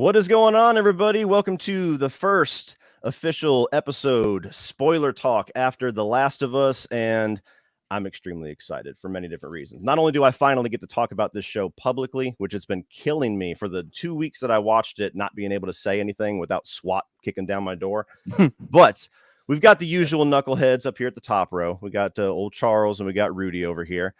What is going on, everybody? Welcome to the first official episode, spoiler talk after The Last of Us, and I'm extremely excited for many different reasons. Not only do I finally get to talk about this show publicly, which has been killing me for the 2 weeks that I watched it, not being able to say anything without SWAT kicking down my door, but we've got the usual knuckleheads up here at the top row. We got old Charles and we got Rudy over here.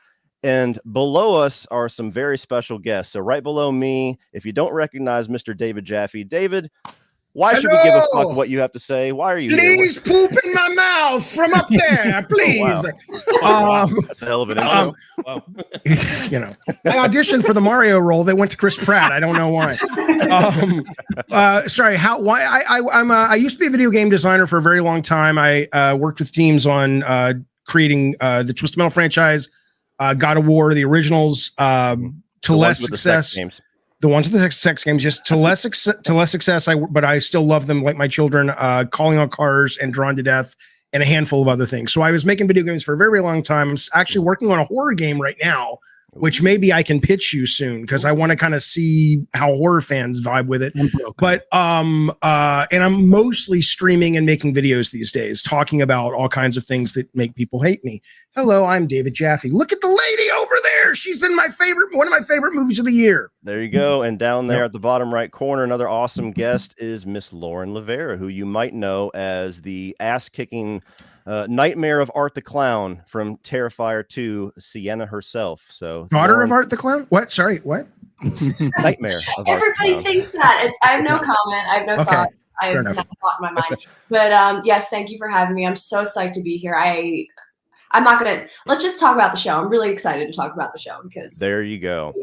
And below us are some very special guests. So right below me, if you don't recognize Mr. David Jaffe, David, why should we give a fuck what you have to say? Why are you Please here? Poop in my mouth from up there, please. Oh, wow. That's a hell of an intro. Wow. You know, I auditioned for the Mario role. They went to Chris Pratt. I don't know why. Sorry. I used to be a video game designer for a very long time. I worked with teams on creating the Twisted Metal franchise, God of War, the originals, to less success. The ones with the sex games, just to less success. But I still love them like my children. Calling All Cars and Drawn to Death, and a handful of other things. So I was making video games for a very, very long time. I'm actually working on a horror game right now, which maybe I can pitch you soon because I want to kind of see how horror fans vibe with it. But and I'm mostly streaming and making videos these days, talking about all kinds of things that make people hate me. Hello, I'm David Jaffe. Look at the lady over there. She's in one of my favorite movies of the year. There you go. And down there at the bottom right corner, another awesome guest is Miss Lauren LaVera, who you might know as the ass-kicking nightmare of Art the Clown from Terrifier 2, Sienna herself. So daughter Lauren, of Art the Clown? What? Sorry, what? Nightmare of Everybody thinks that. I have no comment. I have no thoughts. I have not thought in my mind. But yes, thank you for having me. I'm so psyched to be here. Let's just talk about the show. I'm really excited to talk about the show because there you go.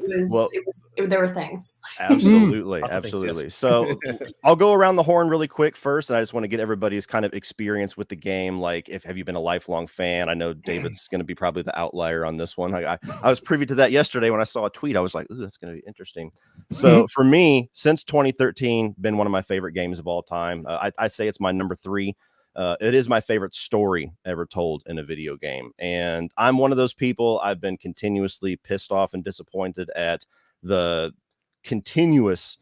There were things. Absolutely. Absolutely. So I'll go around the horn really quick first. And I just want to get everybody's kind of experience with the game. Like, have you been a lifelong fan? I know David's going to be probably the outlier on this one. I was privy to that yesterday when I saw a tweet. I was like, ooh, that's going to be interesting. So for me, since 2013, been one of my favorite games of all time. I'd say it's my number 3. It is my favorite story ever told in a video game. And I'm one of those people. I've been continuously pissed off and disappointed at the continuous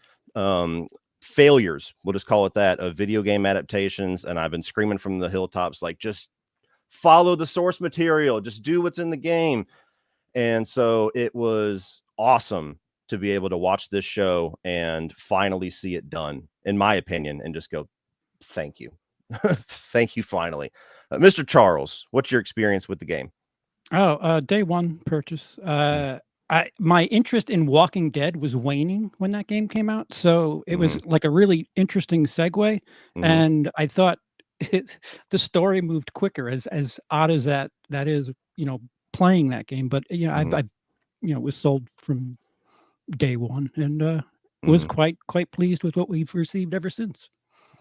failures, we'll just call it that, of video game adaptations. And I've been screaming from the hilltops, like, just follow the source material, just do what's in the game. And so it was awesome to be able to watch this show and finally see it done, in my opinion, and just go, thank you. Thank you. Finally, Mr. Charles, what's your experience with the game? Day one purchase. My interest in Walking Dead was waning when that game came out, so it was like a really interesting segue. And I thought the story moved quicker, as odd as that is, playing that game. But I was sold from day one, and was quite pleased with what we've received ever since.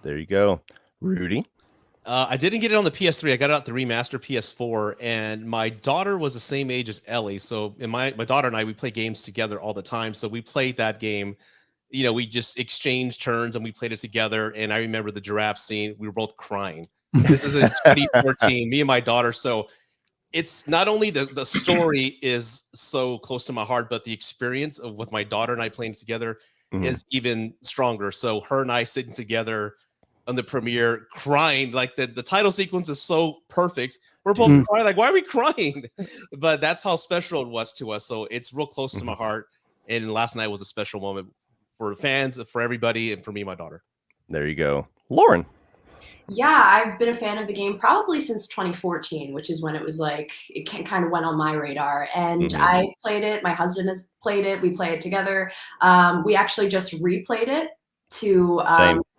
There you go. Rudy? I didn't get it on the PS3. I got it on the remaster PS4, and my daughter was the same age as Ellie. So my daughter and I, we play games together all the time. So we played that game. We just exchanged turns and we played it together. And I remember the giraffe scene. We were both crying. This is in 2014, me and my daughter. So it's not only the story is so close to my heart, but the experience of with my daughter and I playing together is even stronger. So her and I sitting together on the premiere crying, like the title sequence is so perfect. We're both crying, like, why are we crying? But that's how special it was to us. So it's real close to my heart. And last night was a special moment for fans, for everybody, and for me and my daughter. There you go. Lauren? Yeah, I've been a fan of the game probably since 2014, which is when it was like, it kind of went on my radar. And I played it. My husband has played it. We play it together. We actually just replayed it to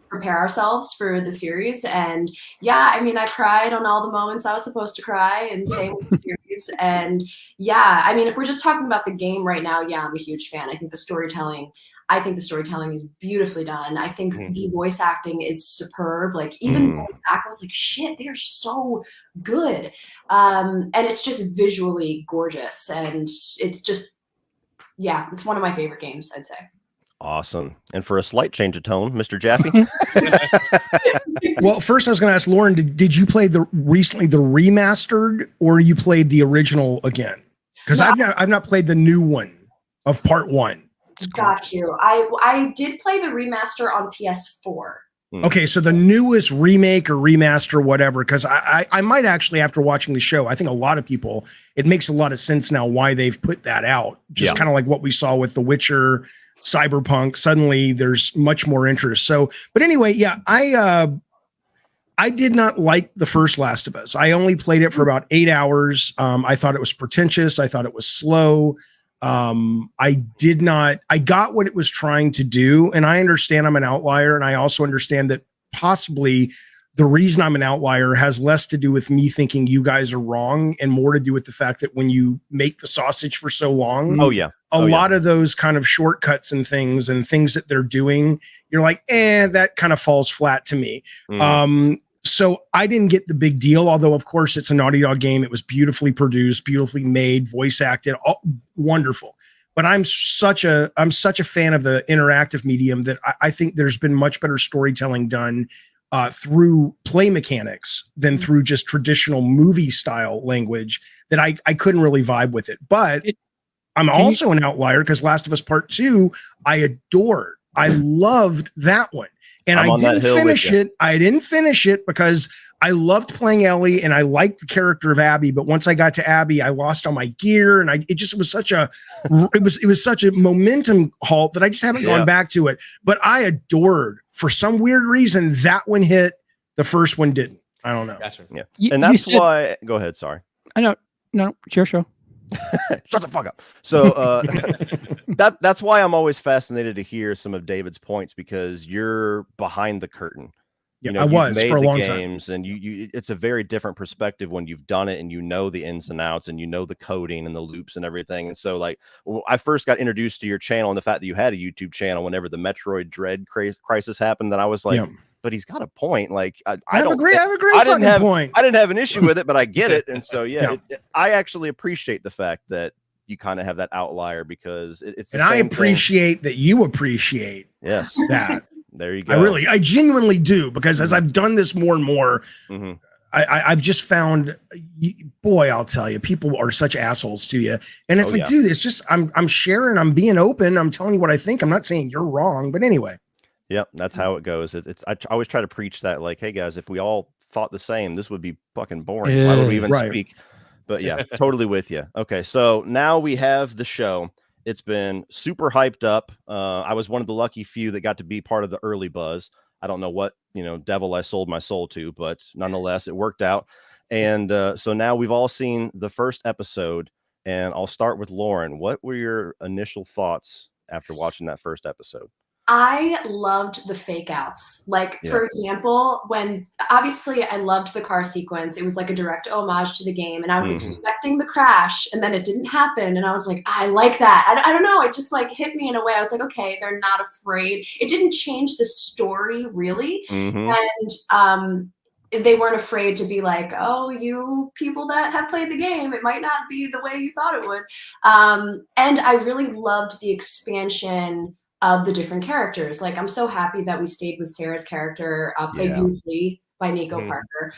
prepare ourselves for the series. And yeah, I mean, I cried on all the moments I was supposed to cry, and same with the series. And yeah, I mean, if we're just talking about the game right now, yeah, I'm a huge fan. I think the storytelling is beautifully done. I think the voice acting is superb. Like, even going back, I was like, shit, they're so good. And it's just visually gorgeous. And it's just, yeah, it's one of my favorite games, I'd say. Awesome. And for a slight change of tone, Mr. Jaffe? Well, first I was going to ask Lauren, did you play recently the remastered, or you played the original again? Because I've not played the new one of part 1. Got you. I did play the remaster on PS4. Okay, so the newest remake or remaster, whatever, because I might actually, after watching the show, I think a lot of people, it makes a lot of sense now why they've put that out. Just kind of like what we saw with The Witcher, Cyberpunk. Suddenly there's much more interest. So, but anyway, yeah, I did not like the first Last of Us. I only played it for about 8 hours. I thought it was pretentious. I thought it was slow. I got what it was trying to do. And I understand I'm an outlier. And I also understand that possibly the reason I'm an outlier has less to do with me thinking you guys are wrong and more to do with the fact that when you make the sausage for so long, a lot of those kind of shortcuts and things that they're doing, you're like, that kind of falls flat to me. So I didn't get the big deal, although of course it's a Naughty Dog game. It was beautifully produced, beautifully made, voice acted, all wonderful. But I'm such a fan of the interactive medium that I think there's been much better storytelling done through play mechanics than through just traditional movie style language that I couldn't really vibe with it. But I'm also an outlier because Last of Us Part 2, I adored. I loved that one. And I didn't finish it. I didn't finish it because I loved playing Ellie and I liked the character of Abby. But once I got to Abby, I lost all my gear and it was such a momentum halt that I just haven't gone back to it. But I adored, for some weird reason, that one hit, the first one didn't. I don't know. Gotcha. Yeah. And that's why, go ahead. Sorry. I know. No, it's your show. Shut the fuck up. So that's why I'm always fascinated to hear some of David's points, because you're behind the curtain. Yeah, I was for a long time. And you it's a very different perspective when you've done it and you know the ins and outs and you know the coding and the loops and everything. And so like when I first got introduced to your channel and the fact that you had a YouTube channel whenever the Metroid Dread crisis happened, then I was like, but he's got a point. Like I have a great point. I didn't have an issue with it, but I get it. And so I actually appreciate the fact that you kind of have that outlier, because it's the and I appreciate that you appreciate that. There you go. I genuinely do, because as I've done this more and more, I've just found, boy, I'll tell you, people are such assholes to you. And it's dude, it's just, I'm sharing, I'm being open. I'm telling you what I think. I'm not saying you're wrong, but anyway. Yep, that's how it goes. I always try to preach that, like, hey guys, if we all thought the same, this would be fucking boring. Why would we even speak? But yeah, totally with you. Okay, so now we have the show. It's been super hyped up. I was one of the lucky few that got to be part of the early buzz. I don't know what devil I sold my soul to, but nonetheless, it worked out. And so now we've all seen the first episode, and I'll start with Lauren. What were your initial thoughts after watching that first episode? I loved the fake outs. Like, for example, when obviously I loved the car sequence. It was like a direct homage to the game, and I was expecting the crash, and then it didn't happen. And I was like, I like that. I don't know. It just like hit me in a way. I was like, okay, they're not afraid. It didn't change the story really. And they weren't afraid to be like, oh, you people that have played the game, it might not be the way you thought it would. And I really loved the expansion of the different characters. Like, I'm so happy that we stayed with Sarah's character, played beautifully by Nico Parker.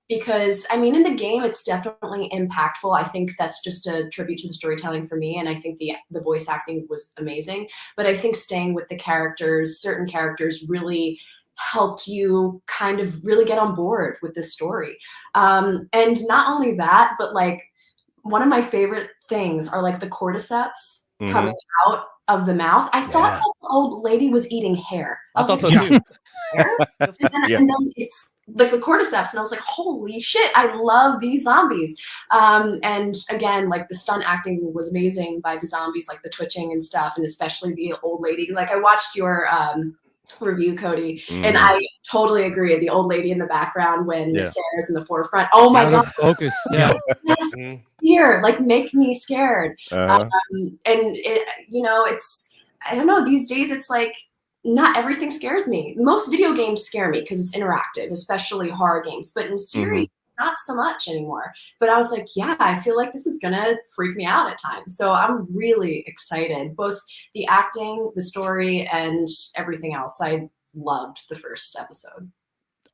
Because I mean, in the game, it's definitely impactful. I think that's just a tribute to the storytelling for me. And I think the voice acting was amazing. But I think staying with the characters, certain characters, really helped you kind of really get on board with this story. And not only that, but like one of my favorite things are like the cordyceps coming out of the mouth. I thought that the old lady was eating hair. I thought so too. And then it's like the cordyceps, and I was like, holy shit, I love these zombies. And again, like the stunt acting was amazing by the zombies, like the twitching and stuff, and especially the old lady. Like, I watched your review, Cody, and I totally agree. The old lady in the background when Sarah's in the forefront. Oh my god, focus. Here, like, make me scared. And it, it's, I don't know, these days it's like not everything scares me. Most video games scare me because it's interactive, especially horror games, but in series, not so much anymore. But I was like, yeah, I feel like this is gonna freak me out at times. So I'm really excited, both the acting, the story, and everything else. I loved the first episode.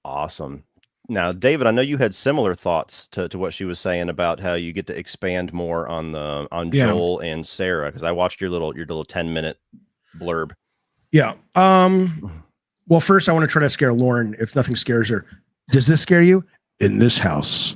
Awesome. Now, David, I know you had similar thoughts to what she was saying about how you get to expand more on Joel and Sarah, because I watched your little 10-minute blurb. Yeah. Well, first I want to try to scare Lauren. If nothing scares her, does this scare you? In this house,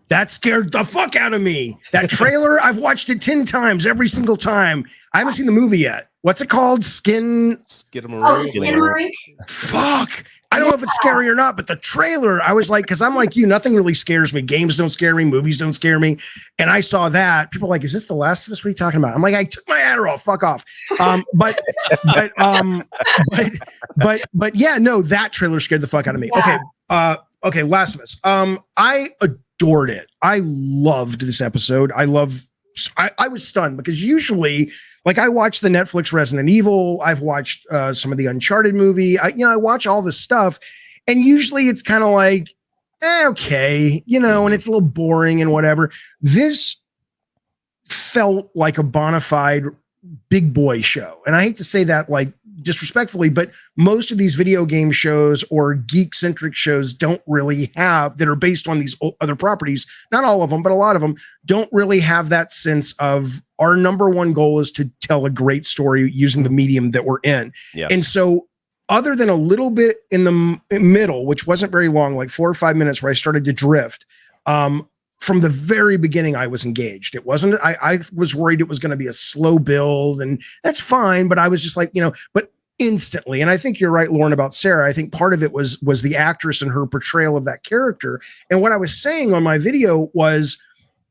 that scared the fuck out of me. That trailer, I've watched it 10 times, every single time. I haven't seen the movie yet. What's it called? Skinamarink. Oh, Skinamarink. Fuck. I don't know if it's scary or not, but the trailer, I was like, because I'm like you, nothing really scares me. Games don't scare me, movies don't scare me. And I saw that. People are like, is this The Last of Us? What are you talking about? I'm like, I took my Adderall. Fuck off. But yeah, no, that trailer scared the fuck out of me. Yeah. Okay, Last of Us. I adored it. I loved this episode. I was stunned because usually, like, I watch the Netflix Resident Evil. I've watched some of the Uncharted movie. I watch all this stuff, and usually it's kind of like, okay, and it's a little boring and whatever. This felt like a bona fide big boy show, and I hate to say that like disrespectfully, but most of these video game shows or geek centric shows don't really have, that are based on these other properties, not all of them, but a lot of them don't really have that sense of our number one goal is to tell a great story using the medium that we're in. Yes. And so other than a little bit in the middle, which wasn't very long, like 4 or 5 minutes where I started to drift, from the very beginning, I was engaged. It wasn't, I was worried it was going to be a slow build, and that's fine. But I was just like, but instantly. And I think you're right, Lauren, about Sarah. I think part of it was the actress and her portrayal of that character. And what I was saying on my video was,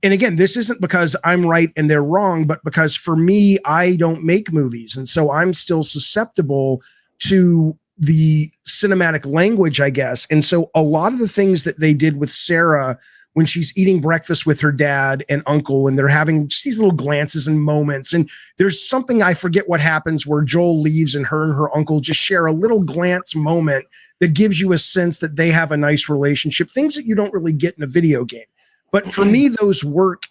and again, this isn't because I'm right and they're wrong, but because for me, I don't make movies. And so I'm still susceptible to the cinematic language, I guess. And so a lot of the things that they did with Sarah when she's eating breakfast with her dad and uncle, and they're having just these little glances and moments. And there's something, I forget what happens, where Joel leaves and her uncle just share a little glance moment that gives you a sense that they have a nice relationship, things that you don't really get in a video game. But for me, those work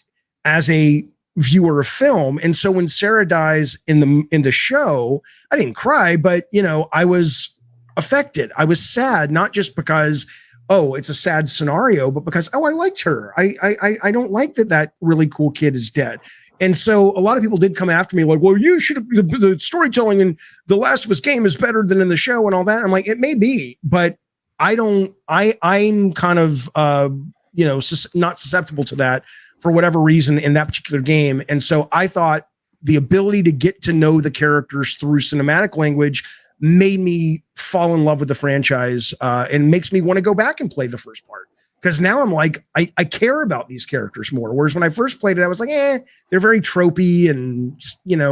as a viewer of film. And so when Sarah dies in the show, I didn't cry, but I was affected. I was sad, not just because, oh, it's a sad scenario, but because, oh, I liked her. I don't like that really cool kid is dead. And so a lot of people did come after me like, well, you should have, the storytelling in The Last of Us game is better than in the show and all that. I'm like, it may be, but I'm kind of, not susceptible to that for whatever reason in that particular game. And so I thought the ability to get to know the characters through cinematic language made me fall in love with the franchise, and makes me want to go back and play the first part. Because now I'm like, I care about these characters more. Whereas when I first played it, I was like, they're very tropey and,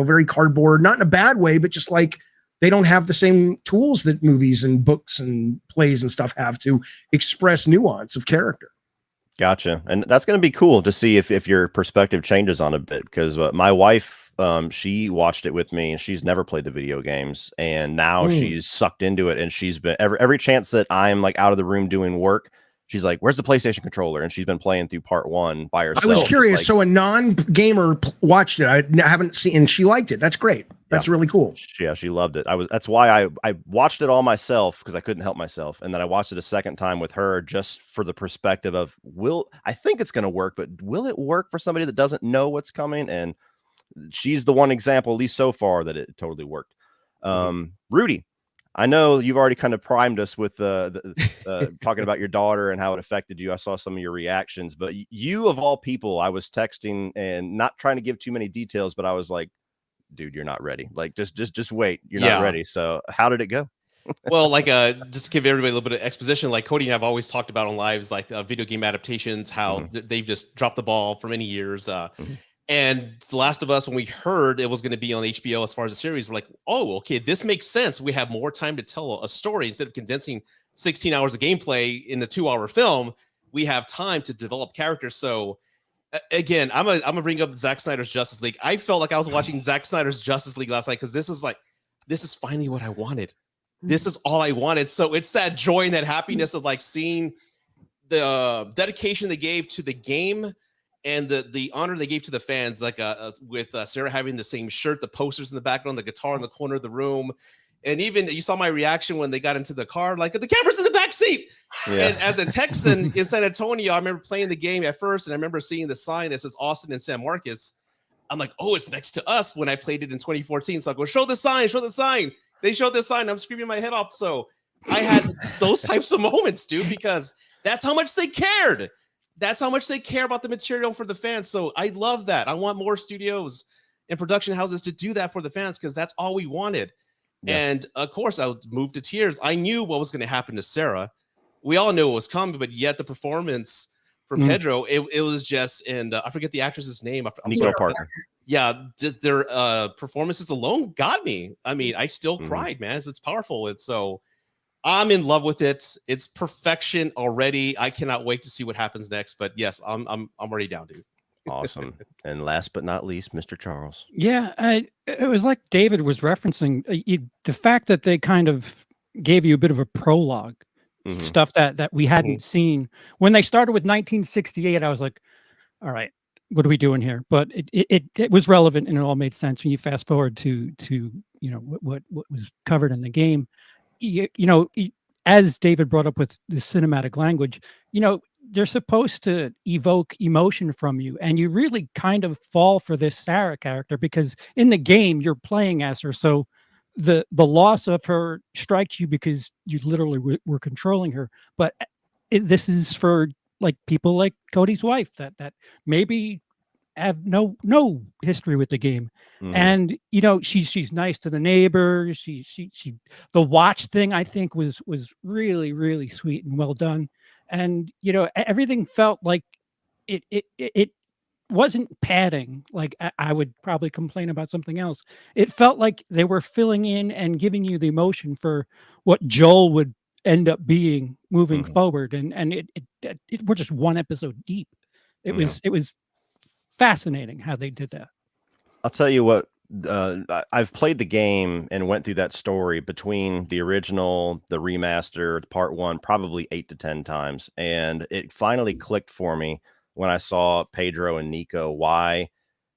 very cardboard, not in a bad way, but just like they don't have the same tools that movies and books and plays and stuff have to express nuance of character. Gotcha. And that's going to be cool to see if your perspective changes on a bit, because my wife, she watched it with me and she's never played the video games, and now she's sucked into it, and she's been every chance that I'm like out of the room doing work, she's like, where's the PlayStation controller? And she's been playing through part 1 by herself. I was curious. So a non-gamer watched it. I haven't seen, and she liked it. That's great. That's really cool. Yeah, she loved it. That's why I watched it all myself, because I couldn't help myself. And then I watched it a second time with her just for the perspective of, I think it's going to work, but will it work for somebody that doesn't know what's coming? And she's the one example, at least so far, that it totally worked. Rudy, I know you've already kind of primed us with talking about your daughter and how it affected you. I saw some of your reactions, but you of all people, I was texting and not trying to give too many details, but I was like, dude, you're not ready. Like, just wait. You're not ready. So how did it go? Well, like, just to give everybody a little bit of exposition, like Cody and I have always talked about on lives, like video game adaptations, how they've just dropped the ball for many years. And The Last of Us, when we heard it was going to be on HBO as far as the series, we're like, oh, okay, this makes sense. We have more time to tell a story instead of condensing 16 hours of gameplay in a 2-hour film. We have time to develop characters. So again, I'm gonna bring up Zack Snyder's Justice League. I felt like I was watching Zack Snyder's Justice League last night, because this is finally what I wanted. This is all I wanted. So it's that joy and that happiness of like seeing the dedication they gave to the game and the honor they gave to the fans, like with Sarah having the same shirt, the posters in the background, the guitar in the corner of the room. And even you saw my reaction when they got into the car, like the camera's in the back seat. Yeah. And as a Texan in San Antonio, I remember playing the game at first, and I remember seeing the sign that says Austin and San Marcos. I'm like, oh, it's next to us when I played it in 2014. So I go, show the sign, show the sign. They showed the sign. I'm screaming my head off. So I had those types of moments, dude, because that's how much they cared. That's how much they care about the material for the fans. So I love that. I want more studios and production houses to do that for the fans because that's all we wanted. Yeah. And of course, I would move to tears. I knew what was going to happen to Sarah. We all knew it was coming, but yet the performance for Pedro, it was just, and I forget the actress's name. Nico Parker. Yeah, their performances alone got me. I mean, I still cried, man. It's powerful. And so I'm in love with it. It's perfection already. I cannot wait to see what happens next. But yes, I'm already down, dude. Awesome. And last but not least, Mr. Charles. Yeah, it was like David was referencing the fact that they kind of gave you a bit of a prologue, stuff that we hadn't seen. When they started with 1968, I was like, all right, what are we doing here? But it was relevant and it all made sense when you fast forward to you know what was covered in the game. You know, as David brought up with the cinematic language, you know, they're supposed to evoke emotion from you, and you really kind of fall for this Sarah character because in the game you're playing as her. So the loss of her strikes you because you literally were controlling her. But this is for like people like Cody's wife that maybe have no history with the game, and you know she's nice to the neighbors. She the watch thing I think was really sweet and well done. And you know everything felt like it wasn't padding. Like I would probably complain about something else. It felt like they were filling in and giving you the emotion for what Joel would end up being moving forward. And we're just one episode deep. It was fascinating how they did that. I'll tell you what. I've played the game and went through that story between the original, the remaster, part 1, probably 8 to 10 times. And it finally clicked for me when I saw Pedro and Nico, why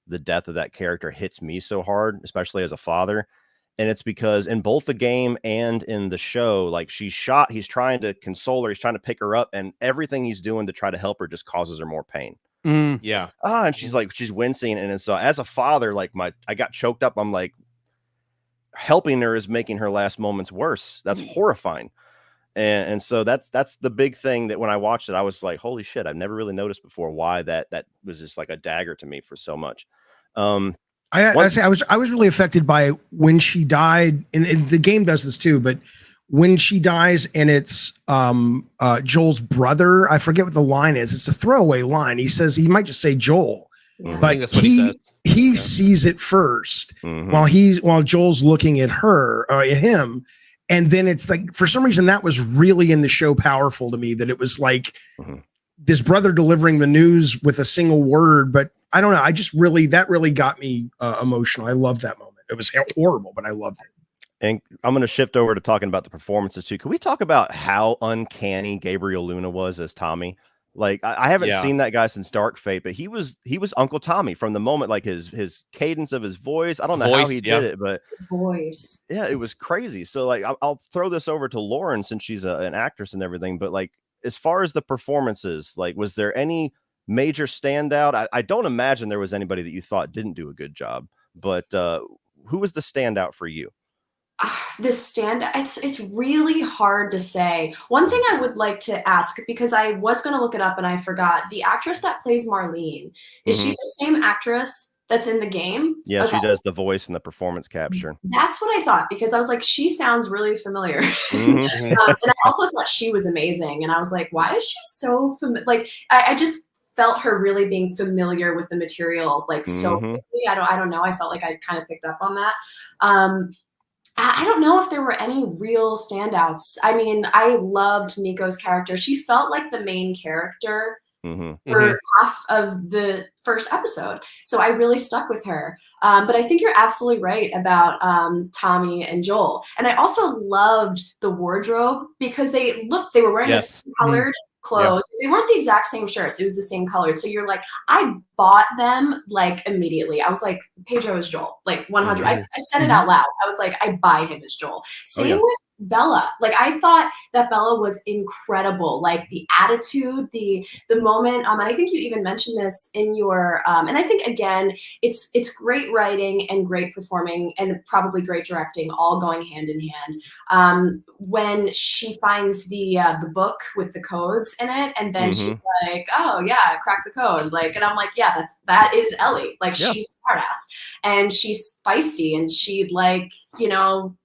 the death of that character hits me so hard, especially as a father. And it's because in both the game and in the show, like she's shot, he's trying to console her, he's trying to pick her up, and everything he's doing to try to help her just causes her more pain. Yeah. And she's like, she's wincing. And so as a father, like I got choked up. I'm like, helping her is making her last moments worse. That's horrifying. And so that's the big thing that when I watched it, I was like, holy shit, I've never really noticed before why that was just like a dagger to me for so much. I was really affected by when she died, and the game does this too, but when she dies and it's Joel's brother, I forget what the line is. It's a throwaway line. He says, he might just say Joel, but he sees it first while Joel's looking at her or at him. And then it's like, for some reason, that was really in the show powerful to me, that it was like this brother delivering the news with a single word. But I don't know. That really got me emotional. I loved that moment. It was horrible, but I loved it. And I'm going to shift over to talking about the performances too. Can we talk about how uncanny Gabriel Luna was as Tommy? Like I haven't seen that guy since Dark Fate, but he was Uncle Tommy from the moment, like his cadence of his voice. I don't know how he did it, but his voice. Yeah, it was crazy. So like I'll throw this over to Lauren since she's an actress and everything. But like as far as the performances, like was there any major standout? I don't imagine there was anybody that you thought didn't do a good job. But who was the standout for you? It's really hard to say. One thing I would like to ask, because I was going to look it up and I forgot, the actress that plays Marlene, is she the same actress that's in the game? Yeah, okay. She does the voice and the performance capture. That's what I thought, because I was like, she sounds really familiar. And I also thought she was amazing. And I was like, why is she so familiar? Like, I just felt her really being familiar with the material, like so quickly. I don't know. I felt like I kind of picked up on that. I don't know if there were any real standouts. I mean, I loved Nico's character. She felt like the main character for half of the first episode. So I really stuck with her. But I think you're absolutely right about Tommy and Joel. And I also loved the wardrobe because they were wearing the same colored clothes. They weren't the exact same shirts. It was the same color. So you're like, I bought them like immediately. I was like, Pedro is Joel, like 100. I said it out loud. I was like, I buy him as Joel. Same with Bella. Like I thought that Bella was incredible. Like the attitude, the moment. And I think you even mentioned this in your. And I think again, it's great writing and great performing and probably great directing, all going hand in hand. When she finds the book with the codes in it, and then she's like, "Oh yeah, crack the code!" Like, and I'm like, "Yeah, that is Ellie. Like, she's a smartass, and she's feisty, and she like, you know."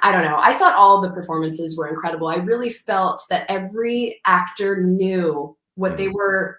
I don't know. I thought all the performances were incredible. I really felt that every actor knew what they were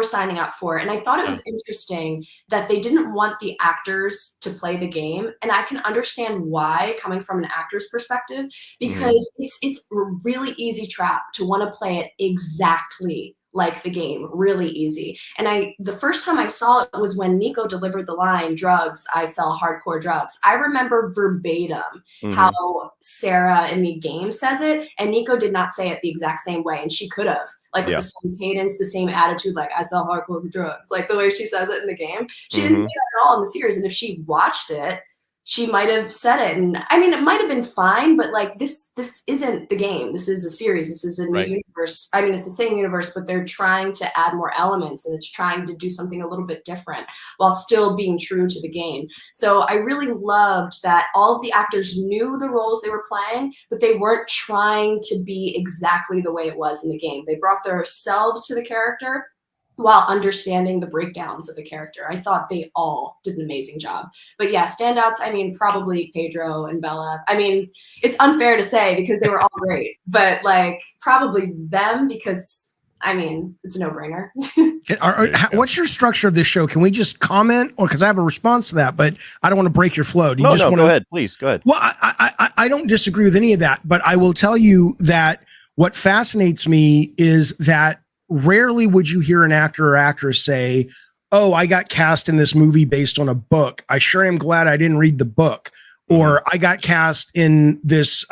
signing up for. And I thought it was interesting that they didn't want the actors to play the game. And I can understand why, coming from an actor's perspective, because it's a really easy trap to want to play it exactly like the game, really easy. And the first time I saw it was when Nico delivered the line, "Drugs, I sell hardcore drugs." I remember verbatim how Sarah in the game says it, and Nico did not say it the exact same way, and she could have, like with the same cadence, the same attitude, like, "I sell hardcore drugs," like the way she says it in the game. She didn't say that at all in the series, and if she watched it, she might have said it. And I mean, it might have been fine, but like this isn't the game. This is a series. This is a new universe. I mean, it's the same universe, but they're trying to add more elements, and it's trying to do something a little bit different while still being true to the game. So I really loved that all of the actors knew the roles they were playing, but they weren't trying to be exactly the way it was in the game. They brought themselves to the character while understanding the breakdowns of the character. I thought they all did an amazing job. But yeah, standouts, I mean, probably Pedro and Bella. I mean, it's unfair to say because they were all great, but like probably them because, I mean, it's a no-brainer. What's your structure of this show? Can we just comment? Or because I have a response to that, but I don't want to break your flow. Do you just want to go ahead, please, go ahead. Well, I don't disagree with any of that, but I will tell you that what fascinates me is that rarely would you hear an actor or actress say, "Oh, I got cast in this movie based on a book. I sure am glad I didn't read the book." Or, "I got cast in this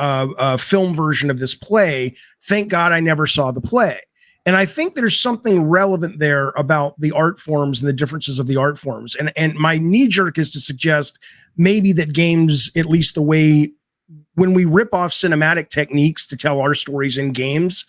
film version of this play. Thank God I never saw the play." And I think there's something relevant there about the art forms and the differences of the art forms. And my knee jerk is to suggest maybe that games, at least the way when we rip off cinematic techniques to tell our stories in games,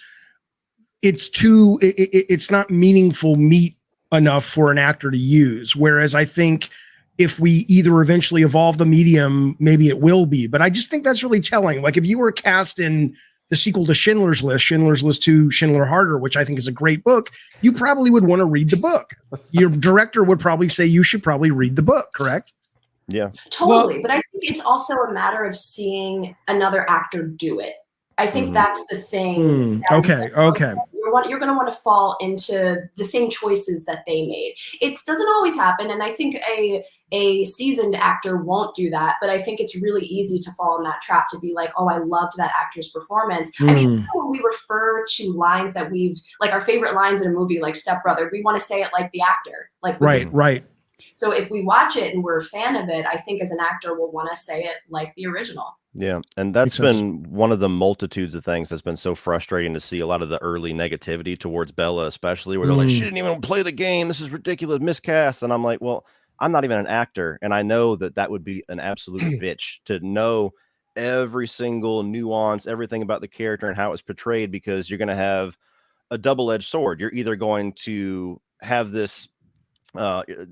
it's not meaningful meat enough for an actor to use. Whereas I think if we either eventually evolve the medium, maybe it will be. But I just think that's really telling. Like if you were cast in the sequel to Schindler's List 2, Schindler Harder, which I think is a great book, you probably would want to read the book. Your director would probably say you should probably read the book, correct? Yeah. Totally. But I think it's also a matter of seeing another actor do it. I think that's the thing. Okay. You're going to want to fall into the same choices that they made. It doesn't always happen, and I think a seasoned actor won't do that, but I think it's really easy to fall in that trap to be like, "Oh, I loved that actor's performance." I mean, when we refer to lines that like our favorite lines in a movie, like Step Brother, we want to say it like the actor. Like right. So if we watch it and we're a fan of it, I think as an actor, we'll want to say it like the original. Yeah. And that's been one of the multitudes of things that's been so frustrating to see. A lot of the early negativity towards Bella, especially where they're like, "She didn't even play the game. This is ridiculous, miscast." And I'm like, well, I'm not even an actor. And I know that would be an absolute bitch to know every single nuance, everything about the character and how it's portrayed, because you're going to have a double-edged sword. You're either going to have this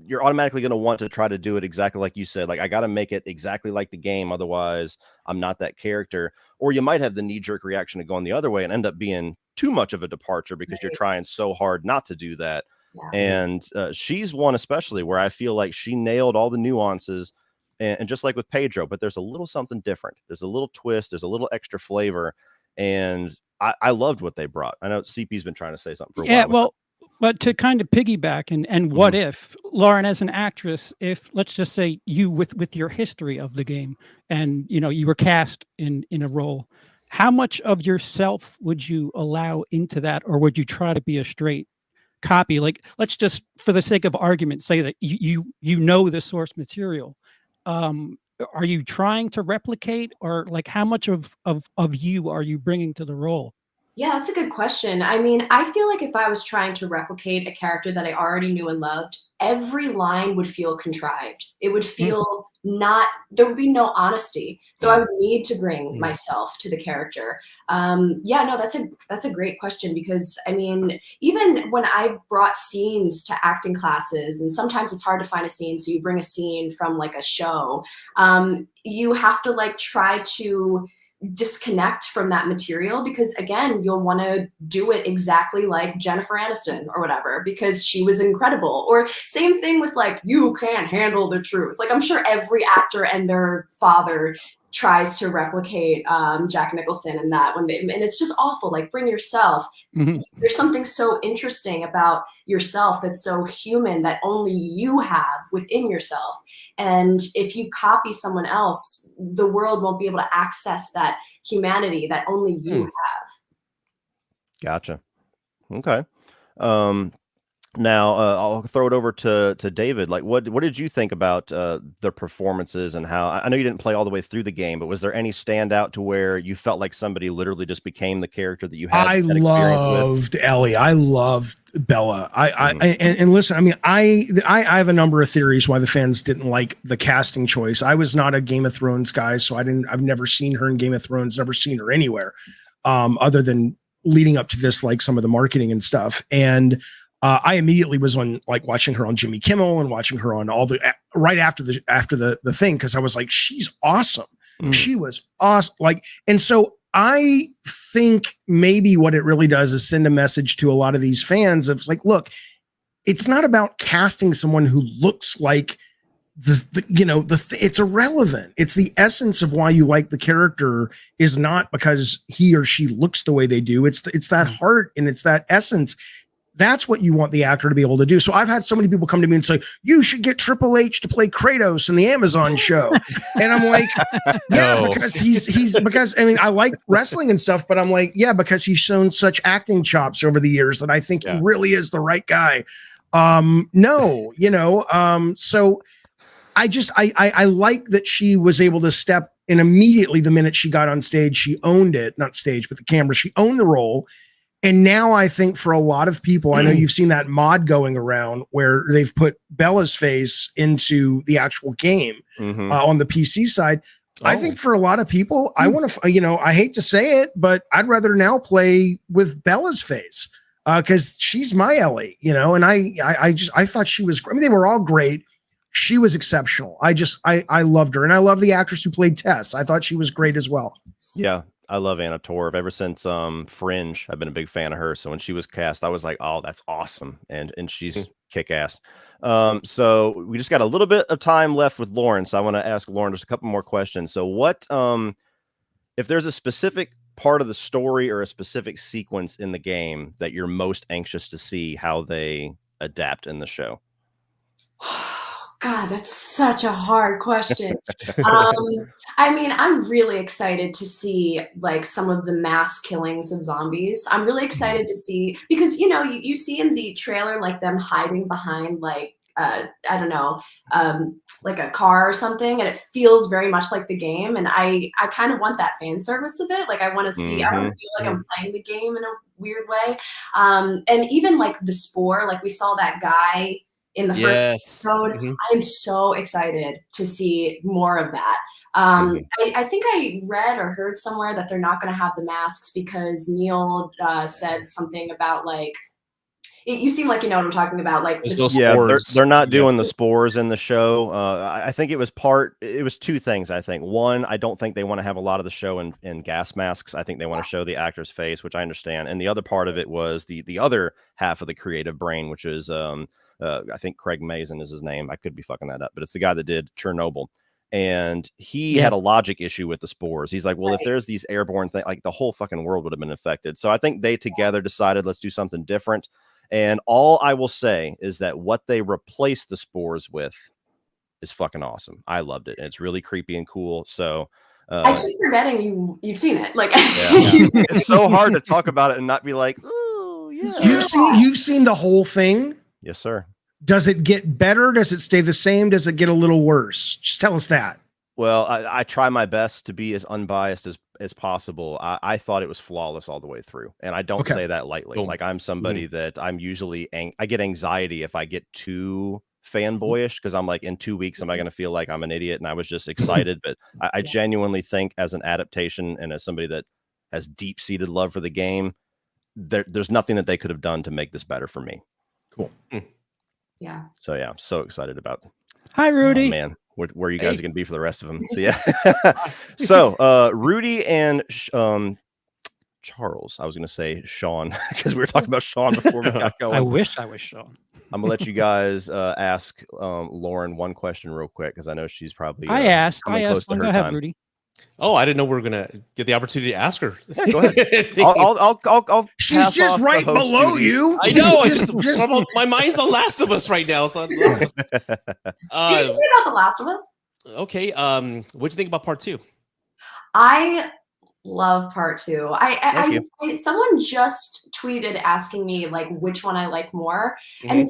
you're automatically going to want to try to do it exactly like you said. Like, I got to make it exactly like the game, otherwise I'm not that character. Or you might have the knee-jerk reaction to going the other way and end up being too much of a departure because you're trying so hard not to do that. And she's one especially where I feel like she nailed all the nuances, and just like with Pedro, but there's a little something different. There's a little twist, there's a little extra flavor, and I loved what they brought. I know CP's been trying to say something for a while. Yeah, well, but to kind of piggyback and what if, Lauren, as an actress, if let's just say you with your history of the game and you were cast in a role, how much of yourself would you allow into that, or would you try to be a straight copy? Like, let's just, for the sake of argument, say that you know the source material. Are you trying to replicate, or like how much of you are you bringing to the role? Yeah, that's a good question. I mean, I feel like if I was trying to replicate a character that I already knew and loved, every line would feel contrived. It would feel not, there would be no honesty. So I would need to bring myself to the character. Yeah, no, that's a great question, because I mean, even when I brought scenes to acting classes, and sometimes it's hard to find a scene, so you bring a scene from like a show, you have to like try to disconnect from that material, because again, you'll want to do it exactly like Jennifer Aniston or whatever, because she was incredible. Or same thing with like, you can't handle the truth. Like, I'm sure every actor and their father tries to replicate Jack Nicholson in that, and it's just awful. Like, bring yourself. There's something so interesting about yourself that's so human, that only you have within yourself. And if you copy someone else, the world won't be able to access that humanity that only you have. Gotcha. Okay. Now I'll throw it over to David. Like, what did you think about the performances, and how, I know you didn't play all the way through the game, but was there any standout to where you felt like somebody literally just became the character that you had? I loved Ellie. I loved Bella. And listen, I mean, I have a number of theories why the fans didn't like the casting choice. I was not a Game of Thrones guy, so I've never seen her in Game of Thrones, never seen her anywhere, other than leading up to this, like some of the marketing and stuff. And I immediately was on, like, watching her on Jimmy Kimmel and watching her on all the right after the thing, because I was like, she's awesome. She was awesome. Like, and so I think maybe what it really does is send a message to a lot of these fans of like, look, it's not about casting someone who looks like it's irrelevant. It's the essence of why you like the character is not because he or she looks the way they do. It's that heart, and it's that essence. That's what you want the actor to be able to do. So I've had so many people come to me and say, you should get Triple H to play Kratos in the Amazon show. And I'm like, yeah, because because I mean, I like wrestling and stuff, but I'm like, yeah, because he's shown such acting chops over the years that I think he really is the right guy. So I like that she was able to step in immediately. The minute she got on stage, she owned it, not stage, but the camera, she owned the role. And now I think for a lot of people, I know you've seen that mod going around where they've put Bella's face into the actual game on the PC side. I think for a lot of people, I want to, I hate to say it, but I'd rather now play with Bella's face because she's my Ellie, and I thought she was, I mean, they were all great. She was exceptional. I loved her. And I love the actress who played Tess. I thought she was great as well. Yeah. I love Anna Torv. Ever since Fringe, I've been a big fan of her. So when she was cast, I was like, oh, that's awesome. And she's kick ass. So we just got a little bit of time left with Lauren. So I want to ask Lauren just a couple more questions. So what, if there's a specific part of the story or a specific sequence in the game that you're most anxious to see how they adapt in the show? God, that's such a hard question. I mean, I'm really excited to see like some of the mass killings of zombies. I'm really excited to see, because you see in the trailer like them hiding behind like I don't know, like a car or something, and it feels very much like the game. And I kind of want that fan service of it. Like I want to see, I want to feel like I'm playing the game in a weird way. And even like the Spore, like we saw that guy in the first episode. I'm so excited to see more of that. I think I read or heard somewhere that they're not going to have the masks because Neil said something about like, you seem like you know what I'm talking about. Like, they're not doing the spores in the show. I think it was two things. I think one, I don't think they want to have a lot of the show in gas masks. I think they want to show the actor's face, which I understand. And the other part of it was the other half of the creative brain, which is I think Craig Mazin is his name. I could be fucking that up, but it's the guy that did Chernobyl. And he had a logic issue with the spores. He's like, well, if there's these airborne things, like the whole fucking world would have been affected. So I think they together decided, let's do something different. And all I will say is that what they replaced the spores with is fucking awesome. I loved it. And it's really creepy and cool. So I keep forgetting you've seen it. Like it's so hard to talk about it and not be like, oh yeah. You've seen the whole thing? Yes, sir. Does it get better? Does it stay the same? Does it get a little worse? Just tell us that. Well, I try my best to be as unbiased as possible. I thought it was flawless all the way through, and I don't say that lightly. Like, I'm somebody that I'm usually I get anxiety if I get too fanboyish, because I'm like, in 2 weeks, am I going to feel like I'm an idiot? And I was just excited, but I genuinely think, as an adaptation and as somebody that has deep-seated love for the game, there's nothing that they could have done to make this better for me. Cool. Yeah. So yeah, I'm so excited about. Hi, Rudy. Oh, man, where you guys are going to be for the rest of them. So yeah. So Rudy and Charles, I was going to say Sean, because we were talking about Sean before we got going. I wish I was Sean. I'm gonna let you guys ask Lauren one question real quick, because I know she's probably I asked close to one. her Go ahead, time. Rudy. Oh, I didn't know we were gonna get the opportunity to ask her. Yeah, go ahead. I'll She's just right below you. I know. My mind's on Last of Us right now. So Did you hear about The Last of Us? Okay. What'd you think about part 2? I love part 2. Someone just tweeted asking me like which one I like more, and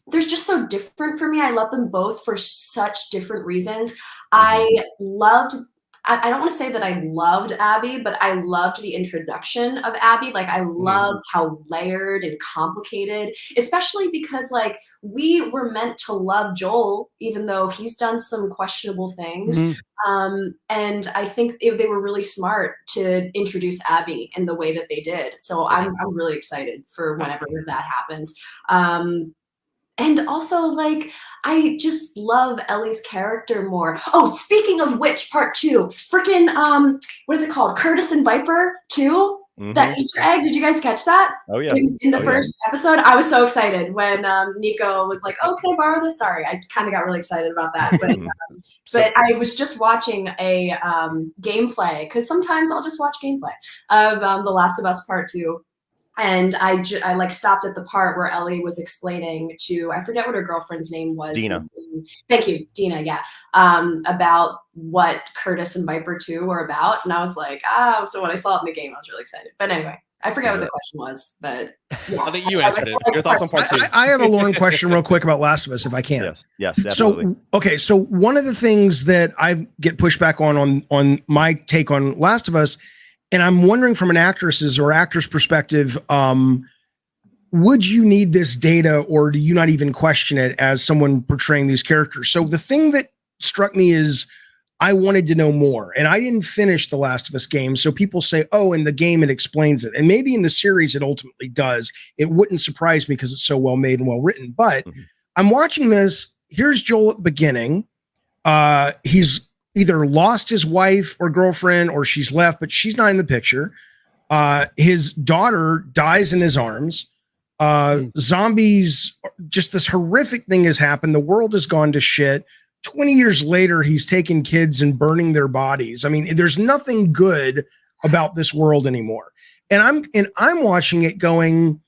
they're just so different for me. I love them both for such different reasons. I don't want to say that I loved Abby, but I loved the introduction of Abby. Like, I loved how layered and complicated, especially because like we were meant to love Joel, even though he's done some questionable things. And I think they were really smart to introduce Abby in the way that they did. So I'm really excited for whenever that happens. And also, like, I just love Ellie's character more. Oh, speaking of which, part 2, freaking, what is it called? Curtis and Viper 2? That Easter egg, did you guys catch that? Oh, yeah. In the first episode, I was so excited when Nico was like, oh, can I borrow this? Sorry, I kind of got really excited about that. But I was just watching a gameplay, because sometimes I'll just watch gameplay of The Last of Us Part 2. And I like stopped at the part where Ellie was explaining to, I forget what her girlfriend's name was. Dina. Thank you, Dina. Yeah. About what Curtis and Viper 2 were about. And I was like, so when I saw it in the game, I was really excited. But anyway, I forget what the question was, but yeah. I think you answered it. Your thoughts on part 2? I have a Lauren question real quick about Last of Us, if I can. Yes, absolutely. So one of the things that I get pushback on my take on Last of Us, and I'm wondering from an actress's or actor's perspective, would you need this data, or do you not even question it as someone portraying these characters? So the thing that struck me is I wanted to know more, and I didn't finish the Last of Us game. So people say, oh, in the game it explains it. And maybe in the series it ultimately does. It wouldn't surprise me because it's so well made and well written. But I'm watching this. Here's Joel at the beginning. He's either lost his wife or girlfriend, or she's left, but she's not in the picture. His daughter dies in his arms. Zombies, just this horrific thing has happened. The world has gone to shit. 20 years later, he's taking kids and burning their bodies. I mean, there's nothing good about this world anymore. And I'm watching it going,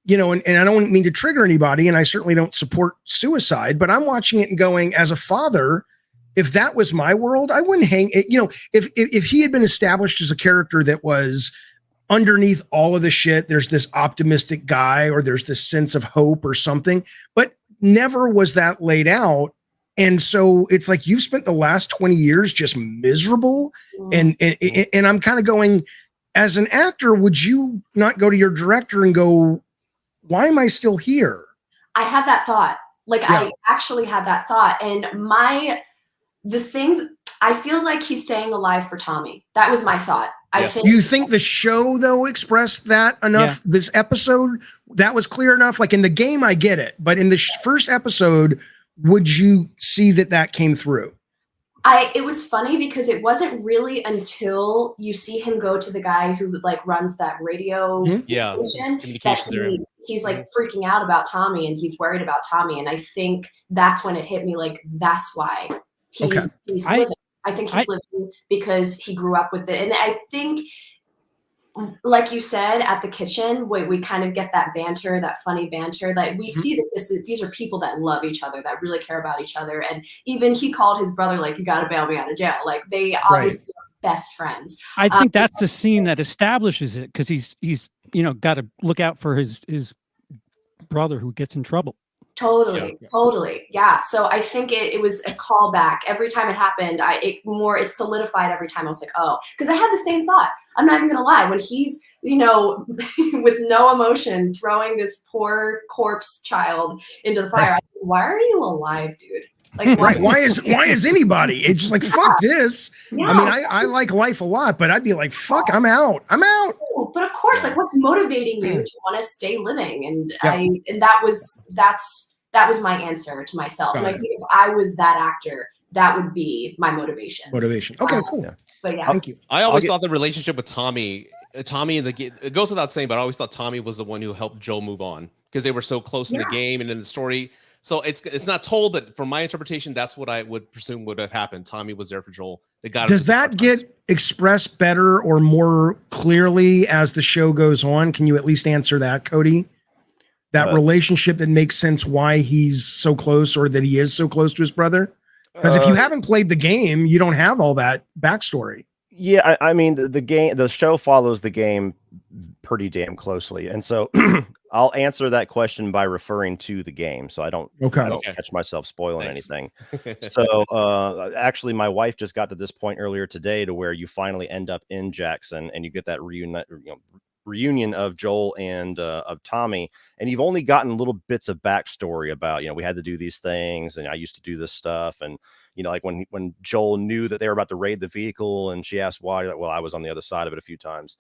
you know, and I don't mean to trigger anybody, and I certainly don't support suicide, but I'm watching it and going, as a father, if that was my world, I wouldn't hang it. You know, if he had been established as a character that was underneath all of the shit, there's this optimistic guy, or there's this sense of hope or something, but never was that laid out. And so it's like, you've spent the last 20 years just miserable. And I'm kind of going, as an actor, would you not go to your director and go, why am I still here? I had that thought. I actually had that thought. And the thing, I feel like he's staying alive for Tommy. That was my thought. Yes. You think the show, though, expressed that enough? Yeah. This episode, that was clear enough? Like, in the game, I get it. But in the first episode, would you see that came through? It was funny because it wasn't really until you see him go to the guy who runs that radio station that he's freaking out about Tommy, and he's worried about Tommy. And I think that's when it hit me, that's why he's living. I think he's living because he grew up with it. And I think, like you said, at the kitchen, we kind of get that banter, that funny banter. We see that these are people that love each other, that really care about each other. And even he called his brother, you got to bail me out of jail. They obviously are best friends. I think that's the scene that establishes it, because he's got to look out for his brother who gets in trouble. Totally. Yeah. So I think it was a callback. Every time it happened, it solidified every time. I was like, oh, because I had the same thought. I'm not even gonna lie. When he's, with no emotion throwing this poor corpse child into the fire, I think, why are you alive, dude? Like, right. Why is anybody? It's just like, fuck this. Yeah. I mean, I like life a lot, but I'd be like, fuck, I'm out. But of course, like, what's motivating you to want to stay living? And that was my answer to myself. And I think if I was that actor, that would be my motivation. Okay, cool. But yeah, thank you. I always thought the relationship with Tommy in the game, it goes without saying, but I always thought Tommy was the one who helped Joel move on because they were so close in the game and in the story. So it's not told, but from my interpretation, that's what I would presume would have happened. Tommy was there for Joel. Does that get expressed better or more clearly as the show goes on? Can you at least answer that, Cody? That relationship that makes sense why he's so close or that he is so close to his brother? Because if you haven't played the game, you don't have all that backstory. Yeah, I mean, the show follows the game pretty damn closely, and so I'll answer that question by referring to the game, so I don't catch myself spoiling anything. So actually, my wife just got to this point earlier today to where you finally end up in Jackson, and you get that reunion of Joel and of Tommy, and you've only gotten little bits of backstory about, we had to do these things, and I used to do this stuff, and like when Joel knew that they were about to raid the vehicle, and she asked why, well, I was on the other side of it a few times.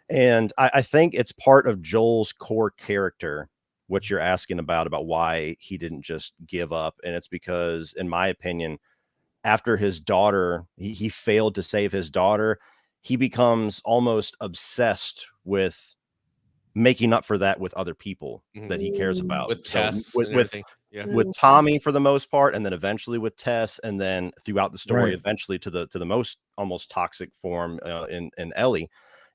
And I think it's part of Joel's core character, what you're asking about why he didn't just give up. And it's because, in my opinion, after his daughter, he failed to save his daughter, he becomes almost obsessed with making up for that with other people that he cares about. With Tess, with Tommy for the most part, and then eventually with Tess, and then throughout the story, eventually to the most almost toxic form in Ellie.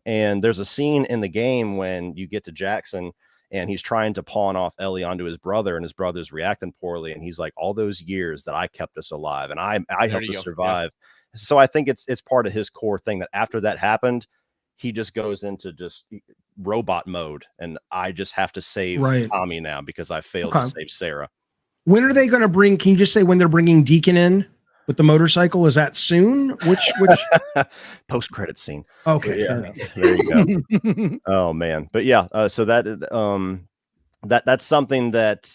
And there's a scene in the game when you get to Jackson and he's trying to pawn off Ellie onto his brother, and his brother's reacting poorly, and he's like, all those years that I kept us alive and I helped us survive. So I think it's part of his core thing that after that happened, he just goes into just robot mode, and I just have to save Tommy now because I failed to save Sarah. When are they going to bring? Can you just say when they're bringing Deacon in with the motorcycle? Is that soon? Which post-credit scene? Okay, fair enough. There you go. Oh man, but yeah. So that's something that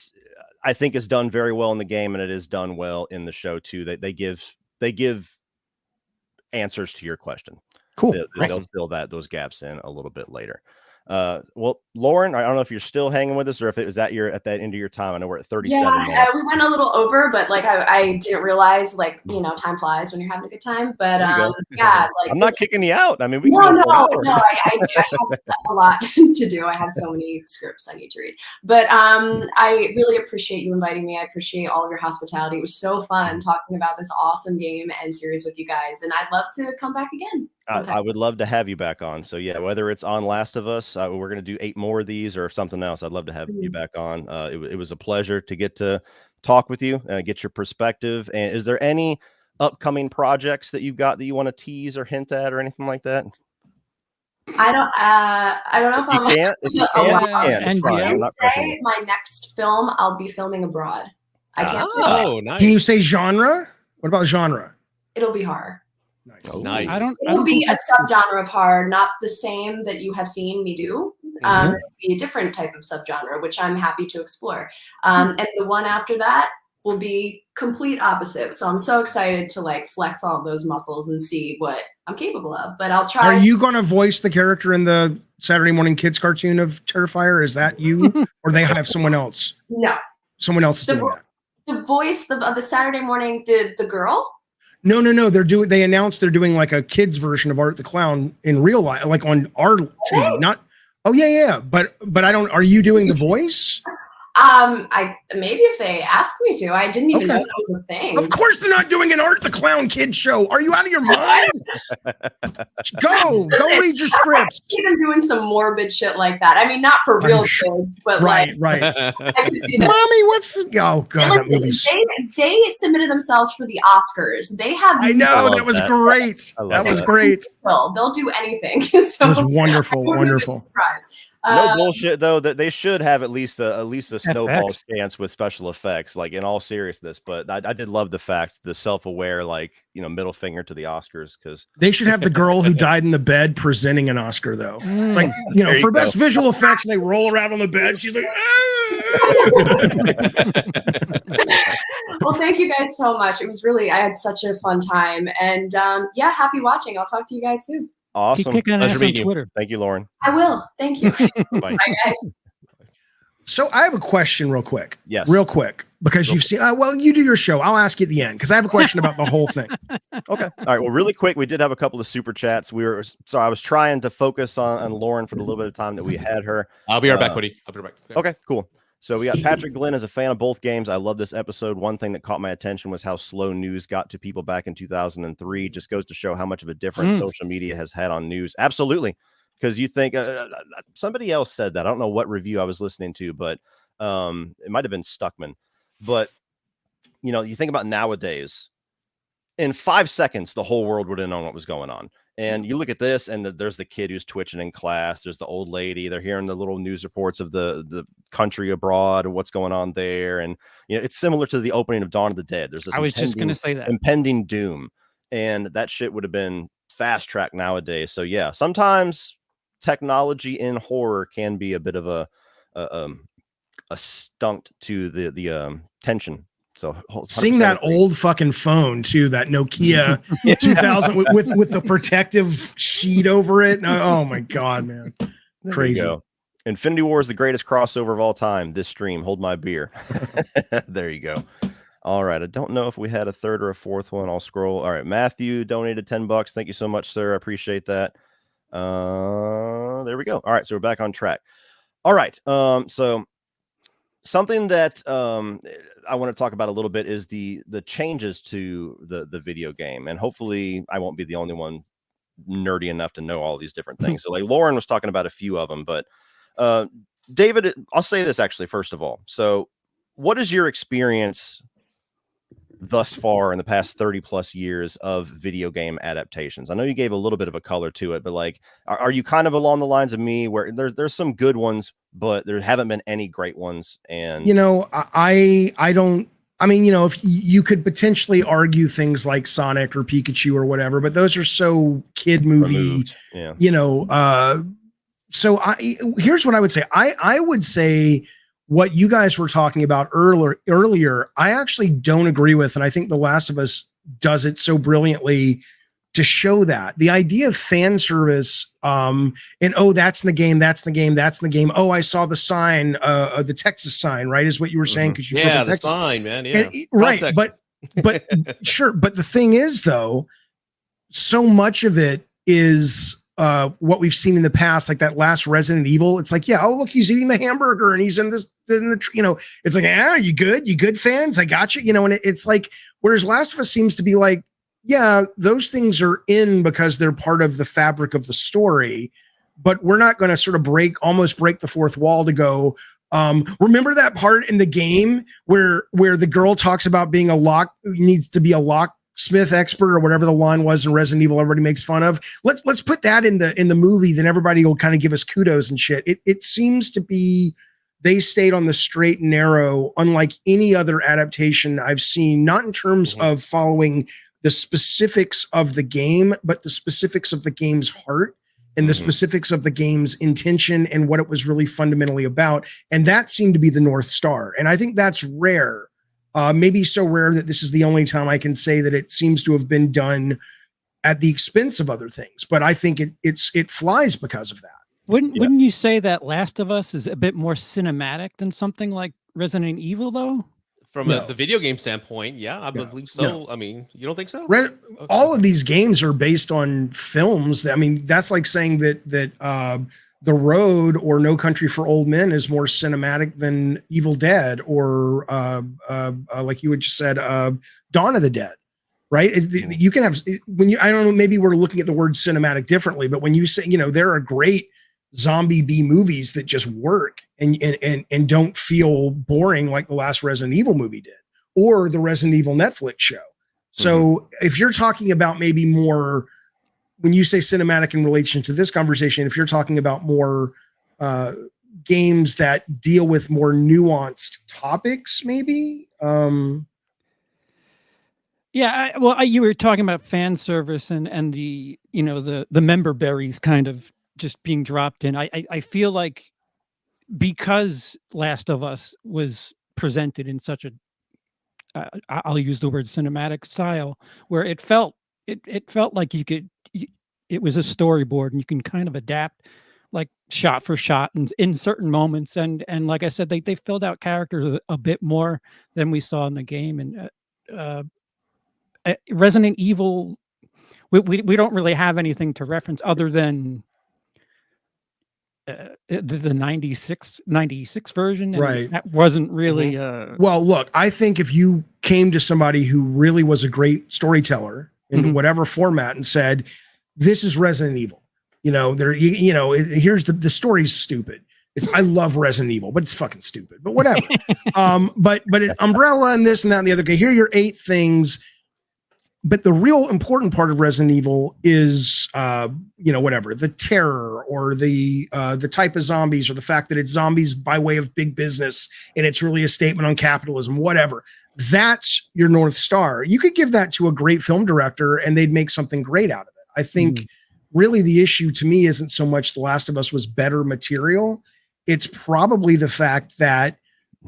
I think is done very well in the game, and it is done well in the show too. They give answers to your question. Cool. They'll fill those gaps in a little bit later. Well, Lauren, I don't know if you're still hanging with us or if it was at that end of your time. I know we're at 37. Yeah, we went a little over, but like I didn't realize, like, time flies when you're having a good time. But yeah, like I'm not kicking you out. I mean, no, I do. I have a lot to do. I have so many scripts I need to read. But I really appreciate you inviting me. I appreciate all of your hospitality. It was so fun talking about this awesome game and series with you guys, and I'd love to come back again. I would love to have you back on. So yeah, whether it's on Last of Us, we're going to do 8 more of these or something else, I'd love to have you back on. It was a pleasure to get to talk with you, get your perspective. And is there any upcoming projects that you've got that you want to tease or hint at or anything like that? I don't know if I'm can't. If you can, it's fine. I'm not say my next film, I'll be filming abroad. I can't say. Oh, nice. Can you say genre? What about genre? It'll be horror. Nice. It'll be a subgenre of horror, not the same that you have seen me do. It'll be a different type of subgenre, which I'm happy to explore. And the one after that will be complete opposite. So I'm so excited to like flex all of those muscles and see what I'm capable of. But I'll try. Are you going to voice the character in the Saturday Morning Kids cartoon of Terrifier? Is that you, or they have someone else? No, someone else is doing that. The voice of the Saturday Morning, the girl. No. They announced they're doing like a kids version of Art the Clown in real life, like on our TV. Not. Oh yeah. But I don't. Are you doing the voice? I maybe if they ask me to. I didn't even know that was a thing. Of course they're not doing an Art the Clown kids show. Are you out of your mind? Go read your scripts. Even doing some morbid shit like that. I mean, not for real kids, but right. I can see that. Mommy, what's the God? Listen, they submitted themselves for the Oscars. They have. I know that was great. That was great. They'll do anything. So it was wonderful. No bullshit though. That they should have at least a snowball stance with special effects. Like in all seriousness, but I did love the fact the self-aware, like middle finger to the Oscars, because they should have the girl who died in the bed presenting an Oscar though. It's like for best visual effects, and they roll around on the bed. She's like, well, thank you guys so much. It was really, I had such a fun time, and happy watching. I'll talk to you guys soon. Awesome. Keep kicking ass on Twitter. Thank you, Lauren. I will. Thank you. Bye, guys. So I have a question real quick. Yes. Real quick, because you've seen, well, you do your show. I'll ask you at the end because I have a question about the whole thing. Okay. All right. Well, really quick, we did have a couple of super chats. I was trying to focus on Lauren for the little bit of time that we had her. I'll be right back, buddy. I'll be right back. Okay, cool. So we got Patrick Glenn as a fan of both games. I love this episode. One thing that caught my attention was how slow news got to people back in 2003. Just goes to show how much of a difference social media has had on news. Absolutely. Because you think somebody else said that. I don't know what review I was listening to, but it might have been Stuckman. But, you think about nowadays, in 5 seconds, the whole world would have known what was going on. And you look at this, and there's the kid who's twitching in class. There's the old lady. They're hearing the little news reports of the country abroad and what's going on there. And it's similar to the opening of Dawn of the Dead. There's this I was just going to say that impending doom, and that shit would have been fast track nowadays. So yeah, sometimes technology in horror can be a bit of a stunt to the tension. So seeing that old fucking phone too, that Nokia 2000 with the protective sheet over it. Oh my God, man. Crazy. Infinity War is the greatest crossover of all time. This stream, hold my beer. There you go. All right. I don't know if we had a third or a fourth one. I'll scroll. All right. Matthew donated $10. Thank you so much, sir. I appreciate that. There we go. All right. So we're back on track. All right. So something that I want to talk about a little bit is the changes to the video game, and hopefully I won't be the only one nerdy enough to know all these different things. So like Lauren was talking about a few of them, but David, I'll say this actually first of all. So what is your experience thus far in the past 30 plus years of video game adaptations? I know you gave a little bit of a color to it, but like, are you kind of along the lines of me where there's some good ones, but there haven't been any great ones? And I don't, if you could potentially argue things like Sonic or Pikachu or whatever, but those are so kid movie, so here's what I would say. I would say what you guys were talking about earlier, I actually don't agree with. And I think The Last of Us does it so brilliantly to show that the idea of fan service, and that's in the game, that's in the game, that's in the game. Oh, I saw the sign, the Texas sign, right? Is what you were saying. Cause you the Texas sign, man. Yeah. Right. But sure. But the thing is though, so much of it is, what we've seen in the past, like that last Resident Evil. It's like, oh, look, he's eating the hamburger and he's in this, it's like, you good fans? I got you, and it's like, whereas Last of Us seems to be like, those things are in because they're part of the fabric of the story, but we're not going to sort of almost break the fourth wall to go, remember that part in the game where the girl talks about being needs to be a locksmith expert or whatever the line was in Resident Evil everybody makes fun of. Let's put that in the movie, then everybody will kind of give us kudos and shit. It seems to be they stayed on the straight and narrow, unlike any other adaptation I've seen, not in terms of following the specifics of the game, but the specifics of the game's heart and the specifics of the game's intention and what it was really fundamentally about. And that seemed to be the North Star. And I think that's rare. Maybe so rare that this is the only time I can say that it seems to have been done at the expense of other things. But I think it flies because of that. Wouldn't you say that Last of Us is a bit more cinematic than something like Resident Evil, though? From the video game standpoint, I believe so. No. I mean, you don't think so? All of these games are based on films. That's like saying that The Road or No Country for Old Men is more cinematic than Evil Dead or like you had just said, Dawn of the Dead, right? You can have I don't know, maybe we're looking at the word cinematic differently, but when you say, there are great zombie B movies that just work and don't feel boring like the last Resident Evil movie did, or the Resident Evil Netflix show. So if you're talking about maybe more, when you say cinematic in relation to this conversation, if you're talking about more games that deal with more nuanced topics, maybe. Yeah, well, you were talking about fan service and the the member berries kind of just being dropped in. I feel like because Last of Us was presented in such a I'll use the word cinematic style, where it felt like it was a storyboard and you can kind of adapt like shot for shot and in certain moments, and like I said, they filled out characters a bit more than we saw in the game. And Resident Evil, we don't really have anything to reference other than the 96 version, and Right. that wasn't really well, look, I think if you came to somebody who really was a great storyteller in whatever format and said, this is Resident Evil, here's the story's stupid. I love Resident Evil, but it's fucking stupid, but whatever. But Umbrella and this and that and the other. Okay, here are your 8 things. But the real important part of Resident Evil is, whatever, the terror or the type of zombies, or the fact that it's zombies by way of big business and it's really a statement on capitalism, whatever. That's your North Star. You could give that to a great film director and they'd make something great out of it. I think really the issue to me isn't so much The Last of Us was better material. It's probably the fact that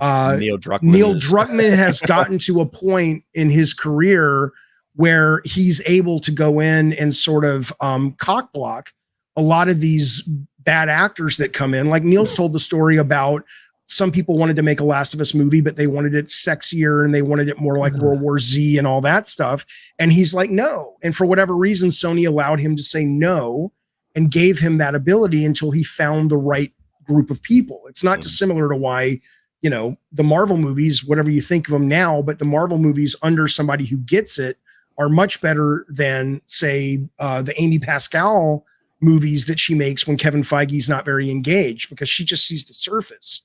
Neil Druckmann has gotten to a point in his career where he's able to go in and sort of cock block a lot of these bad actors that come in. Like Neil's told the story about some people wanted to make a Last of Us movie, but they wanted it sexier and they wanted it more like World War Z and all that stuff. And he's like, no. And for whatever reason, Sony allowed him to say no and gave him that ability until he found the right group of people. It's not dissimilar to why, the Marvel movies, whatever you think of them now, but the Marvel movies under somebody who gets it are much better than, say, the Amy Pascal movies that she makes when Kevin Feige's not very engaged, because she just sees the surface.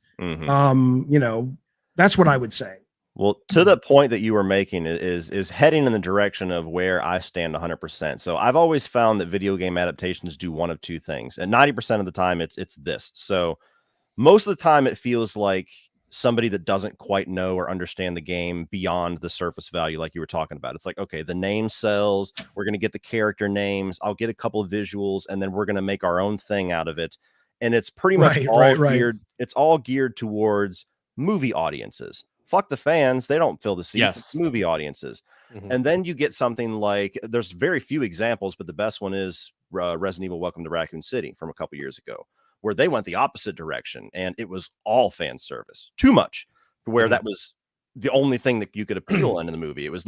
That's what I would say. Well, to the point that you were making is heading in the direction of where I stand 100%. So I've always found that video game adaptations do one of 2 things, and 90% of the time it's this. So most of the time it feels like somebody that doesn't quite know or understand the game beyond the surface value, like you were talking about. It's like, okay, the name sells, we're going to get the character names, I'll get a couple of visuals, and then we're going to make our own thing out of it. And it's pretty much geared, it's all geared towards movie audiences. Fuck the fans, they don't fill the seats. It's movie audiences. And then you get something like, there's very few examples, but the best one is Resident Evil Welcome to Raccoon City from a couple years ago, where they went the opposite direction and it was all fan service, too much, to where that was the only thing that you could appeal in the movie. It was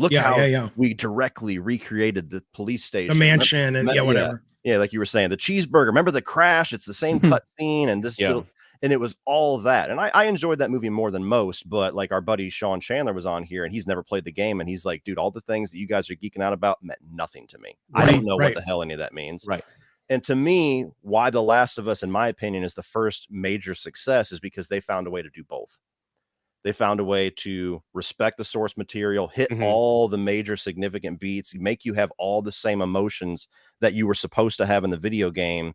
we directly recreated the police station, the mansion, and whatever. Yeah, like you were saying, the cheeseburger. Remember the crash? It's the same cut scene, and this, and it was all that. And I enjoyed that movie more than most. But like our buddy Sean Chandler was on here, and he's never played the game, and he's like, dude, all the things that you guys are geeking out about meant nothing to me. I don't know what the hell any of that means. Right. And to me, why The Last of Us, in my opinion, is the first major success is because they found a way to do both. They found a way to respect the source material, hit all the major significant beats, make you have all the same emotions that you were supposed to have in the video game,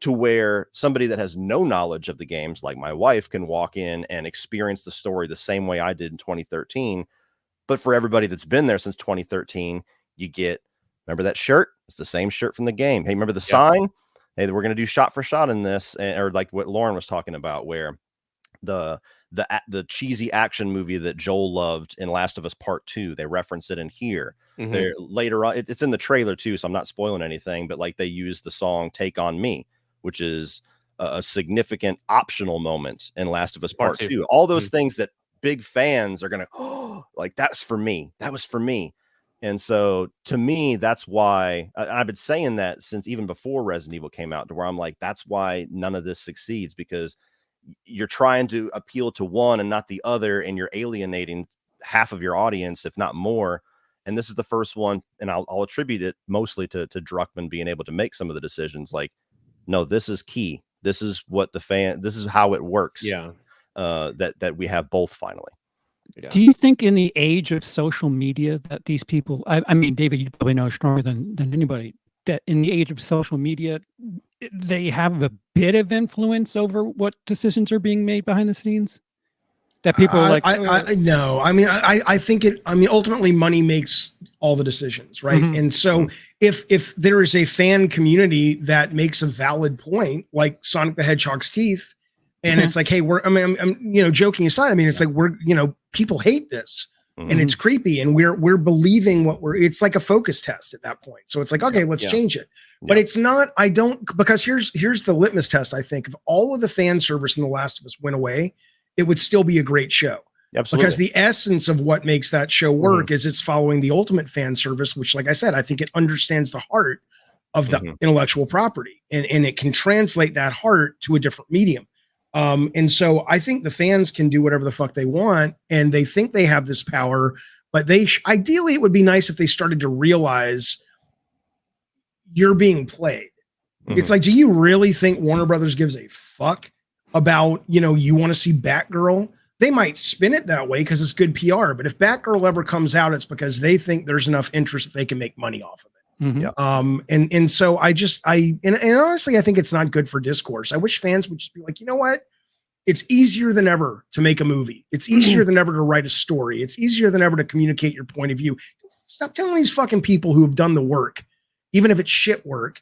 to where somebody that has no knowledge of the games, like my wife, can walk in and experience the story the same way I did in 2013. But for everybody that's been there since 2013, you get, remember that shirt? It's the same shirt from the game. Hey, remember the sign? Hey, we're going to do shot for shot in this, or like what Lauren was talking about, where the cheesy action movie that Joel loved in Last of Us Part 2, they reference it in here. There later on, it's in the trailer too, so I'm not spoiling anything, but like they use the song Take On Me, which is a significant optional moment in Last of Us Part 2. All those things that big fans are going to, like, that's for me. That was for me. And so to me, that's why I've been saying that since even before Resident Evil came out, to where I'm like, that's why none of this succeeds, because you're trying to appeal to one and not the other, and you're alienating half of your audience, if not more. And this is the first one, and I'll attribute it mostly to Druckmann being able to make some of the decisions. Like, no, this is key. This is what this is how it works. Yeah. That we have both finally. Yeah. Do you think in the age of social media that these people, I mean, David, you probably know stronger than anybody, that in the age of social media, they have a bit of influence over what decisions are being made behind the scenes? That people are like, no, I mean, I think ultimately money makes all the decisions, right? Mhm. And so if there is a fan community that makes a valid point, like Sonic the Hedgehog's teeth, and it's like, hey, I'm joking aside, I mean, it's like people hate this. And it's creepy, and we're believing it's like a focus test at that point. So it's like, okay, let's change it. But it's not, because here's the litmus test. I think if all of the fan service in The Last of Us went away, it would still be a great show. Absolutely. Because the essence of what makes that show work is it's following the ultimate fan service, which, like I said, I think it understands the heart of the intellectual property, and it can translate that heart to a different medium. And so I think the fans can do whatever the fuck they want, and they think they have this power, but ideally it would be nice if they started to realize you're being played. It's like, do you really think Warner Brothers gives a fuck about, you want to see Batgirl? They might spin it that way because it's good PR, but if Batgirl ever comes out, it's because they think there's enough interest that they can make money off of it. And so and honestly, I think it's not good for discourse. I wish fans would just be like, you know what? It's easier than ever to make a movie. It's easier than ever to write a story. It's easier than ever to communicate your point of view. Stop telling these fucking people who have done the work, even if it's shit work,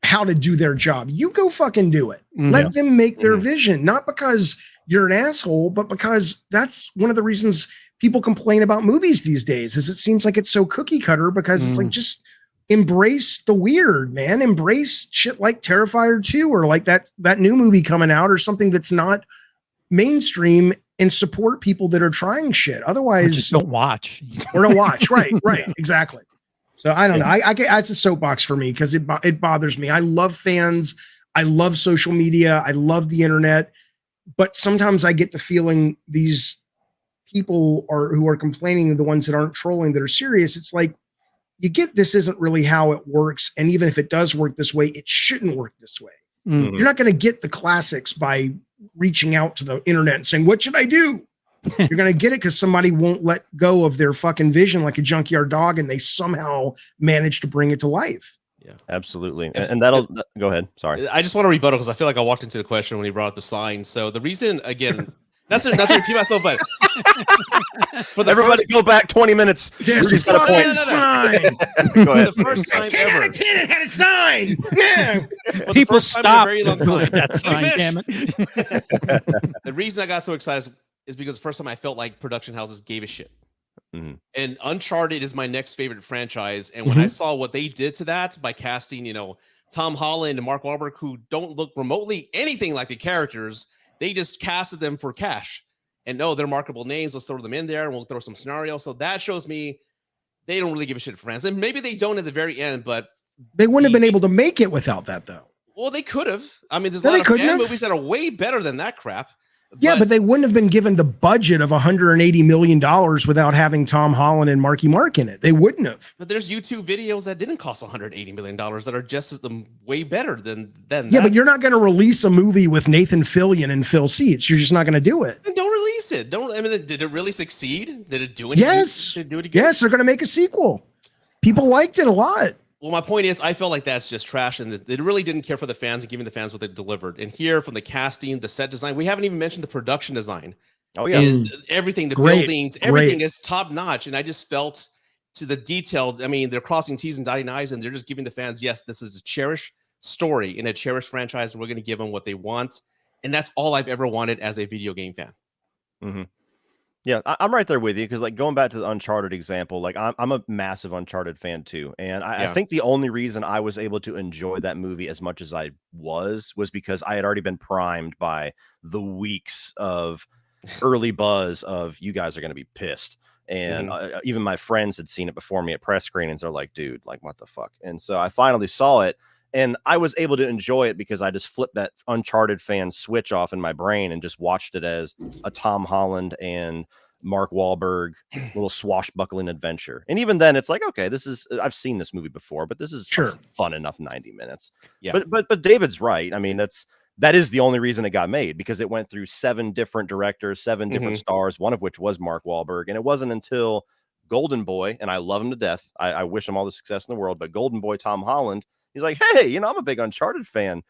how to do their job. You go fucking do it. Let them make their vision, not because you're an asshole, but because that's one of the reasons people complain about movies these days, is it seems like it's so cookie cutter, because it's like, just embrace the weird, man. Embrace shit like Terrifier 2, or like that new movie coming out, or something that's not mainstream, and support people that are trying shit. Otherwise, just don't watch. Or don't watch. Right, exactly. So I don't know. I get, it's a soapbox for me because it bothers me. I love fans. I love social media. I love the internet. But sometimes I get the feeling these people who are complaining, the ones that aren't trolling, that are serious, it's like, you get, this isn't really how it works. And even if it does work this way, it shouldn't work this way. You're not going to get the classics by reaching out to the internet and saying, what should I do? You're going to get it because somebody won't let go of their fucking vision like a junkyard dog, and they somehow manage to bring it to life. Yeah, absolutely. And that'll go ahead. Sorry. I just want to rebuttal because I feel like I walked into the question when he brought up the sign. So the reason, again, not to repeat myself, but everybody go back 20 minutes. This fucking sign. Go ahead. The first time 10 ever. out of 10, it had a sign. Yeah. People stop very long time. That sign, damn it. The reason I got so excited is because the first time I felt like production houses gave a shit. And Uncharted is my next favorite franchise. And when I saw what they did to that by casting, Tom Holland and Mark Wahlberg, who don't look remotely anything like the characters, they just casted them for cash. And no, they're marketable names. Let's throw them in there and we'll throw some scenarios. So that shows me they don't really give a shit for fans. And maybe they don't at the very end, but they wouldn't have been able to make it without that, though. Well, they could have. I mean, there's a lot of fan movies that are way better than that crap. Yeah, but they wouldn't have been given the budget of $180 million without having Tom Holland and Marky Mark in it. They wouldn't have. But there's YouTube videos that didn't cost $180 million that are just as way better than that. Yeah, but you're not going to release a movie with Nathan Fillion and Phil Seitz. You're just not going to do it. Then don't release it. Did it really succeed? Did it do anything? Yes. Did it do it again? Yes, they're going to make a sequel. People liked it a lot. Well, my point is, I felt like that's just trash, and they really didn't care for the fans and giving the fans what they delivered. And here, from the casting, the set design, we haven't even mentioned the production design. Oh yeah, and everything, the buildings, everything is top notch. And I just felt to the detailed. I mean, they're crossing T's and dotting I's, and they're just giving the fans, yes, this is a cherished story in a cherished franchise, and we're going to give them what they want. And that's all I've ever wanted as a video game fan. Yeah, I'm right there with you, because like going back to the Uncharted example, like I'm a massive Uncharted fan too, and I think the only reason I was able to enjoy that movie as much as I was because I had already been primed by the weeks of early buzz of you guys are going to be pissed, and even my friends had seen it before me at press screenings. They're like, dude, like what the fuck? And so I finally saw it, and I was able to enjoy it because I just flipped that Uncharted fan switch off in my brain and just watched it as a Tom Holland and Mark Wahlberg little swashbuckling adventure. And even then it's like, okay, I've seen this movie before, but this is fun enough 90 minutes. Yeah. But David's right. I mean, that is the only reason it got made, because it went through 7 different directors, 7 different stars, one of which was Mark Wahlberg. And it wasn't until Golden Boy, and I love him to death. I wish him all the success in the world, but Golden Boy Tom Holland, he's like, hey, I'm a big Uncharted fan,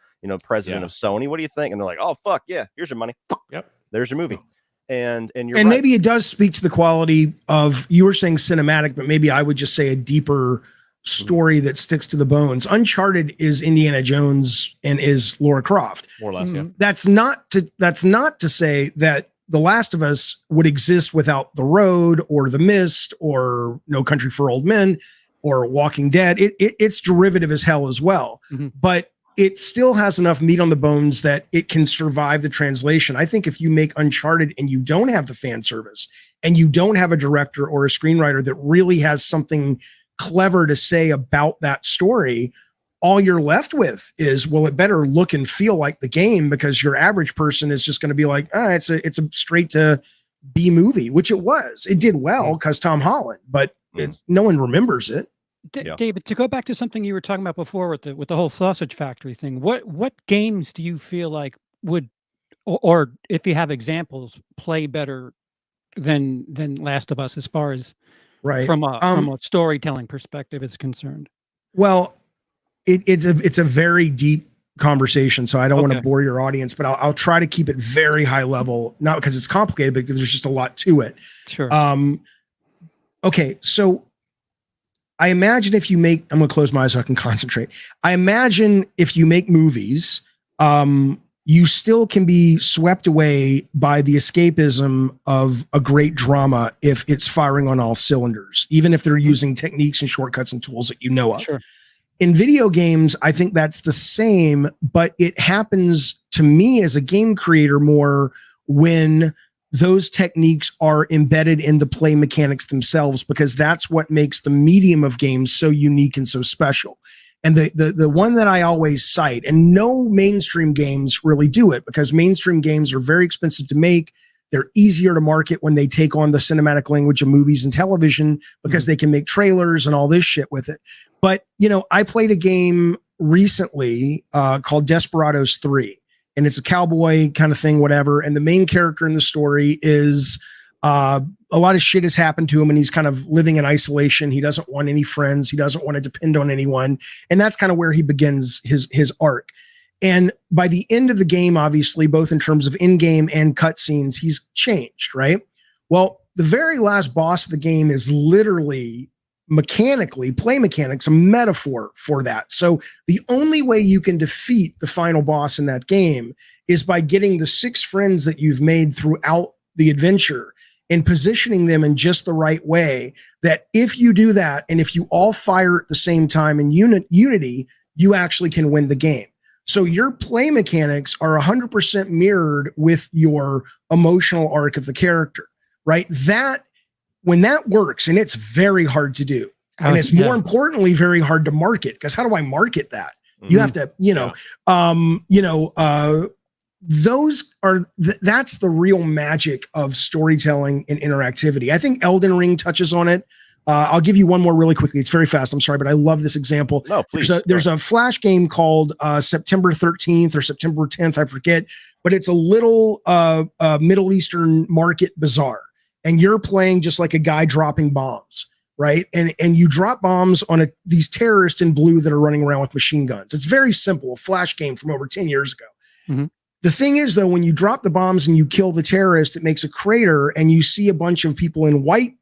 president of Sony. What do you think? And they're like, oh, fuck yeah, here's your money. Yep. There's your movie. And you're and right. Maybe it does speak to the quality of, you were saying cinematic, but maybe I would just say a deeper story that sticks to the bones. Uncharted is Indiana Jones and is Lara Croft. More or less, yeah. That's not to say that The Last of Us would exist without The Road or The Mist or No Country for Old Men or Walking Dead. It's derivative as hell as well. But it still has enough meat on the bones that it can survive the translation. I think if you make Uncharted and you don't have the fan service and you don't have a director or a screenwriter that really has something clever to say about that story, all you're left with is, well, it better look and feel like the game, because your average person is just going to be like, it's a straight to B movie, which it was. It did well because Tom Holland, but no one remembers it. David, to go back to something you were talking about before with the whole Sausage Factory thing, what games do you feel like would, or if you have examples, play better than Last of Us as far as from a storytelling perspective is concerned? Well, it's a very deep conversation, so I don't want to bore your audience, but I'll try to keep it very high level, not because it's complicated, but because there's just a lot to it. Sure. Okay, so I imagine if you make, I'm going to close my eyes so I can concentrate. I imagine if you make movies, you still can be swept away by the escapism of a great drama if it's firing on all cylinders, even if they're using techniques and shortcuts and tools that you know of. Sure. In video games, I think that's the same, but it happens to me as a game creator more when those techniques are embedded in the play mechanics themselves, because that's what makes the medium of games so unique and so special. And the one that I always cite, and no mainstream games really do it, because mainstream games are very expensive to make. They're easier to market when they take on the cinematic language of movies and television, because they can make trailers and all this shit with it. But, I played a game recently called Desperados 3. And it's a cowboy kind of thing, whatever. And the main character in the story is a lot of shit has happened to him, and he's kind of living in isolation. He doesn't want any friends. He doesn't want to depend on anyone. And that's kind of where he begins his arc. And by the end of the game, obviously, both in terms of in-game and cutscenes, he's changed, right? Well, the very last boss of the game is literally mechanically, play mechanics, a metaphor for that. So the only way you can defeat the final boss in that game is by getting the 6 friends that you've made throughout the adventure and positioning them in just the right way, that if you do that, and if you all fire at the same time in unity, you actually can win the game. So your play mechanics are 100% mirrored with your emotional arc of the character, right? When that works, and it's very hard to do, and it's more importantly very hard to market, because how do I market that? You have to, that's the real magic of storytelling and interactivity. I think Elden Ring touches on it. I'll give you one more really quickly. It's very fast. I'm sorry, but I love this example. No, please. There's a Flash game called September 13th or September 10th. I forget, but it's a little Middle Eastern market bazaar. And you're playing just like a guy dropping bombs, right? And you drop bombs on these terrorists in blue that are running around with machine guns. It's very simple, a Flash game from over 10 years ago. The thing is, though, when you drop the bombs and you kill the terrorist, it makes a crater, and you see a bunch of people in white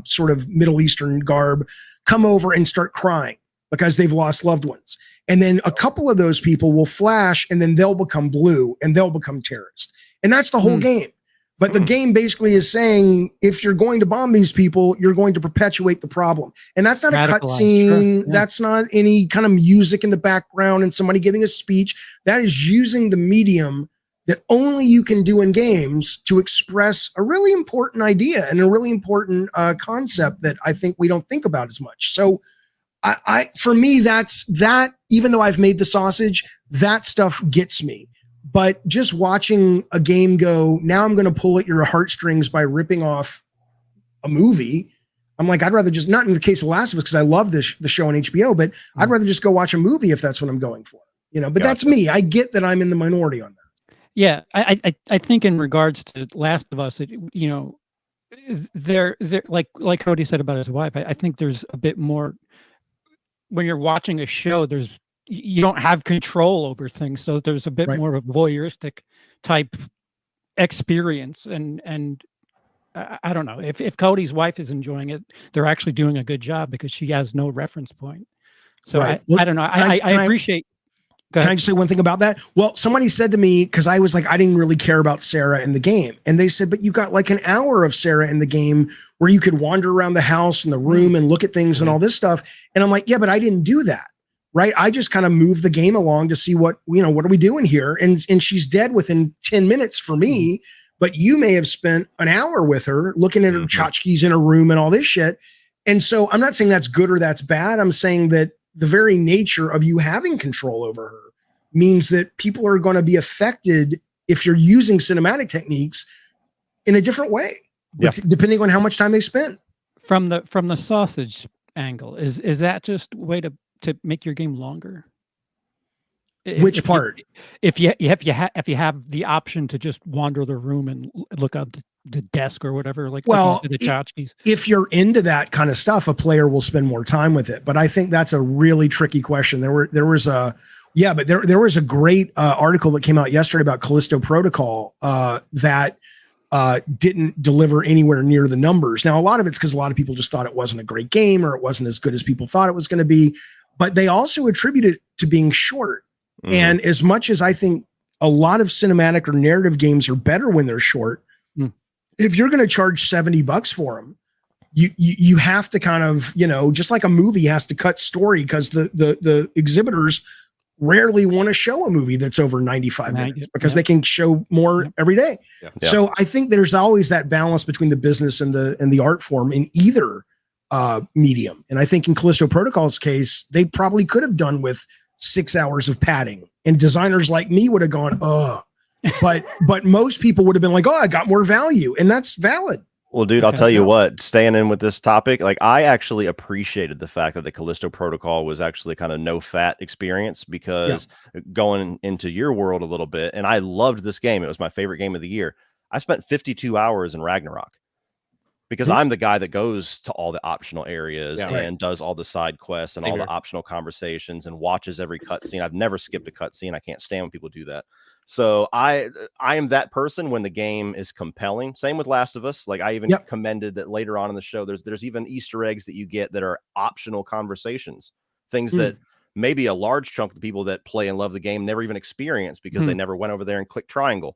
sort of Middle Eastern garb come over and start crying because they've lost loved ones. And then a couple of those people will flash, and then they'll become blue, and they'll become terrorists. And that's the whole game. But the game basically is saying, if you're going to bomb these people, you're going to perpetuate the problem. And that's not a cutscene. Sure. That's not any kind of music in the background and somebody giving a speech. That is using the medium that only you can do in games to express a really important idea and a really important concept that I think we don't think about as much. So for me, that, even though I've made the sausage, that stuff gets me. But just watching a game go, now I'm going to pull at your heartstrings by ripping off a movie. I'm like, I'd rather just, not in the case of Last of Us, because I love the show on HBO, but I'd rather just go watch a movie if that's what I'm going for. But that's me. I get that I'm in the minority on that. Yeah, I think in regards to Last of Us, they're like Cody said about his wife. I think there's a bit more when you're watching a show. You don't have control over things, so there's a bit more of a voyeuristic type experience. And I don't know if Cody's wife is enjoying it, they're actually doing a good job because she has no reference point. So I don't know. I appreciate. Can I just say one thing about that? Well, somebody said to me, because I was like, I didn't really care about Sarah in the game. And they said, but you got like an hour of Sarah in the game where you could wander around the house and the room and look at things and all this stuff. And I'm like, yeah, but I didn't do that. Right. I just kind of moved the game along to see what are we doing here? And she's dead within 10 minutes for me. But you may have spent an hour with her looking at her tchotchkes in a room and all this shit. And so I'm not saying that's good or that's bad. I'm saying that the very nature of you having control over her means that people are going to be affected if you're using cinematic techniques in a different way, depending on how much time they spend. From the sausage angle, is that just a way to make your game longer? Which part? If you have the option to just wander the room and look out the desk or whatever, like the tchotchkes. If you're into that kind of stuff, a player will spend more time with it. But I think that's a really tricky question. There was a great article that came out yesterday about Callisto Protocol that didn't deliver anywhere near the numbers. Now, a lot of it's because a lot of people just thought it wasn't a great game or it wasn't as good as people thought it was going to be. But they also attribute it to being short. And as much as I think a lot of cinematic or narrative games are better when they're short, if you're going to charge $70 for them, you have to kind of, just like a movie has to cut story because the exhibitors rarely want to show a movie that's over 95 minutes because they can show more every day. Yeah. So I think there's always that balance between the business and the art form in either medium. And I think in Callisto Protocol's case, they probably could have done with 6 hours of padding, and designers like me would have gone, but most people would have been like, oh, I got more value. And that's valid. Well, dude, I'll tell you what, staying in with this topic, like I actually appreciated the fact that the Callisto Protocol was actually kind of no fat experience because going into your world a little bit, and I loved this game. It was my favorite game of the year. I spent 52 hours in Ragnarok because I'm the guy that goes to all the optional areas and does all the side quests and all the optional conversations and watches every cutscene. I've never skipped a cutscene. I can't stand when people do that. So I am that person when the game is compelling. Same with Last of Us. Like I even commended that later on in the show, there's even Easter eggs that you get that are optional conversations, things that maybe a large chunk of the people that play and love the game never even experienced because they never went over there and clicked triangle.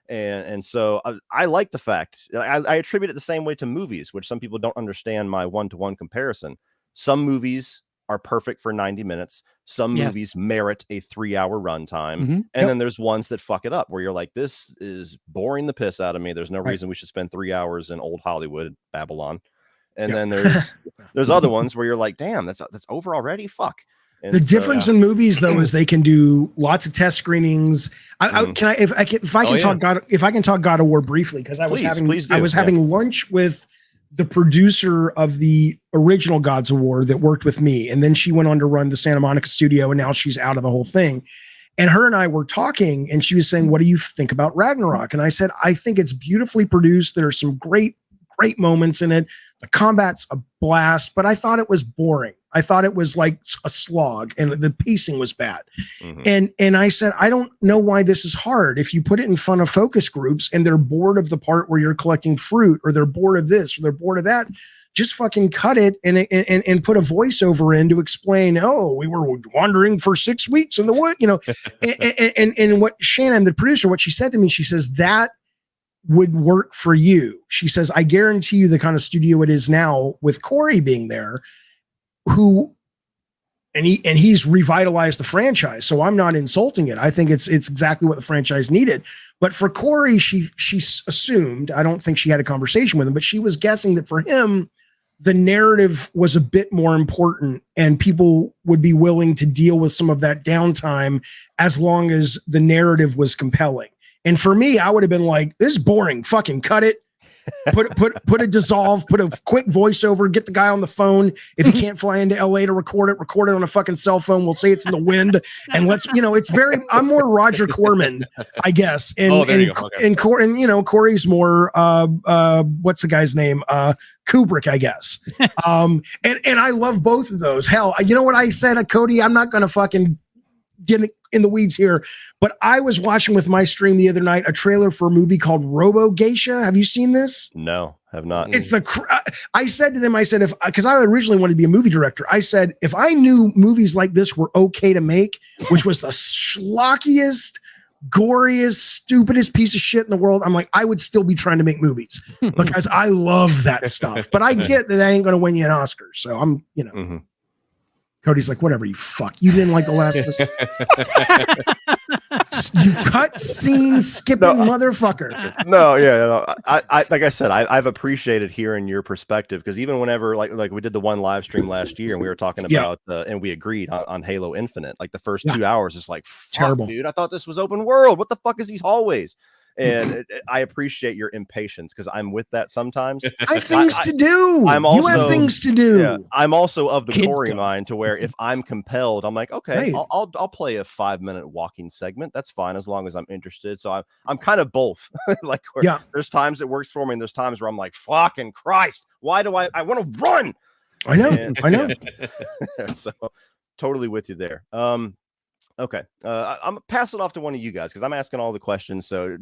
And so I like the fact I attribute it the same way to movies, which some people don't understand my one-to-one comparison. Some movies are perfect for 90 minutes. Some movies merit a 3-hour runtime. And then there's ones that fuck it up where you're like, this is boring the piss out of me. There's no reason we should spend 3 hours in old Hollywood, Babylon. And then there's other ones where you're like, damn, that's over already. Fuck. And the difference in movies though is they can do lots of test screenings. If I can talk God of War briefly, because I was having lunch with the producer of the original Gods of War that worked with me, and then she went on to run the Santa Monica studio, and now she's out of the whole thing. And her and I were talking, and she was saying, "What do you think about Ragnarok?" And I said, "I think it's beautifully produced. There are some great moments in it. The combat's a blast, but I thought it was boring. I thought it was like a slog and the pacing was bad." And I said, I don't know why this is hard. If you put it in front of focus groups and they're bored of the part where you're collecting fruit, or they're bored of this, or they're bored of that, just fucking cut it and put a voiceover in to explain, oh, we were wandering for 6 weeks in the wood, and what Shannon, the producer, what she said to me, she says, that would work for you. She says, I guarantee you the kind of studio it is now with Corey being there, he's revitalized the franchise. So I'm not insulting it. I think it's exactly what the franchise needed. But for Corey, she assumed, I don't think she had a conversation with him, but she was guessing that for him, the narrative was a bit more important and people would be willing to deal with some of that downtime as long as the narrative was compelling. And for me, I would have been like, this is boring. Fucking cut it. put a dissolve, put a quick voiceover, get the guy on the phone. If he can't fly into LA to record it on a fucking cell phone. We'll say it's in the wind, and let's, it's very. I'm more Roger Corman, I guess, and Corey's more what's the guy's name? Kubrick, I guess. And I love both of those. Hell, you know what I said, Cody? I'm not gonna fucking get in the weeds here, but I was watching with my stream the other night a trailer for a movie called Robo Geisha. Have you seen this? No, have not. It's I said to them, because I originally wanted to be a movie director. I said, if I knew movies like this were okay to make, which was the schlockiest, goriest, stupidest piece of shit in the world, I'm like, I would still be trying to make movies because I love that stuff. But I get that ain't going to win you an Oscar. So I'm, Cody's like, whatever, you fuck. You didn't like The Last of Us. You cut scene skipping motherfucker. No, I like I said, I've appreciated hearing your perspective, because even whenever like we did the one live stream last year and we were talking about and we agreed on Halo Infinite, like the first 2 hours is like, terrible, dude. I thought this was open world. What the fuck is these hallways? And I appreciate your impatience, because I'm with that sometimes. I have things to do. You have things to do. Yeah, I'm also of the Corey mind, to where if I'm compelled, I'm like, okay, right. I'll play a 5-minute walking segment. That's fine, as long as I'm interested. So I'm kind of both. Like, there's times it works for me, and there's times where I'm like, fucking Christ, why do I want to run? I know. So totally with you there. Okay, I'm pass it off to one of you guys, because I'm asking all the questions. So,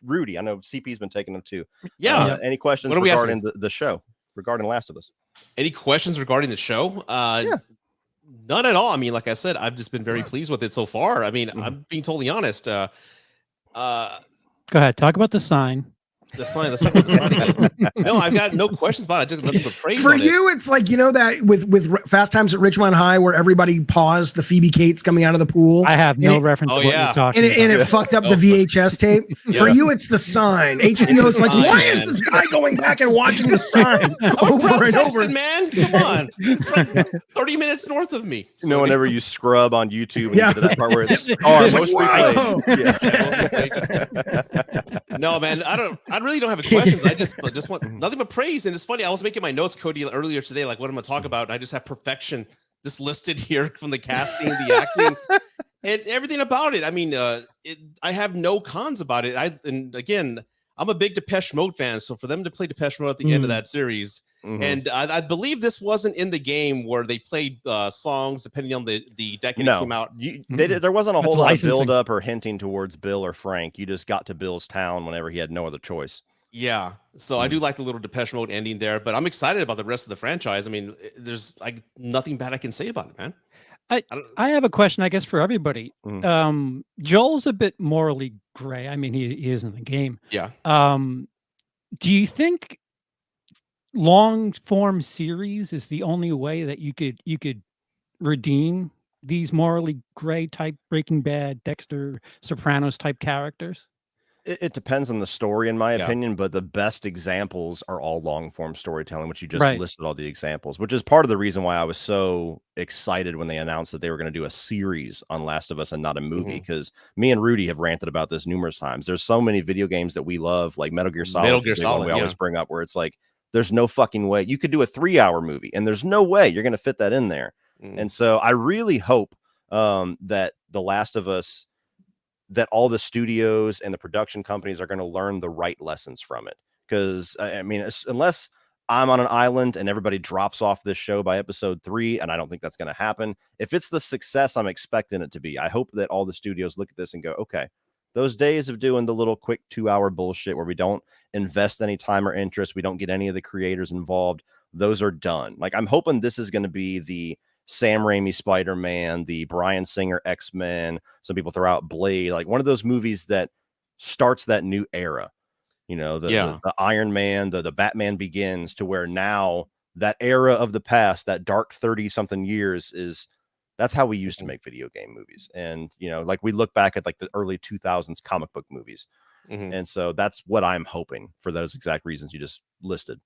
Rudy, I know CP's been taking them too. Yeah. Any questions regarding the show, regarding Last of Us? Any questions regarding the show? None at all. I mean, like I said, I've just been very pleased with it so far. I mean, I'm being totally honest. Go ahead, talk about the sign. The sign. No, I've got no questions about it. I just nothing but praise for you. It's like, that with Fast Times at Ridgemont High, where everybody paused the Phoebe Cates coming out of the pool. I have no reference to what you're talking about. And it fucked up the VHS tape. For you, it's the sign. HBO's like, why is this guy going back and watching the sign over and over? Man, come on. It's like 30 minutes north of me. So, whenever you scrub on YouTube and you get to that part where it's No, man, I really don't have any questions. I just want nothing but praise. And it's funny, I was making my notes, Cody, earlier today, like what I'm gonna talk about. And I just have perfection just listed here, from the casting, the acting, and everything about it. I mean, I have no cons about it. And again, I'm a big Depeche Mode fan, so for them to play Depeche Mode at the end of that series, and I believe this wasn't in the game where they played songs depending on the decade it came out. There wasn't a whole lot of build up or hinting towards Bill or Frank. You just got to Bill's town whenever he had no other choice. Yeah, so I do like the little Depeche Mode ending there, but I'm excited about the rest of the franchise. I mean, there's like nothing bad I can say about it, man. I have a question, I guess, for everybody. Joel's a bit morally gray. I mean, he is in the game. Yeah. Do you think long form series is the only way that you could redeem these morally gray type Breaking Bad, Dexter, Sopranos type characters? It depends on the story, in my opinion, but the best examples are all long form storytelling, which you just listed all the examples, which is part of the reason why I was so excited when they announced that they were going to do a series on Last of Us and not a movie. Because me and Rudy have ranted about this numerous times. There's so many video games that we love, like Metal Gear Solid. We always bring up, where it's like, there's no fucking way you could do a 3-hour movie, and there's no way you're going to fit that in there. And so I really hope that The Last of Us, that all the studios and the production companies are going to learn the right lessons from it. Because I mean, unless I'm on an island and everybody drops off this show by episode 3, and I don't think that's going to happen. If it's the success I'm expecting it to be, I hope that all the studios look at this and go, okay, those days of doing the little quick 2-hour bullshit where we don't invest any time or interest, we don't get any of the creators involved, those are done. Like, I'm hoping this is going to be the Sam Raimi Spider-Man, the Bryan Singer X-Men, some people throw out Blade, like one of those movies that starts that new era. The Iron Man, the Batman Begins, to where now that era of the past, that dark 30-something years, that's how we used to make video game movies. And, like we look back at like the early 2000s comic book movies. And so that's what I'm hoping, for those exact reasons you just listed.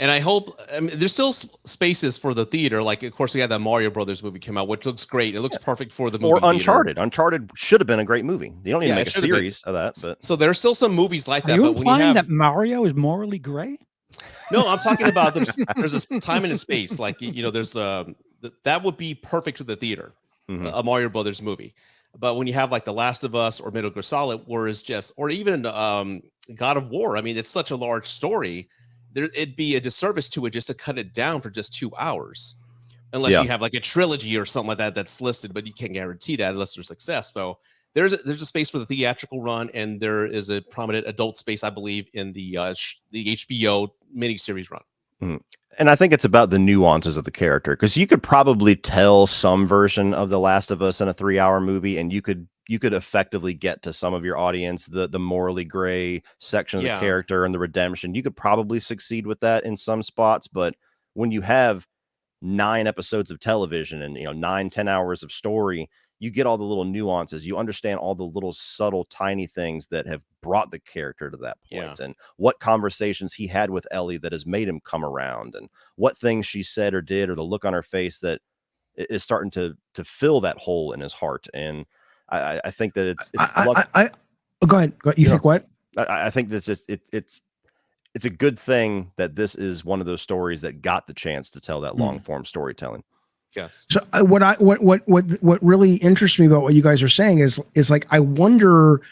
And I hope, I mean, there's still spaces for the theater. Like, of course, we had that Mario Brothers movie come out, which looks great. It looks perfect for the movie. Or Uncharted. Theater. Uncharted should have been a great movie. You don't even make a series of that. But so there's still some movies like Are that. you But when you implying have that Mario is morally gray? no, I'm talking about there's a time and a space. Like, you know, there's that would be perfect for the theater, a Mario Brothers movie. But when you have like The Last of Us or Metal Gear Solid, where it's just, or even God of War, I mean, it's such a large story. It'd be a disservice to it just to cut it down for just 2 hours, unless you have like a trilogy or something like that that's listed. But you can't guarantee that unless there's success. So there's a space for the theatrical run, and there is a prominent adult space, I believe, in the HBO miniseries run. And I think it's about the nuances of the character, because you could probably tell some version of The Last of Us in a 3-hour movie, and you could effectively get to some of your audience, the morally gray section of the character and the redemption. You could probably succeed with that in some spots, but when you have 9 episodes of television and 9-10 hours of story, you get all the little nuances. You understand all the little subtle, tiny things that have brought the character to that point, and what conversations he had with Ellie that has made him come around, and what things she said or did, or the look on her face that is starting to fill that hole in his heart. And I think that it's go ahead. You think what? I think that's just it's a good thing that this is one of those stories that got the chance to tell that long form storytelling. Yes. So what really interests me about what you guys are saying is like, I wonder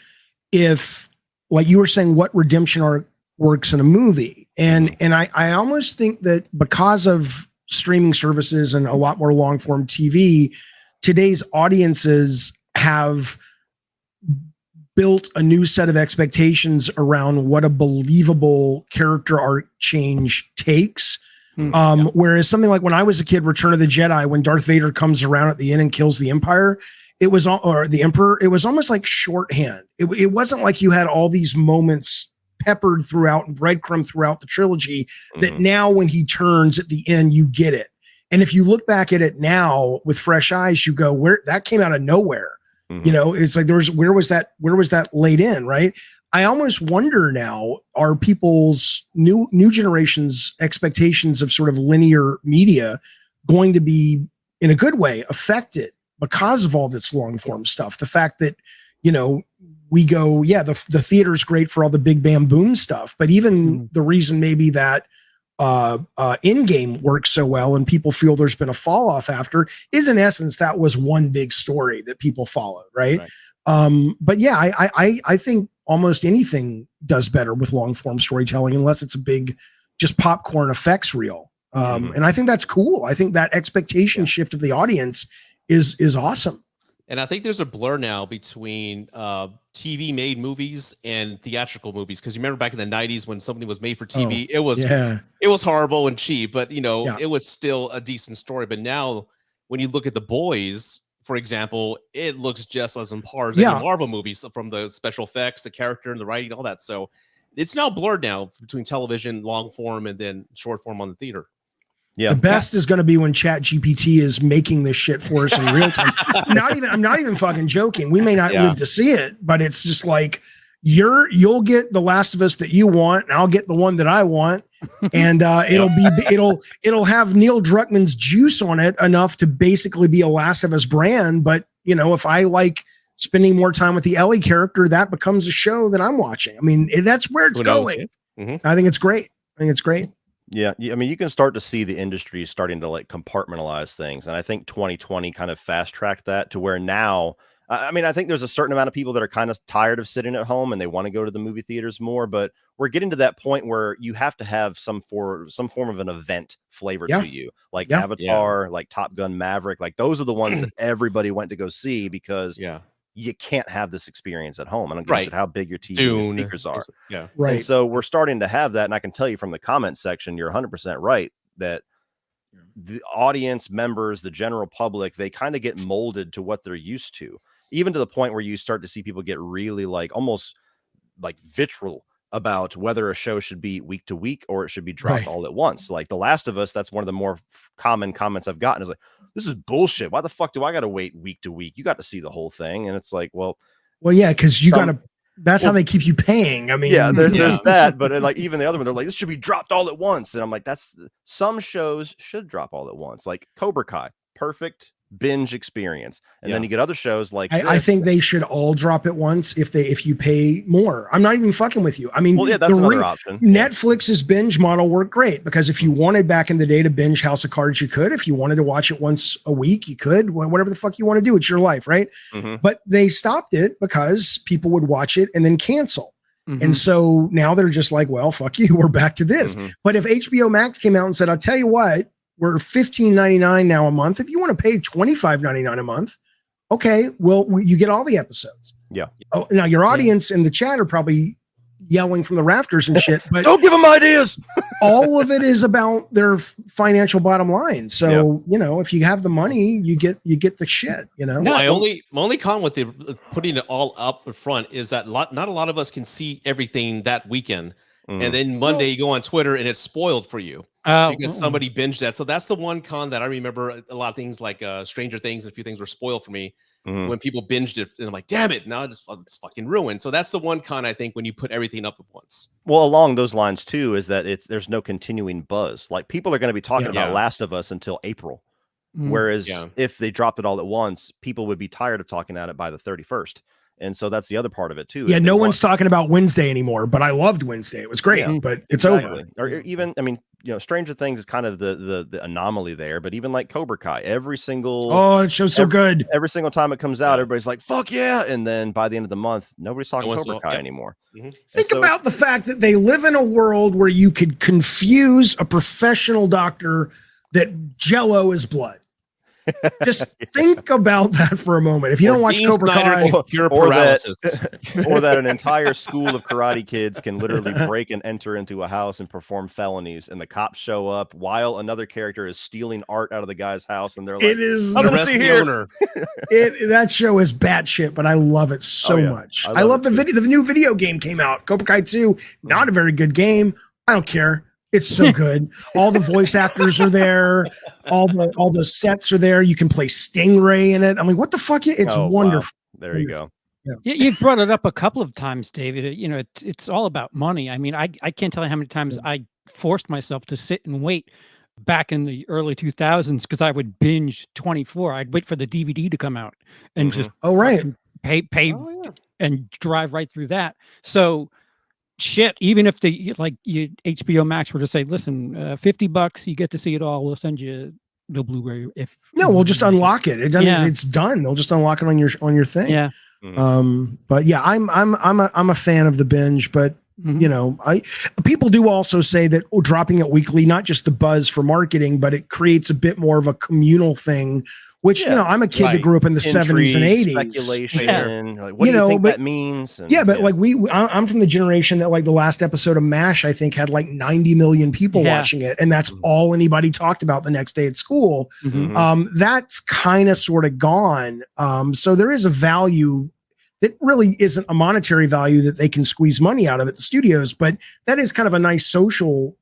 if, like you were saying, what redemption arc works in a movie. And I almost think that because of streaming services and a lot more long form TV, today's audiences have built a new set of expectations around what a believable character arc change takes. Whereas something like when I was a kid, Return of the Jedi, when Darth Vader comes around at the end and kills the Empire, or the Emperor, it was almost like shorthand. It wasn't like you had all these moments peppered throughout and breadcrumb throughout the trilogy that now when he turns at the end, you get it. And if you look back at it now with fresh eyes, you go, where that came out of nowhere. It's like where was that laid in, right? I almost wonder now, are people's new generation's expectations of sort of linear media going to be, in a good way, affected because of all this long form stuff? The fact that, we go, the theater's great for all the big bam boom stuff, but even the reason maybe that in-game works so well and people feel there's been a fall off after is, in essence, that was one big story that people followed, right? But yeah, I think almost anything does better with long form storytelling, unless it's a big, just popcorn effects reel. And I think that's cool. I think that expectation shift of the audience is awesome. And I think there's a blur now between TV made movies and theatrical movies. Cause you remember back in the 90s when something was made for TV, it was horrible and cheap, but it was still a decent story. But now when you look at The Boys, for example, it looks just as on par as any Marvel movies, from the special effects, the character and the writing, all that. So it's now blurred now between television, long form, and then short form on the theater. The best is going to be when Chat GPT is making this shit for us in real time. I'm not even fucking joking. We may not live to see it, but it's just like you'll get The Last of Us that you want, and I'll get the one that I want. And it'll have Neil Druckmann's juice on it enough to basically be a Last of Us brand. But if I like spending more time with the Ellie character, that becomes a show that I'm watching. I mean, that's where it's going. I think it's great. Yeah, I mean, you can start to see the industry starting to like compartmentalize things. And I think 2020 kind of fast tracked that to where now, I mean, I think there's a certain amount of people that are kind of tired of sitting at home and they want to go to the movie theaters more, but we're getting to that point where you have to have some form of an event flavor to you, like Avatar, like Top Gun Maverick. Like those are the ones that everybody went to go see because you can't have this experience at home. I don't give a shit how big your TV and speakers are. And so we're starting to have that. And I can tell you from the comment section, you're 100% right that the audience members, the general public, they kind of get molded to what they're used to, even to the point where you start to see people get really like almost like vitriol about whether a show should be week to week or it should be dropped all at once. Like The Last of Us, that's one of the more common comments I've gotten is like, this is bullshit. Why the fuck do I got to wait week to week? You got to see the whole thing. And it's like, well, yeah, because you got to That's how they keep you paying. I mean, yeah, there's that, but like even the other one, they're like, this should be dropped all at once. And I'm like, some shows should drop all at once, like Cobra Kai, perfect binge experience. And then you get other shows like I think they should all drop at once if you pay more. I'm not even fucking with you. I mean, that's another option. Netflix's binge model worked great because if you wanted back in the day to binge House of Cards, you could. If you wanted to watch it once a week, you could. Whatever the fuck you want to do, it's your life, right? But they stopped it because people would watch it and then cancel. And so now they're just like, well, fuck you, we're back to this. But if HBO Max came out and said, I'll tell you what, we're $15.99 now a month. If you want to pay $25.99 a month, okay, well, you get all the episodes. Yeah. Oh, now your audience in the chat are probably yelling from the rafters and shit, but don't give them ideas. all of it is about their financial bottom line. So, you know, if you have the money, you get the shit, you know. My only con with putting it all up front is that not a lot of us can see everything that weekend. And then Monday you go on Twitter and it's spoiled for you because somebody binged that. So that's the one con that I remember. A lot of things like Stranger Things and a few things were spoiled for me when people binged it. And I'm like, damn it, now it's fucking ruined. So that's the one con I think when you put everything up at once. Well, along those lines too, is that there's no continuing buzz. Like people are going to be talking about Last of Us until April. Whereas if they dropped it all at once, people would be tired of talking about it by the 31st. And so that's the other part of it too. Yeah, no one's talking about Wednesday anymore, but I loved Wednesday. It was great, but it's over. Or even, I mean, you know, Stranger Things is kind of the anomaly there, but even like Cobra Kai, every single it show's so good. Every single time it comes out, everybody's like, fuck yeah. And then by the end of the month, nobody's talking Cobra Kai anymore. Think about the fact that they live in a world where you could confuse a professional doctor that Jell-O is blood. Just think about that for a moment. If you don't watch Cobra Kai, or that an entire school of karate kids can literally break and enter into a house and perform felonies, and the cops show up while another character is stealing art out of the guy's house, and they're like, "It is the owner." That show is batshit, but I love it so much. I love the video. The new video game came out, Cobra Kai 2. Not a very good game. I don't care. It's so good. All the voice actors are there. All the sets are there. You can play Stingray in it. I mean, what the fuck? It's wonderful. Wow. There you go. Yeah. You've brought it up a couple of times, David. You know, it's all about money. I mean, I can't tell you how many times I forced myself to sit and wait back in the early 2000s because I would binge 24. I'd wait for the DVD to come out and just pay and drive right through that. So shit, even if HBO Max were to say, listen, $50, you get to see it all. We'll send you the Blu-ray. We'll just unlock it. It's done. They'll just unlock it on your thing. Yeah. But yeah, I'm a fan of the binge, but you know, people do also say that dropping it weekly, not just the buzz for marketing, but it creates a bit more of a communal thing. Which, you know, I'm a kid that grew up in the 70s and 80s. Speculation. Like, what do you think that means? And, like I'm from the generation that like the last episode of MASH, I think, had like 90 million people watching it. And that's all anybody talked about the next day at school. That's kind of sort of gone. So there is a value that really isn't a monetary value that they can squeeze money out of at the studios. But that is kind of a nice social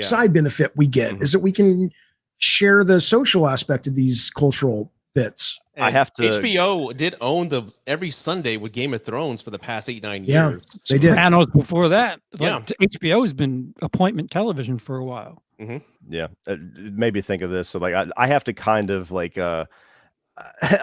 side benefit we get is that we can share the social aspect of these cultural bits. And I have to. HBO did own every Sunday with Game of Thrones for the past 8-9 years. Yeah, they did. Sopranos before that. HBO has been appointment television for a while. Yeah, it made me think of this. So like, I have to kind of like, I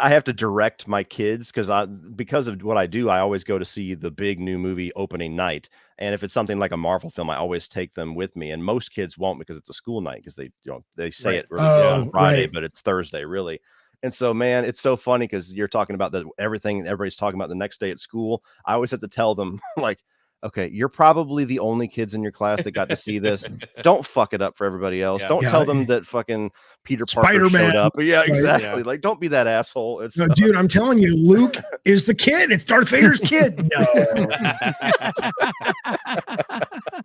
have to direct my kids because of what I do. I always go to see the big new movie opening night. And if it's something like a Marvel film, I always take them with me. And most kids won't because it's a school night because they say it really on Friday, but it's Thursday really. And so, man, it's so funny because you're talking about everything everybody's talking about the next day at school. I always have to tell them like, okay, you're probably the only kids in your class that got to see this. Don't fuck it up for everybody else. Don't tell them that fucking Peter Parker showed up. Yeah, exactly. Yeah. Like, don't be that asshole. No, dude, I'm telling you, Luke is the kid. It's Darth Vader's kid. No.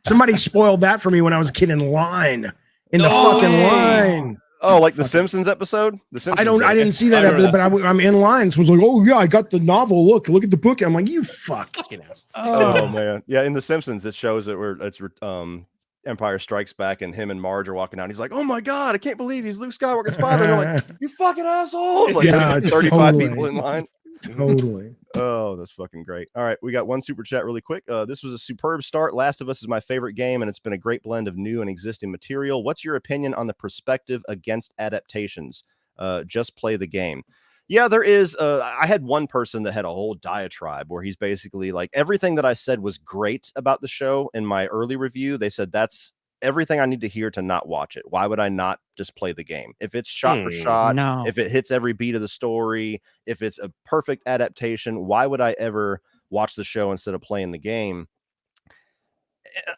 Somebody spoiled that for me when I was a kid in line. In the fucking line. Oh, like the Simpsons episode? I didn't see that episode, but I'm in line. Someone's like, "Oh yeah, I got the novel. Look at the book." I'm like, "You fucking ass." Oh man, yeah. In the Simpsons, it shows that it's Empire Strikes Back, and him and Marge are walking out. And he's like, "Oh my god, I can't believe he's Luke Skywalker's father." And they're like, "You fucking asshole!" Like, 35 people in line. Totally. Oh, that's fucking great. All right, we got one super chat really quick. This was a superb start. Last of Us is my favorite game, and it's been a great blend of new and existing material. What's your opinion on the perspective against adaptations? Just play the game. Yeah, there is. I had one person that had a whole diatribe where he's basically like, everything that I said was great about the show in my early review. They said that's everything I need to hear to not watch it. Why would I not just play the game? If it's shot for shot, if it hits every beat of the story, if it's a perfect adaptation, why would I ever watch the show instead of playing the game?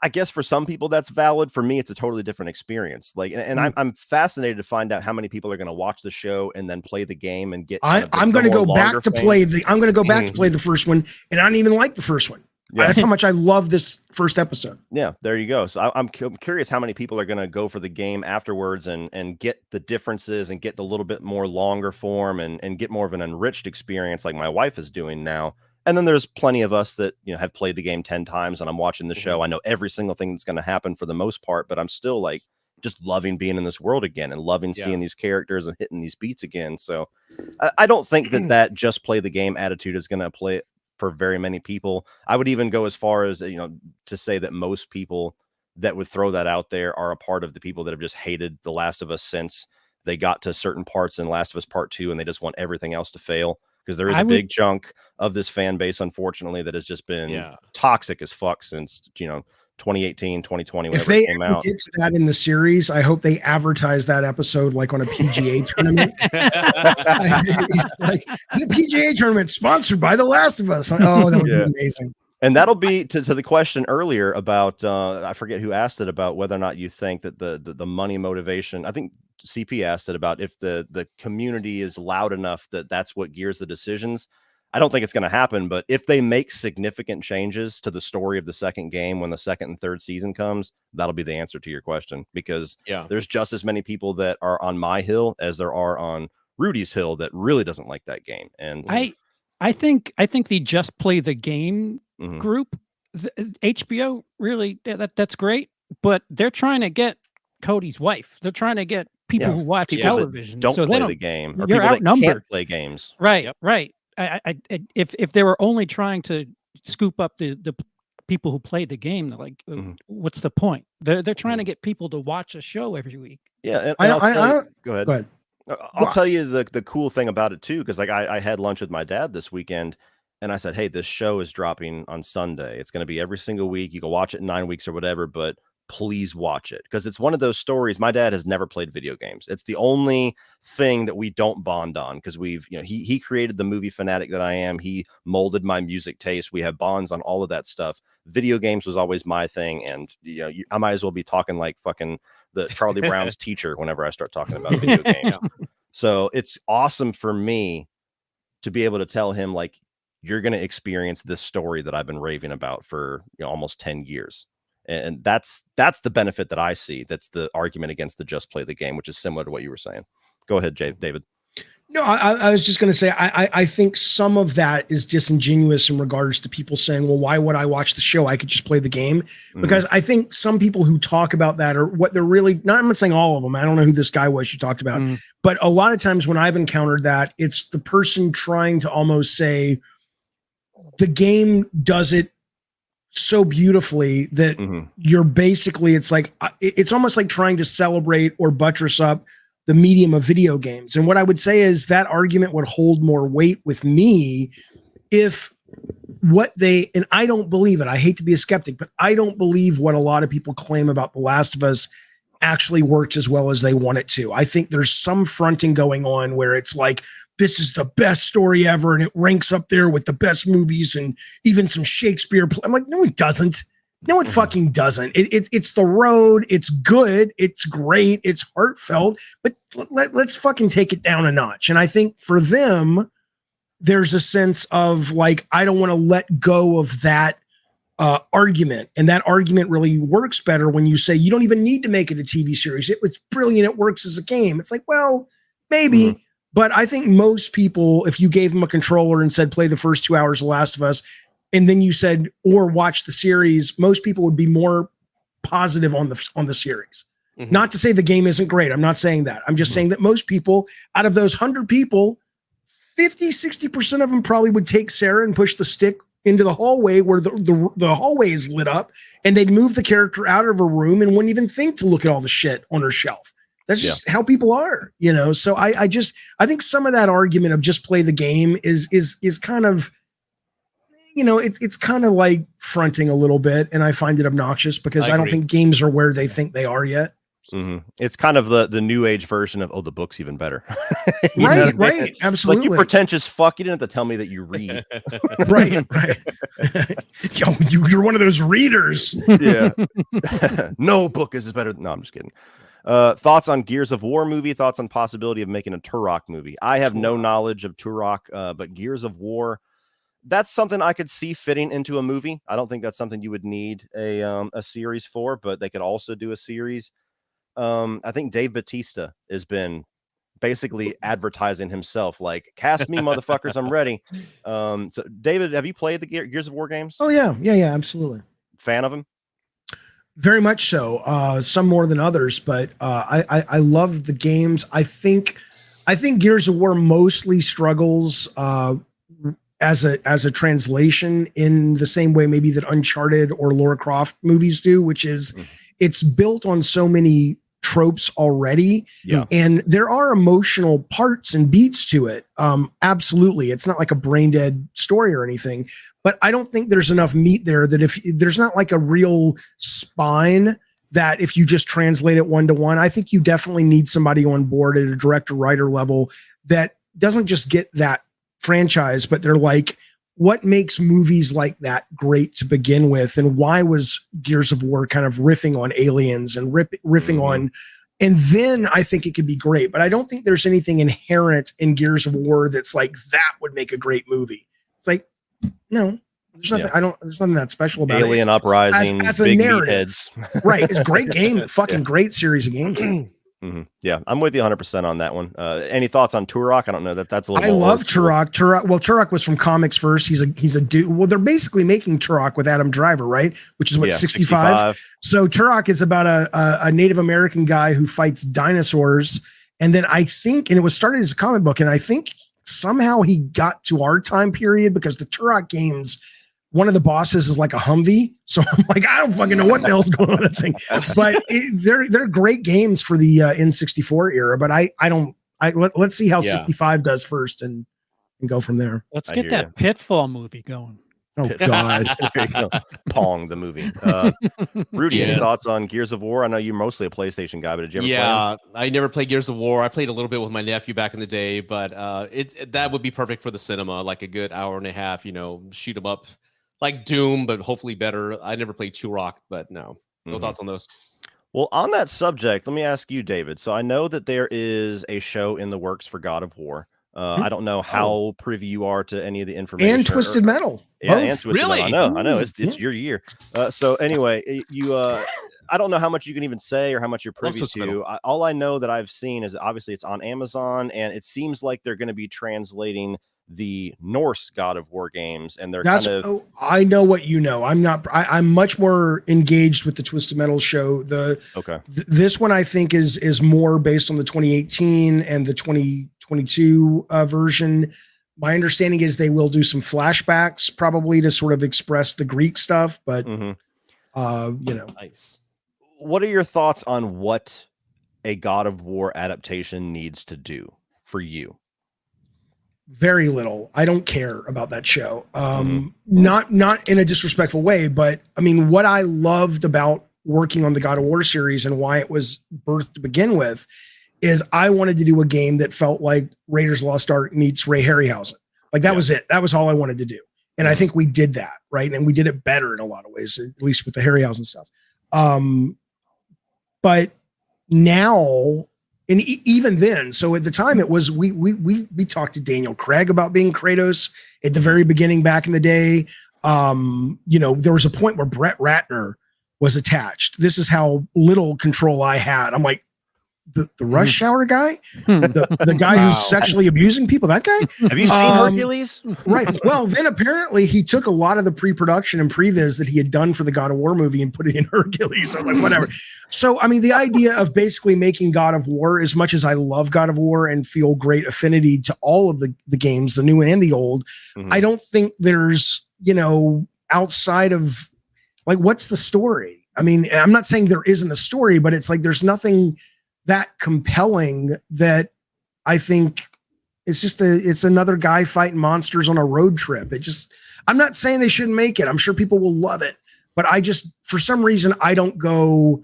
I guess for some people that's valid. For me, it's a totally different experience. Like, and I'm fascinated to find out how many people are going to watch the show and then play the game and get. I'm going to go back to play the. I'm going to go back to play the first one, and I don't even like the first one. Yeah. That's how much I love this first episode. Yeah, there you go. So I'm curious how many people are going to go for the game afterwards and get the differences and get the little bit more longer form and get more of an enriched experience like my wife is doing now. And then there's plenty of us that, you know, have played the game 10 times and I'm watching the show. I know every single thing that's going to happen for the most part, but I'm still like just loving being in this world again and loving seeing these characters and hitting these beats again. So I don't think that just play the game attitude is going to play for very many people. I would even go as far as, you know, to say that most people that would throw that out there are a part of the people that have just hated The Last of Us since they got to certain parts in Last of Us Part 2 and they just want everything else to fail. Because there is a big chunk of this fan base, unfortunately, that has just been toxic as fuck since, you know, 2018, 2020, whenever it came out. If they get to that in the series, I hope they advertise that episode like on a PGA tournament. It's like the PGA tournament sponsored by The Last of Us. Oh, that would be amazing. And that'll be to the question earlier about, I forget who asked it, about whether or not you think that the money motivation, I think CP asked it about if the community is loud enough that that's what gears the decisions. I don't think it's going to happen, but if they make significant changes to the story of the second game when the second and third season comes, that'll be the answer to your question, because there's just as many people that are on my hill as there are on Rudy's hill that really doesn't like that game. And I think the just play the game group, HBO, really, that's great, but they're trying to get Cody's wife. They're trying to get people who watch television. Don't play the game. Or you're outnumbered. That can't play games. Right, right. If they were only trying to scoop up the people who played the game, they're like, what's the point? They're trying to get people to watch a show every week. Yeah, and go ahead. Go ahead. I'll tell you the cool thing about it too, because like I had lunch with my dad this weekend, and I said, hey, this show is dropping on Sunday. It's going to be every single week. You can watch it in 9 weeks or whatever, but please watch it, because it's one of those stories. My dad has never played video games. It's the only thing that we don't bond on, because we've, you know, he created the movie fanatic that I am. He molded my music taste. We have bonds on all of that stuff. Video games was always my thing, and you know, I might as well be talking like fucking the Charlie Brown's teacher whenever I start talking about video games. So it's awesome for me to be able to tell him, like, you're going to experience this story that I've been raving about for, you know, almost 10 years. And that's the benefit that I see. That's the argument against the just play the game, which is similar to what you were saying. Go ahead, David. No, I was just going to say, I think some of that is disingenuous in regards to people saying, well, why would I watch the show? I could just play the game. Because I think some people who talk about that are what they're really not. I'm not saying all of them. I don't know who this guy was you talked about, but a lot of times when I've encountered that, it's the person trying to almost say the game does it so beautifully that you're basically, it's like, it's almost like trying to celebrate or buttress up the medium of video games. And what I would say is that argument would hold more weight with me if what they, and I don't believe it, I hate to be a skeptic, but I don't believe what a lot of people claim about The Last of Us actually worked as well as they want it to. I think there's some fronting going on where it's like, this is the best story ever, and it ranks up there with the best movies and even some Shakespeare. I'm like, no, it doesn't. No, it fucking doesn't. It's the road. It's good. It's great. It's heartfelt. But let's fucking take it down a notch. And I think for them, there's a sense of like, I don't want to let go of that argument. And that argument really works better when you say you don't even need to make it a TV series. It's brilliant. It works as a game. It's like, well, maybe. But I think most people, if you gave them a controller and said, play the first 2 hours of Last of Us, and then you said, or watch the series, most people would be more positive on the series. Not to say the game isn't great. I'm not saying that. I'm just saying that most people, out of those 100 people, 50-60% of them probably would take Sarah and push the stick into the hallway where the hallway is lit up, and they'd move the character out of her room and wouldn't even think to look at all the shit on her shelf. That's just how people are, you know? So I think some of that argument of just play the game is kind of, you know, it's kind of like fronting a little bit. And I find it obnoxious because I don't think games are where they think they are yet. Mm-hmm. It's kind of the new age version of, oh, the book's even better. Right. Absolutely. Like, you pretentious fuck. You didn't have to tell me that you read. right. Yo, you're one of those readers. Yeah. No book is better. No, I'm just kidding. Thoughts on Gears of War movie? Thoughts on possibility of making a Turok movie? I have no knowledge of Turok, but Gears of War, that's something I could see fitting into a movie. I don't think that's something you would need a series for, but they could also do a series. I think Dave Bautista has been basically advertising himself, like, cast me, motherfuckers, I'm ready. So David, have you played the Gears of War games? Oh yeah, absolutely. Fan of them? Very much so. Some more than others, but I love the games. I think Gears of War mostly struggles as a translation in the same way maybe that Uncharted or Lara Croft movies do, which is it's built on so many tropes already, and there are emotional parts and beats to it. Absolutely, it's not like a brain dead story or anything, but I don't think there's enough meat there that if there's not like a real spine that if you just translate it 1-to-1, I think you definitely need somebody on board at a director writer level that doesn't just get that franchise, but they're like, what makes movies like that great to begin with, and why was Gears of War kind of riffing on Aliens and riffing on, and then I think it could be great. But I don't think there's anything inherent in Gears of War that's like that would make a great movie. It's like, no, there's nothing. There's nothing that special about Alien Uprising as a big narrative. Right, it's a great game, fucking great series of games. Yeah, I'm with you 100% on that one. Any thoughts on Turok? I don't know that's a little. I love Turok. Turok was from comics first. He's a dude. Well, they're basically making Turok with Adam Driver, right? Which is what 65. So Turok is about a Native American guy who fights dinosaurs, and then I think, and it was started as a comic book, and I think somehow he got to our time period because the Turok games, one of the bosses is like a Humvee. So I'm like, I don't fucking know what the hell's going on with that thing. But they're great games for the N64 era. But let's see how 65 does first and go from there. Let's get that Pitfall movie going. Oh God. Pong the movie. Rudy, any thoughts on Gears of War? I know you're mostly a PlayStation guy, but did you ever play them? I never played Gears of War. I played a little bit with my nephew back in the day, but that would be perfect for the cinema, like a good hour and a half, shoot them up like Doom, but hopefully better. I never played Turok, but no thoughts on those. Well, on that subject, let me ask you, David. So I know that there is a show in the works for God of War. I don't know how privy you are to any of the information. And Twisted Metal. Yeah, and Twisted really? Metal. I know. It's your year. So anyway, I don't know how much you can even say or how much you're privy to. All I know that I've seen is obviously it's on Amazon, and it seems like they're going to be translating the Norse God of War games, and they're I know what you know. I'm much more engaged with the Twisted Metal show. This one I think is more based on the 2018 and the 2022 version. My understanding is they will do some flashbacks probably to sort of express the Greek stuff, but nice. What are your thoughts on what a God of War adaptation needs to do for you? Very little. I don't care about that show. Not in a disrespectful way, but I mean, what I loved about working on the God of War series and why it was birthed to begin with is I wanted to do a game that felt like Raiders Lost Ark meets Ray Harryhausen. Like that was it. That was all I wanted to do. And I think we did that, right? And we did it better in a lot of ways, at least with the Harryhausen stuff. But now, and even then, so at the time it was, we talked to Daniel Craig about being Kratos at the very beginning back in the day. There was a point where Brett Ratner was attached. This is how little control I had. I'm like, the Rush Hour guy, the guy who's sexually abusing people, that guy. Have you seen Hercules? Right. Well, then apparently he took a lot of the pre-production and previs that he had done for the God of War movie and put it in Hercules. I'm like, whatever. So, I mean, the idea of basically making God of War, as much as I love God of War and feel great affinity to all of the games, the new and the old, I don't think there's, outside of like, what's the story? I mean, I'm not saying there isn't a story, but it's like, there's nothing that compelling that I think it's another guy fighting monsters on a road trip. I'm not saying they shouldn't make it. I'm sure people will love it, but for some reason, I don't go,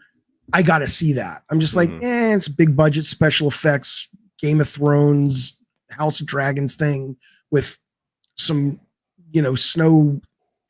I got to see that. I'm just like, it's big budget special effects, Game of Thrones, House of Dragons thing with some, snow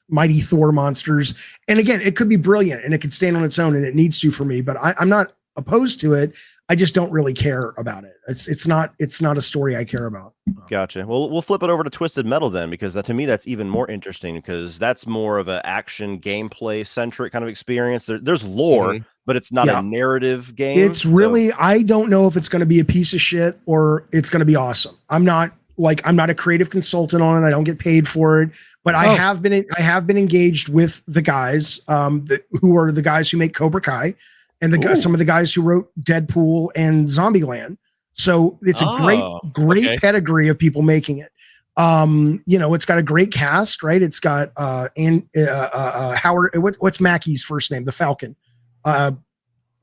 mighty Thor monsters. And again, it could be brilliant and it could stand on its own and it needs to for me, but I'm not opposed to it. I just don't really care about it. It's not a story I care about. Gotcha. Well, we'll flip it over to Twisted Metal then, because to me that's even more interesting, because that's more of an action gameplay centric kind of experience. There's lore, but it's not a narrative game. It's really, I don't know if it's going to be a piece of shit or it's going to be awesome. I'm not a creative consultant on it. I don't get paid for it, but I have been engaged with the guys who are the guys who make Cobra Kai. And some of the guys who wrote Deadpool and Zombieland. So it's a great pedigree of people making it. It's got a great cast, right? It's got Howard. What's Mackey's first name? The Falcon.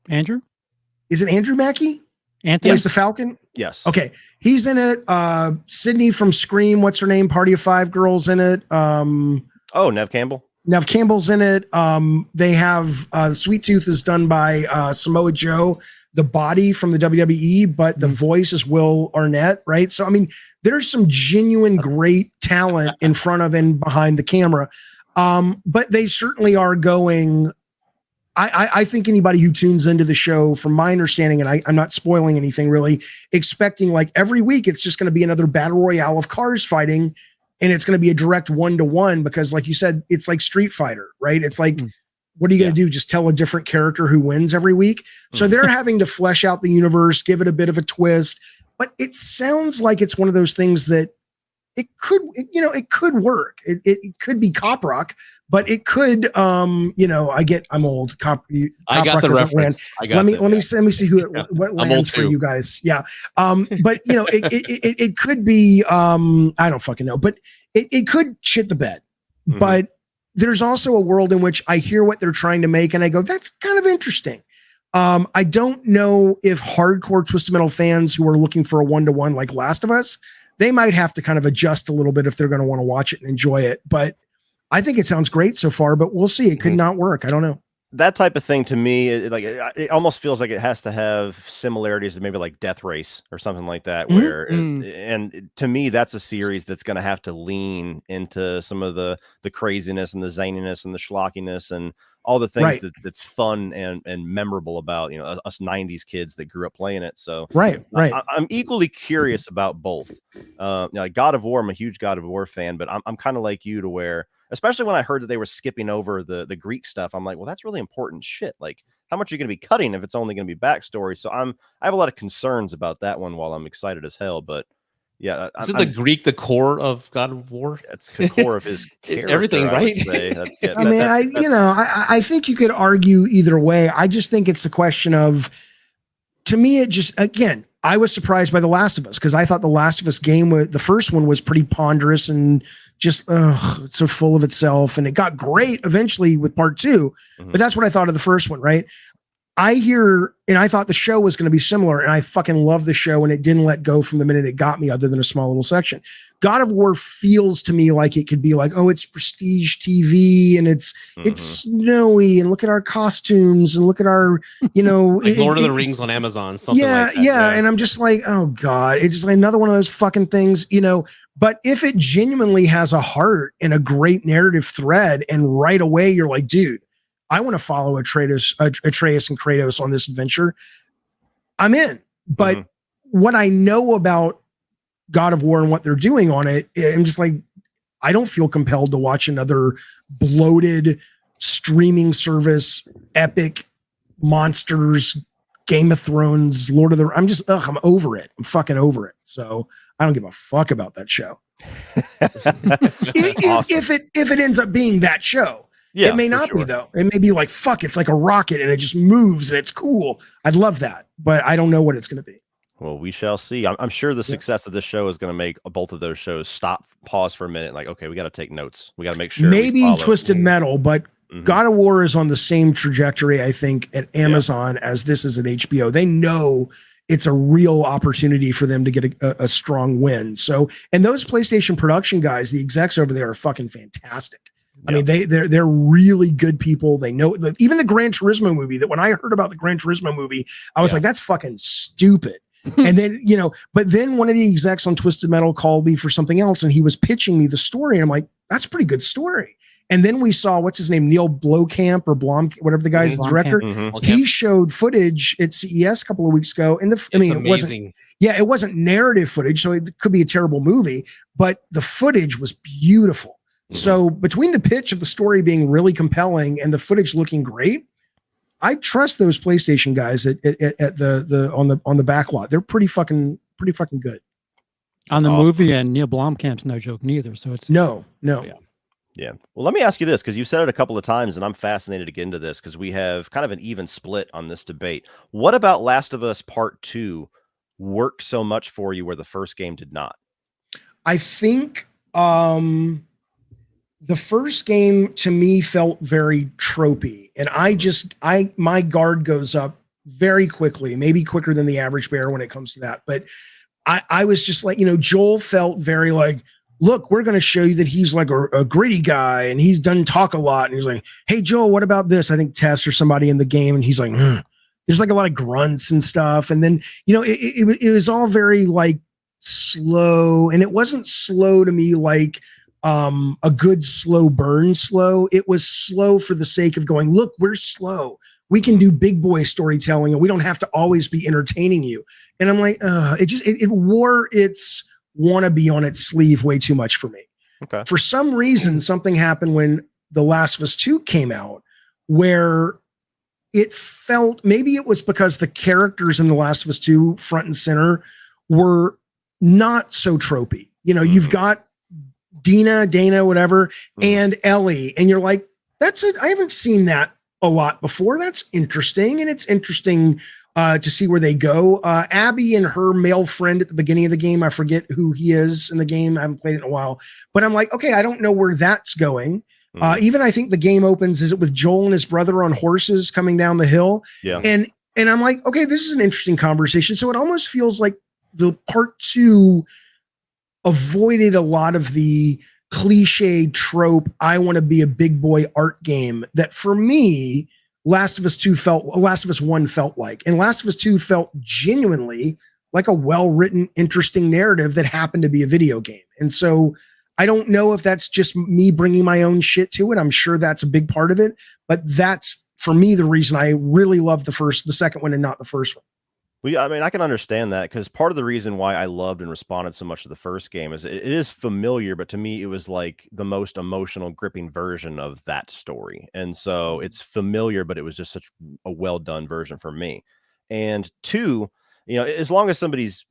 Andrew. Is it Andrew Mackey? Anthony. Yes, the Falcon. Yes. Okay, he's in it. Sydney from Scream. What's her name? Party of Five girls in it. Neve Campbell. Nev Campbell's in it. They have Sweet Tooth is done by Samoa Joe, the body from the WWE, but the voice is Will Arnett, right? So, I mean, there's some genuine great talent in front of and behind the camera. But they certainly are going. I think anybody who tunes into the show, from my understanding, and I'm not spoiling anything really, expecting like every week it's just going to be another battle royale of cars fighting. And it's going to be a direct 1-to-1 because, like you said, it's like Street Fighter, right? It's like, what are you going to do? Just tell a different character who wins every week? So they're having to flesh out the universe, give it a bit of a twist. But it sounds like it's one of those things that it could work. It could be Cop Rock, but it could, I'm old. I got the reference. Let me see what lands for you guys. Yeah. But it could be, I don't fucking know, but it could shit the bed. But there's also a world in which I hear what they're trying to make and I go, that's kind of interesting. I don't know if hardcore Twisted Metal fans who are looking for a 1-to-1 like Last of Us, they might have to kind of adjust a little bit if they're going to want to watch it and enjoy it. But I think it sounds great so far, but we'll see. It could not work. I don't know. That type of thing to me, it almost feels like it has to have similarities to maybe like Death Race or something like that. And to me, that's a series that's going to have to lean into some of the craziness and the zaniness and the schlockiness and all the things that's fun and memorable about us 90s kids that grew up playing it. So I'm equally curious about both. Like God of War, I'm a huge God of War fan, but I'm kind of like you to where, especially when I heard that they were skipping over the Greek stuff, I'm like, well, that's really important shit. Like, how much are you going to be cutting if it's only going to be backstory? So I have a lot of concerns about that one while I'm excited as hell. But yeah. Isn't the Greek the core of God of War? That's the core of his character, everything, right? I think you could argue either way. I just think it's the question of, to me, it just, again, I was surprised by The Last of Us because I thought The Last of Us game, the first one was pretty ponderous and just so full of itself. And it got great eventually with part 2, but that's what I thought of the first one, right? I thought the show was going to be similar, and I fucking love the show, and it didn't let go from the minute it got me, other than a small little section. God of War feels to me like it could be like, oh, it's prestige TV, and it's snowy, and look at our costumes, and look at our, like Lord of the Rings on Amazon, something like that. Yeah, and I'm just like, oh god, it's just like another one of those fucking things, But if it genuinely has a heart and a great narrative thread, and right away you're like, dude, I want to follow Atreus and Kratos on this adventure, I'm in. But what I know about God of War and what they're doing on it, I'm just like, I don't feel compelled to watch another bloated streaming service, epic monsters Game of Thrones, Lord of the. I'm over it. I'm fucking over it. So I don't give a fuck about that show. If it ends up being that show. Yeah, it may not be though. It may be like, fuck, it's like a rocket and it just moves and it's cool. I'd love that, but I don't know what it's going to be. Well, we shall see. I'm sure the success of this show is going to make both of those shows pause for a minute. Like, okay, we got to take notes. We got to make sure. Maybe Twisted Metal, but God of War is on the same trajectory, I think, at Amazon as this is at HBO. They know it's a real opportunity for them to get a strong win. So, and those PlayStation production guys, the execs over there are fucking fantastic. I mean, they're really good people. They know even the Gran Turismo movie. That when I heard about the Gran Turismo movie, I was like, that's fucking stupid. And then, but then one of the execs on Twisted Metal called me for something else and he was pitching me the story. And I'm like, that's a pretty good story. And then we saw, what's his name? Neil Blomkamp or Blom, whatever the guy's director. He showed footage at CES a couple of weeks ago. And it wasn't narrative footage. So it could be a terrible movie, but the footage was beautiful. So between the pitch of the story being really compelling and the footage looking great, I trust those PlayStation guys at on the back lot. They're pretty fucking good. On the movie, and Neil Blomkamp's no joke neither. So it's no. Yeah. Well, let me ask you this, because you've said it a couple of times, and I'm fascinated to get into this because we have kind of an even split on this debate. What about Last of Us Part 2 worked so much for you where the first game did not? I think the first game to me felt very tropey, and my guard goes up very quickly, maybe quicker than the average bear when it comes to that. But I was just like, Joel felt very like, look, we're going to show you that he's like a gritty guy and he's done talk a lot. And he's like, hey, Joel, what about this? I think Tess or somebody in the game. And he's like, there's like a lot of grunts and stuff. And then, it was all very like slow, and it wasn't slow to me like a good slow burn slow. It was slow for the sake of going, look, we're slow. We can do big boy storytelling and we don't have to always be entertaining you. And I'm like, it wore its wannabe on its sleeve way too much for me. Okay. For some reason, something happened when The Last of Us 2 came out where it felt, maybe it was because the characters in The Last of Us 2 front and center were not so tropey. You've got Dana, whatever, and Ellie. And you're like, that's it. I haven't seen that a lot before. That's interesting. And it's interesting to see where they go. Abby and her male friend at the beginning of the game, I forget who he is in the game. I haven't played it in a while, but I'm like, okay, I don't know where that's going. Even I think the game opens, is it with Joel and his brother on horses coming down the hill? Yeah. And I'm like, okay, this is an interesting conversation. So it almost feels like the part 2 avoided a lot of the cliche trope, I want to be a big boy art game that for me, Last of Us 1 felt like. And Last of Us 2 felt genuinely like a well-written, interesting narrative that happened to be a video game. And so I don't know if that's just me bringing my own shit to it. I'm sure that's a big part of it, but that's for me the reason I really love the second one and not the first one. Well, yeah, I mean, I can understand that, because part of the reason why I loved and responded so much to the first game is it is familiar, but to me, it was like the most emotional, gripping version of that story. And so it's familiar, but it was just such a well done version for me. And 2, as long as somebody's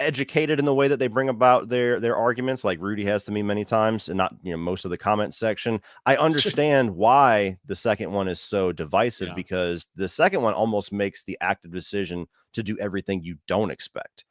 educated in the way that they bring about their arguments, like Rudy has to me many times, and not most of the comment section, I understand why the second one is so divisive, because the second one almost makes the active decision to do everything you don't expect.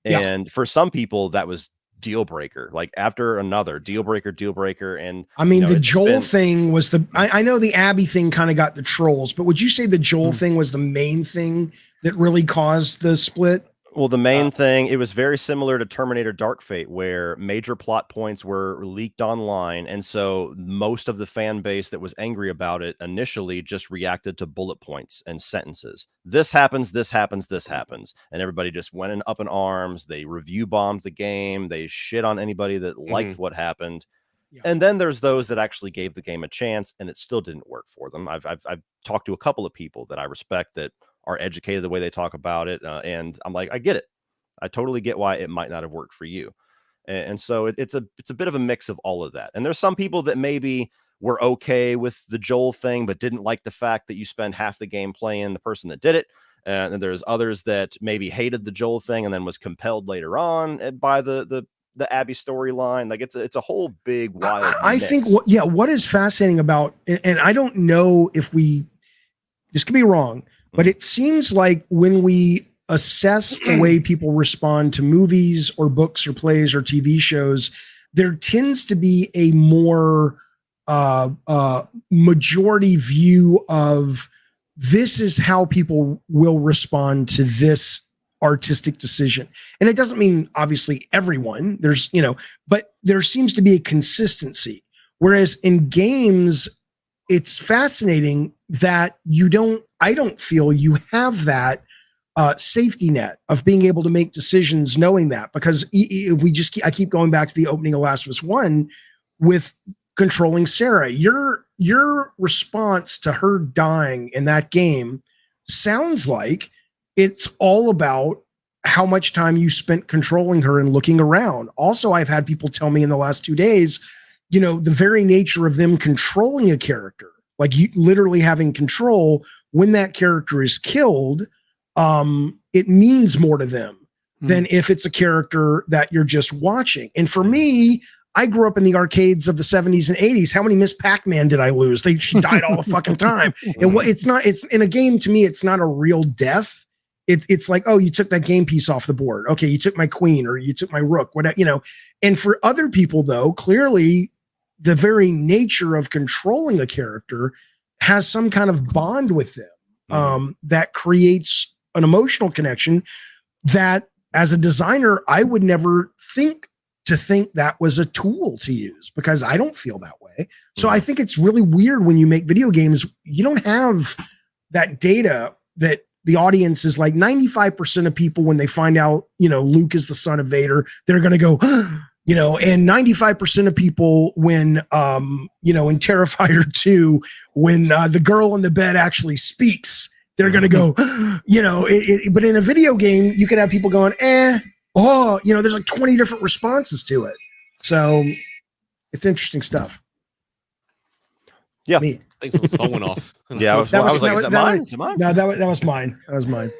And for some people that was deal breaker, like after another deal breaker. And I mean, the Joel thing was I know the Abby thing kind of got the trolls, but would you say the Joel thing was the main thing that really caused the split? Well, the main thing, it was very similar to Terminator Dark Fate, where major plot points were leaked online. And so most of the fan base that was angry about it initially just reacted to bullet points and sentences. This happens, this happens, this happens. And everybody just went up in arms. They review bombed the game. They shit on anybody that liked what happened. Yeah. And then there's those that actually gave the game a chance, and it still didn't work for them. I've talked to a couple of people that I respect that are educated the way they talk about it. And I'm like, I get it. I totally get why it might not have worked for you. And so it's a bit of a mix of all of that. And there's some people that maybe were okay with the Joel thing, but didn't like the fact that you spend half the game playing the person that did it. and then there's others that maybe hated the Joel thing and then was compelled later on by the Abby storyline. Like it's a whole big wild I mix. think what is fascinating about, and I don't know if this could be wrong, but it seems like when we assess the way people respond to movies or books or plays or TV shows, there tends to be a more majority view of this is how people will respond to this artistic decision. And it doesn't mean obviously everyone, there's, but there seems to be a consistency. Whereas in games, it's fascinating that I don't feel you have that safety net of being able to make decisions knowing that, because if I keep going back to the opening of Last of Us 1 with controlling Sarah, your response to her dying in that game sounds like it's all about how much time you spent controlling her and looking around. Also, I've had people tell me in the last 2 days, the very nature of them controlling a character, like you literally having control when that character is killed, it means more to them than if it's a character that you're just watching. And for me, I grew up in the arcades of the 70s and 80s. How many Miss Pac-Man did I lose? She died all the fucking time. And it's in a game, to me, it's not a real death. It's like, oh, you took that game piece off the board. Okay, you took my queen or you took my rook, whatever, And for other people, though, clearly the very nature of controlling a character has some kind of bond with them that creates an emotional connection that, as a designer, I would never think that was a tool to use, because I don't feel that way. So I think it's really weird when you make video games, you don't have that data that the audience is like 95% of people, when they find out, Luke is the son of Vader, they're going to go, and 95% of people when, in Terrifier 2, when the girl in the bed actually speaks, they're going to go, but in a video game, you could have people going, there's like 20 different responses to it. So it's interesting stuff. Yeah. I think someone's phone went off. Yeah, I was like, is that mine? Is it mine? No, that was mine. That was mine.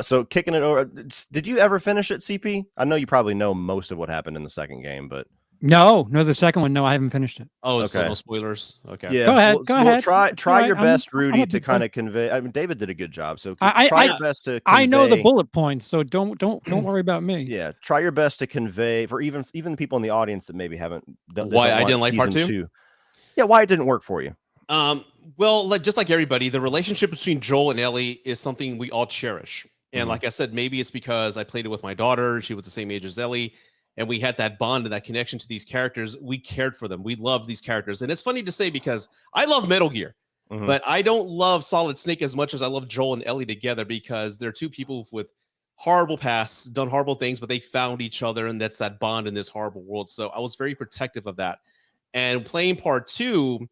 So kicking it over. Did you ever finish it, CP? I know you probably know most of what happened in the second game, but no, the second one. No, I haven't finished it. Oh, so no spoilers. Okay. Yeah. Go ahead. Try your best, Rudy, to kind of convey. I mean, David did a good job. So try your best to convey. I know the bullet points, so don't worry about me. Yeah. Try your best to convey for even the people in the audience that maybe haven't done. Why I didn't like part 2? Yeah. Why it didn't work for you? Well, just like everybody, the relationship between Joel and Ellie is something we all cherish. And like I said, maybe it's because I played it with my daughter. She was the same age as Ellie. And we had that bond and that connection to these characters. We cared for them. We love these characters. And it's funny to say, because I love Metal Gear, but I don't love Solid Snake as much as I love Joel and Ellie together, because they're two people with horrible pasts, done horrible things, but they found each other. And that's that bond in this horrible world. So I was very protective of that. And playing part 2,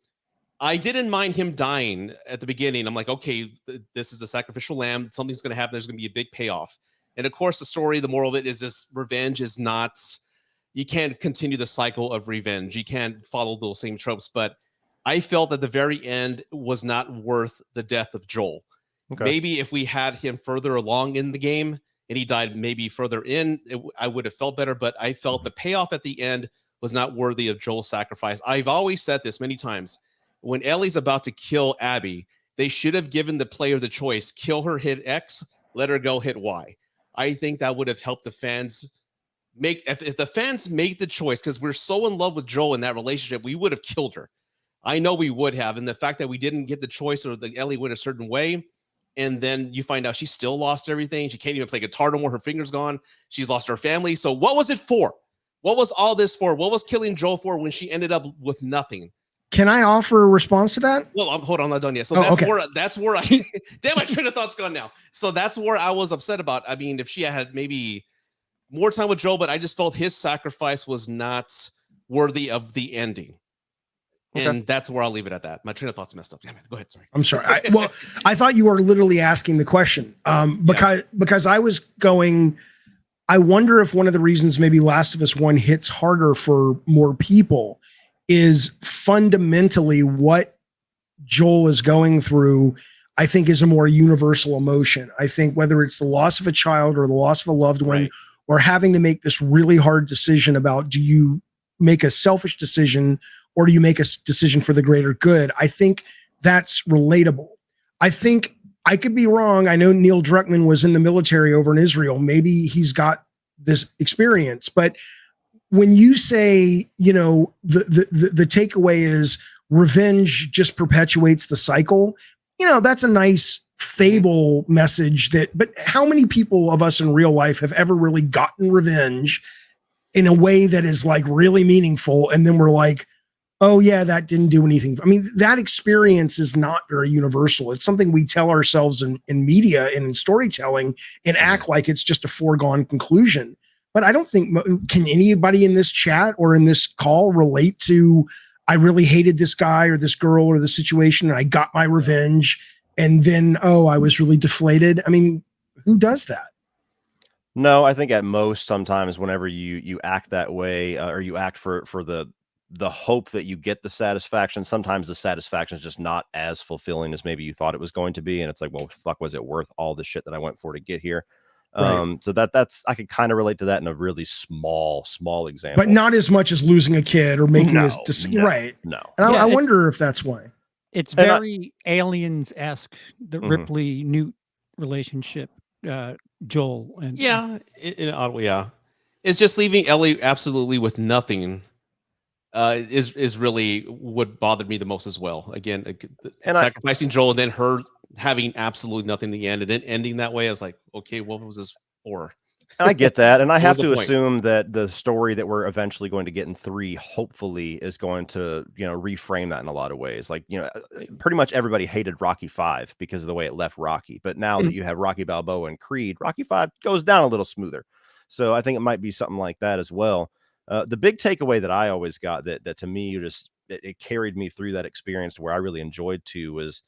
I didn't mind him dying at the beginning. I'm like, okay, this is a sacrificial lamb. Something's going to happen. There's going to be a big payoff. And of course, the story, the moral of it is this: revenge is not, you can't continue the cycle of revenge. You can't follow those same tropes. But I felt that the very end was not worth the death of Joel. Okay. Maybe if we had him further along in the game and he died maybe further in, I would have felt better. But I felt the payoff at the end was not worthy of Joel's sacrifice. I've always said this many times. When Ellie's about to kill Abby, they should have given the player the choice: kill her, hit X, let her go, hit Y. I think that would have helped the fans make, if the fans make the choice, because we're so in love with Joel in that relationship, we would have killed her. I know we would have. And the fact that we didn't get the choice, or the Ellie went a certain way, and then you find out she still lost everything. She can't even play guitar no more. Her finger's gone. She's lost her family. So what was it for? What was all this for? What was killing Joel for when she ended up with nothing? Can I offer a response to that? Well, hold on, I'm not done yet. So that's where I damn, my train of thought's gone now. So that's where I was upset about. I mean, if she had maybe more time with Joel, but I just felt his sacrifice was not worthy of the ending. Okay. And that's where I'll leave it at that. My train of thought's messed up. Yeah, man, go ahead. Sorry. I'm sorry. I thought you were literally asking the question. Because I was going, I wonder if one of the reasons maybe Last of Us 1 hits harder for more people is fundamentally what Joel is going through. I think is a more universal emotion. I think whether it's the loss of a child or the loss of a loved one, Right. or having to make this really hard decision about, do you make a selfish decision or do you make a decision for the greater good? I think that's relatable. I think I could be wrong. I know Neil Druckmann was in the military over in Israel. Maybe he's got this experience, but when you say, you know, the takeaway is revenge just perpetuates the cycle, you know, that's a nice fable message but how many people of us in real life have ever really gotten revenge in a way that is like really meaningful? And then we're like, oh yeah, that didn't do anything. I mean, that experience is not very universal. It's something we tell ourselves in media and in storytelling and act like it's just a foregone conclusion. But I don't think, can anybody in this chat or in this call relate to, I really hated this guy or this girl or the situation and I got my revenge and then, oh, I was really deflated. I mean, who does that? No, I think at most sometimes whenever you act that way or you act for the hope that you get the satisfaction, sometimes the satisfaction is just not as fulfilling as maybe you thought it was going to be. And it's like, well, fuck, was it worth all the shit that I went for to get here? Right. So that's, I could kind of relate to that in a really small example, but not as much as losing a kid or making this decision. Right. No. And I wonder if that's why. It's very Aliens-esque, the Ripley Newt relationship, Joel. And yeah, in odd way, yeah. It's just leaving Ellie absolutely with nothing is really what bothered me the most as well. Again, and sacrificing Joel and then her having absolutely nothing in the end and then ending that way. I was like, okay, what was this for? And I get that. And I have to assume that the story that we're eventually going to get in 3, hopefully is going to, you know, reframe that in a lot of ways. Like, you know, pretty much everybody hated Rocky 5 because of the way it left Rocky. But now that you have Rocky Balboa and Creed, Rocky 5 goes down a little smoother. So I think it might be something like that as well. The big takeaway that I always got that to me, it carried me through that experience to where I really enjoyed too, was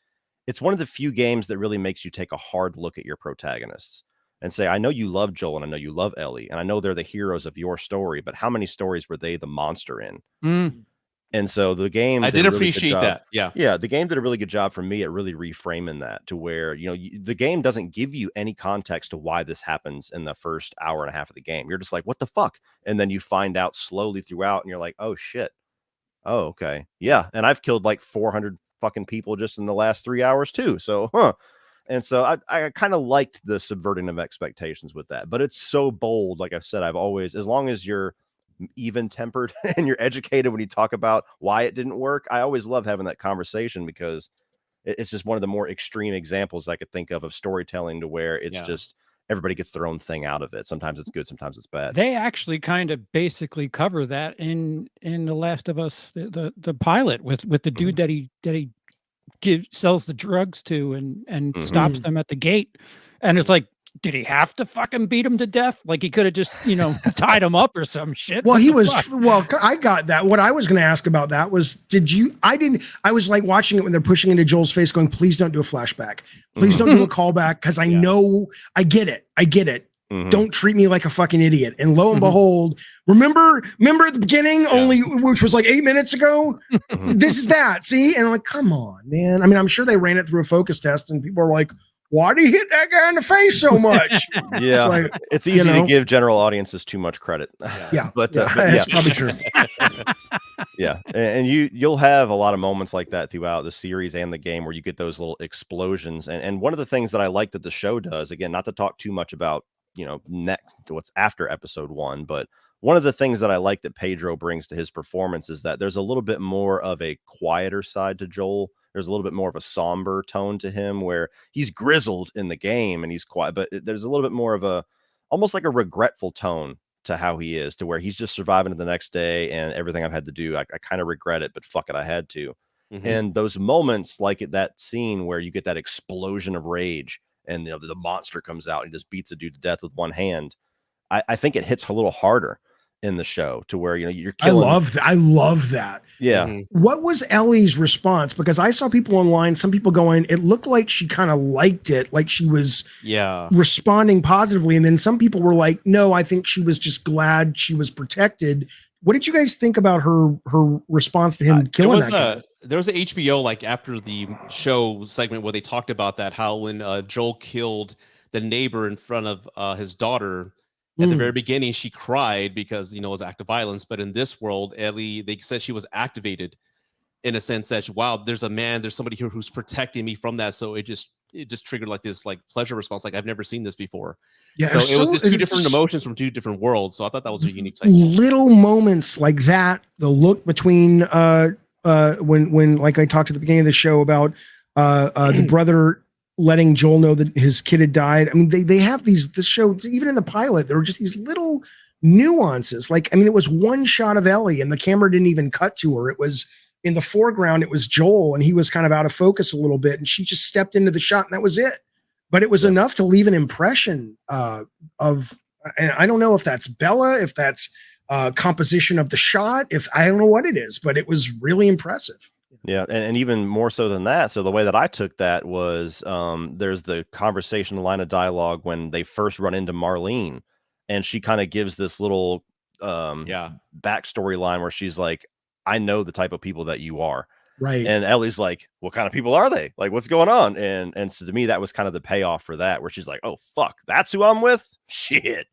it's one of the few games that really makes you take a hard look at your protagonists and say, I know you love Joel and I know you love Ellie and I know they're the heroes of your story, but how many stories were they the monster in? And so the game, I did appreciate that. Yeah. Yeah. The game did a really good job for me at really reframing that to where, you know, the game doesn't give you any context to why this happens in the first hour and a half of the game. You're just like, what the fuck? And then you find out slowly throughout and you're like, oh shit. Oh, okay. Yeah. And I've killed like 400 fucking people just in the last 3 hours too. So, And so I kind of liked the subverting of expectations with that, but it's so bold. Like I've said, I've always, as long as you're even tempered and you're educated when you talk about why it didn't work, I always love having that conversation because it's just one of the more extreme examples I could think of storytelling to where it's just everybody gets their own thing out of it. Sometimes it's good, sometimes it's bad. They actually kind of basically cover that in The Last of Us, the pilot with the dude that he sells the drugs to and stops them at the gate, and it's like, did he have to fucking beat him to death? Like he could have just, you know, tied him up or some shit. Well, I got that. What I was going to ask about that was, I was like watching it when they're pushing into Joel's face going, please don't do a flashback. Please don't do a callback. Cause I know I get it. Don't treat me like a fucking idiot. And lo and behold, remember at the beginning, which was like 8 minutes ago, this is that. See? And I'm like, come on, man. I mean, I'm sure they ran it through a focus test and people are like, why do you hit that guy in the face so much? Yeah, it's easy to give general audiences too much credit. But that's probably true. Yeah, and you'll have a lot of moments like that throughout the series and the game where you get those little explosions. And one of the things that I like that the show does, again, not to talk too much about, you know, next what's after episode 1, but one of the things that I like that Pedro brings to his performance is that there's a little bit more of a quieter side to Joel. There's a little bit more of a somber tone to him where he's grizzled in the game and he's quiet, but there's a little bit more of almost like a regretful tone to how he is, to where he's just surviving the next day and everything I've had to do. I kind of regret it, but fuck it, I had to. And those moments like that scene where you get that explosion of rage and the monster comes out and just beats a dude to death with one hand. I think it hits a little harder in the show to where, you know, you're killing. I love that. Yeah. What was Ellie's response? Because I saw people online, some people going, it looked like she kind of liked it, like she was responding positively. And then some people were like, no, I think she was just glad she was protected. What did you guys think about her response to him killing that guy? there was an HBO like after the show segment where they talked about that, how when Joel killed the neighbor in front of his daughter at the very beginning, she cried because it was act of violence. But in this world, Ellie, they said she was activated in a sense that, wow, there's somebody here who's protecting me from that. So it just triggered like this like pleasure response, like I've never seen this before. Yeah, so it was just two different emotions from two different worlds. So I thought that was a unique type. Little moments like that, the look between when like I talked at the beginning of the show about the brother letting Joel know that his kid had died. I mean, they have this show, even in the pilot, there were just these little nuances. Like, I mean, it was one shot of Ellie and the camera didn't even cut to her. It was in the foreground, it was Joel and he was kind of out of focus a little bit and she just stepped into the shot and that was it. But it was enough to leave an impression of, and I don't know if that's Bella, if that's composition of the shot, if I don't know what it is, but it was really impressive. Yeah, and even more so than that. So the way that I took that was there's the conversation, the line of dialogue when they first run into Marlene, and she kind of gives this little backstory line where she's like, I know the type of people that you are. Right. And Ellie's like, what kind of people are they? Like, what's going on? And so to me, that was kind of the payoff for that, where she's like, oh, fuck, that's who I'm with? Shit.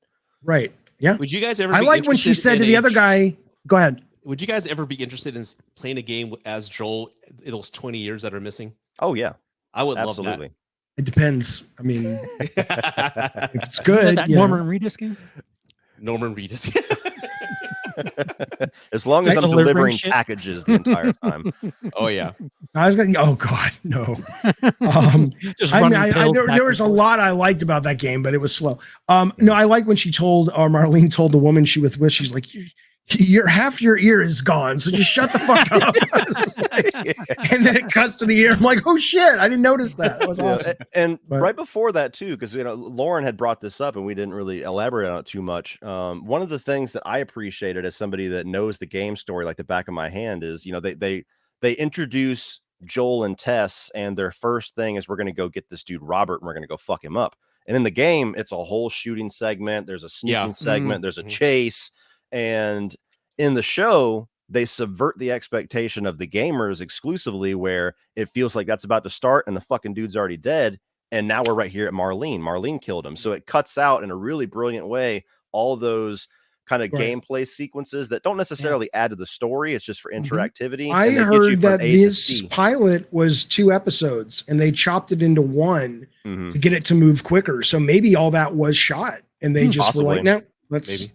Right. Yeah. Would you guys ever I like when she said to the other guy, go ahead. Would you guys ever be interested in playing a game as Joel in those 20 years that are missing? Oh, yeah. I would Absolutely. love that. It depends. I mean, it's good. That Norman Reedus game? Norman Reedus. As long as I'm delivering packages the entire time. Oh, yeah. I was going to, oh, God, no. There was a lot I liked about that game, but it was slow. No, I like when she told, Marlene told the woman she was with, she's like, half your ear is gone, so just shut the fuck up. And then it cuts to the ear. I'm like, oh shit, I didn't notice that. That was awesome. And right before that too, because Lauren had brought this up and we didn't really elaborate on it too much. One of the things that I appreciated as somebody that knows the game story like the back of my hand is, they introduce Joel and Tess, and their first thing is we're going to go get this dude Robert and we're going to go fuck him up. And in the game, it's a whole shooting segment. There's a sneaking segment. There's a chase. And in the show, they subvert the expectation of the gamers exclusively, where it feels like that's about to start and the fucking dude's already dead. And now we're right here at Marlene. Marlene killed him. So it cuts out in a really brilliant way all those kind of gameplay sequences that don't necessarily add to the story. It's just for interactivity. I heard that this pilot was 2 episodes and they chopped it into 1 to get it to move quicker. So maybe all that was shot and they just were like, no. Let's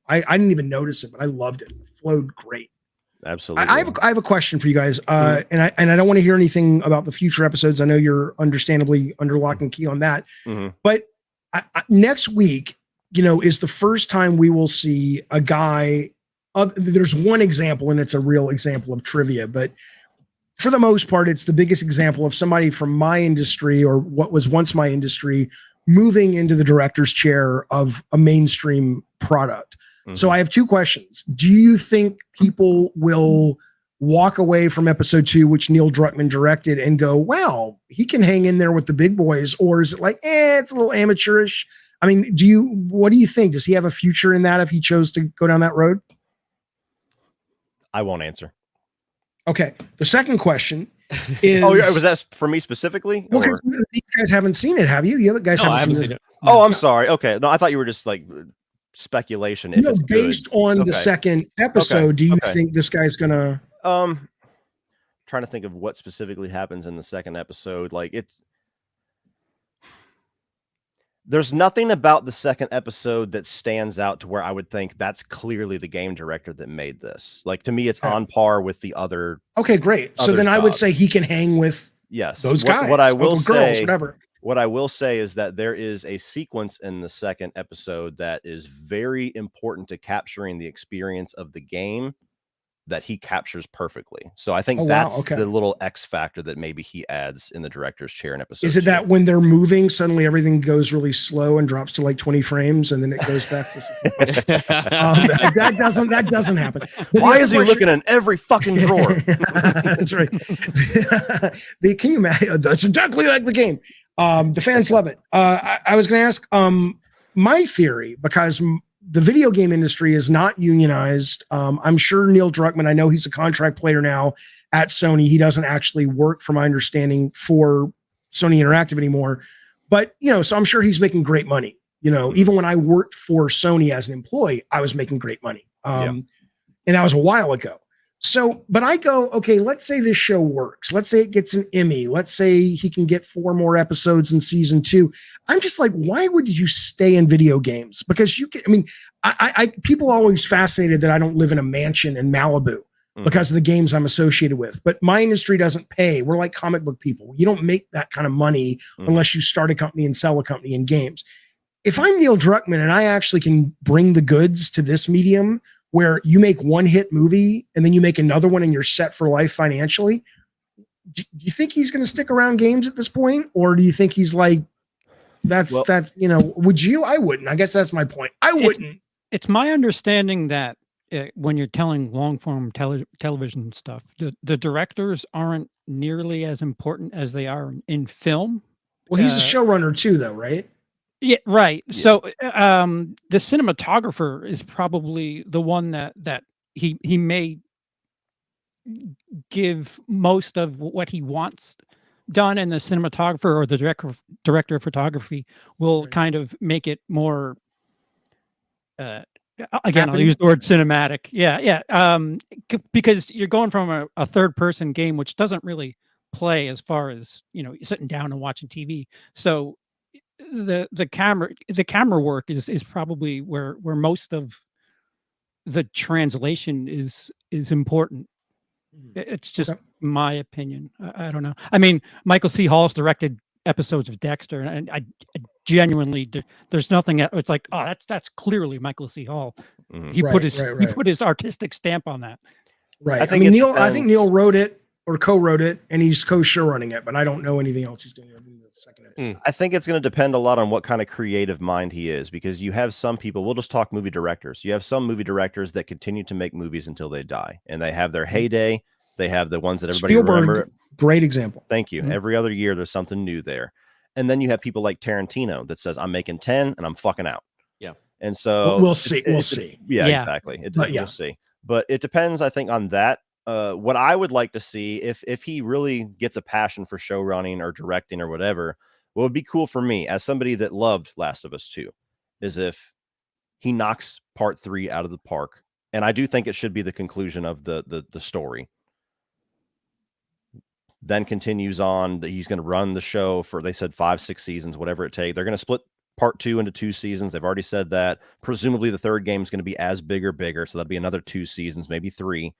I didn't even notice it, but I loved it. It flowed great. Absolutely. I have a question for you guys. And I don't want to hear anything about the future episodes. I know you're understandably under lock and key on that. But next week, is the first time we will see a guy. There's one example, and it's a real example of trivia, but for the most part, it's the biggest example of somebody from my industry or what was once my industry moving into the director's chair of a mainstream product. So I have 2 questions. Do you think people will walk away from episode 2, which Neil Druckmann directed, and go, wow, he can hang in there with the big boys? Or is it like, it's a little amateurish? I mean, what do you think? Does he have a future in that if he chose to go down that road? I won't answer. Okay. The second question is, was that for me specifically? Well, these guys haven't seen it, have you? You guys haven't seen it. Oh, I'm sorry. Okay. No, I thought you were just like speculation. No, based on the second episode, do you think this guy's gonna trying to think of what specifically happens in the second episode? Like there's nothing about the second episode that stands out to where I would think that's clearly the game director that made this. Like, to me, it's on par with the other. Okay, great. So then I would say he can hang with those guys. What I will say, girls, whatever. What I will say is that there is a sequence in the second episode that is very important to capturing the experience of the game that he captures perfectly. So I think that's the little X factor that maybe he adds in the director's chair in episode. Is it 2. That when they're moving, suddenly everything goes really slow and drops to like 20 frames and then it goes back to that doesn't happen. But why is he looking in every fucking drawer? That's right. Can you imagine? That's exactly like the game. The fans love it. I was going to ask my theory, because the video game industry is not unionized. I'm sure Neil Druckmann, I know he's a contract player now, at Sony. He doesn't actually work, from my understanding, for Sony Interactive anymore. But, you know, so I'm sure he's making great money. You know, even when I worked for Sony as an employee, I was making great money. And that was a while ago. So, but I go, okay, let's say this show works. Let's say it gets an Emmy. Let's say he can get 4 more episodes in season 2. I'm just like, why would you stay in video games? Because you can, I mean, people are always fascinated that I don't live in a mansion in Malibu because of the games I'm associated with. But my industry doesn't pay. We're like comic book people. You don't make that kind of money unless you start a company and sell a company in games. If I'm Neil Druckmann and I actually can bring the goods to this medium, where you make one hit movie and then you make another one and you're set for life financially, do you think he's going to stick around games at this point? Or do you think he's like, that's, you know, would you? I wouldn't. I guess that's my point. I wouldn't. It's my understanding that when you're telling long form television stuff, the directors aren't nearly as important as they are in film. Well, he's a showrunner too, though, right? Yeah, right. Yeah. So the cinematographer is probably the one that he may give most of what he wants done, and the cinematographer or the director of photography will kind of make it more again, I'll use the word cinematic. Yeah. Because you're going from a third person game, which doesn't really play as far as, you know, sitting down and watching TV. So the camera work is probably where most of the translation is important. It's just my opinion. I don't know. I mean, Michael C. Hall's directed episodes of Dexter, and I genuinely, there's nothing. It's like, oh, that's clearly Michael C. Hall. He put his artistic stamp on that. Right. I think Neil wrote it or co-wrote it, and he's co-show running it, but I don't know anything else he's doing in the second episode. I think it's going to depend a lot on what kind of creative mind he is, because you have some people, we'll just talk movie directors. You have some movie directors that continue to make movies until they die, and they have their heyday. They have the ones that everybody remember. Great example. Thank you. Every other year, there's something new there. And then you have people like Tarantino that says, I'm making 10 and I'm fucking out. Yeah. And so we'll see. We'll see. Yeah, exactly. We'll see. But it depends, I think, on that. What I would like to see, if he really gets a passion for show running or directing or whatever, what would be cool for me as somebody that loved Last of Us 2 is if he knocks part 3 out of the park. And I do think it should be the conclusion of the story. Then continues on that he's going to run the show for, they said 5-6 seasons, whatever it takes. They're going to split part 2 into 2 seasons. They've already said that. Presumably the third game is going to be as big or bigger. So that'll be another 2 seasons, maybe 3.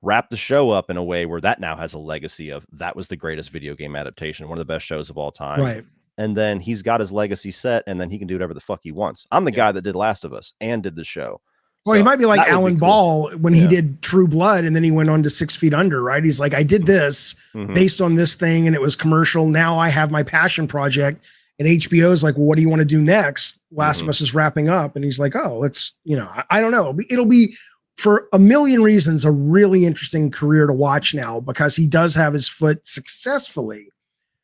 Wrap the show up in a way where that now has a legacy of that was the greatest video game adaptation, one of the best shows of all time. Right. And then he's got his legacy set, and then he can do whatever the fuck he wants. I'm the guy that did Last of Us and did the show. Well, he might be like Alan Ball when he did True Blood, and then he went on to 6 Feet Under, right? He's like, I did this based on this thing, and it was commercial. Now I have my passion project, and HBO is like, well, what do you want to do next? Last of Us is wrapping up, and he's like, oh, let's, you know, I don't know. It'll be for a million reasons a really interesting career to watch now, because he does have his foot successfully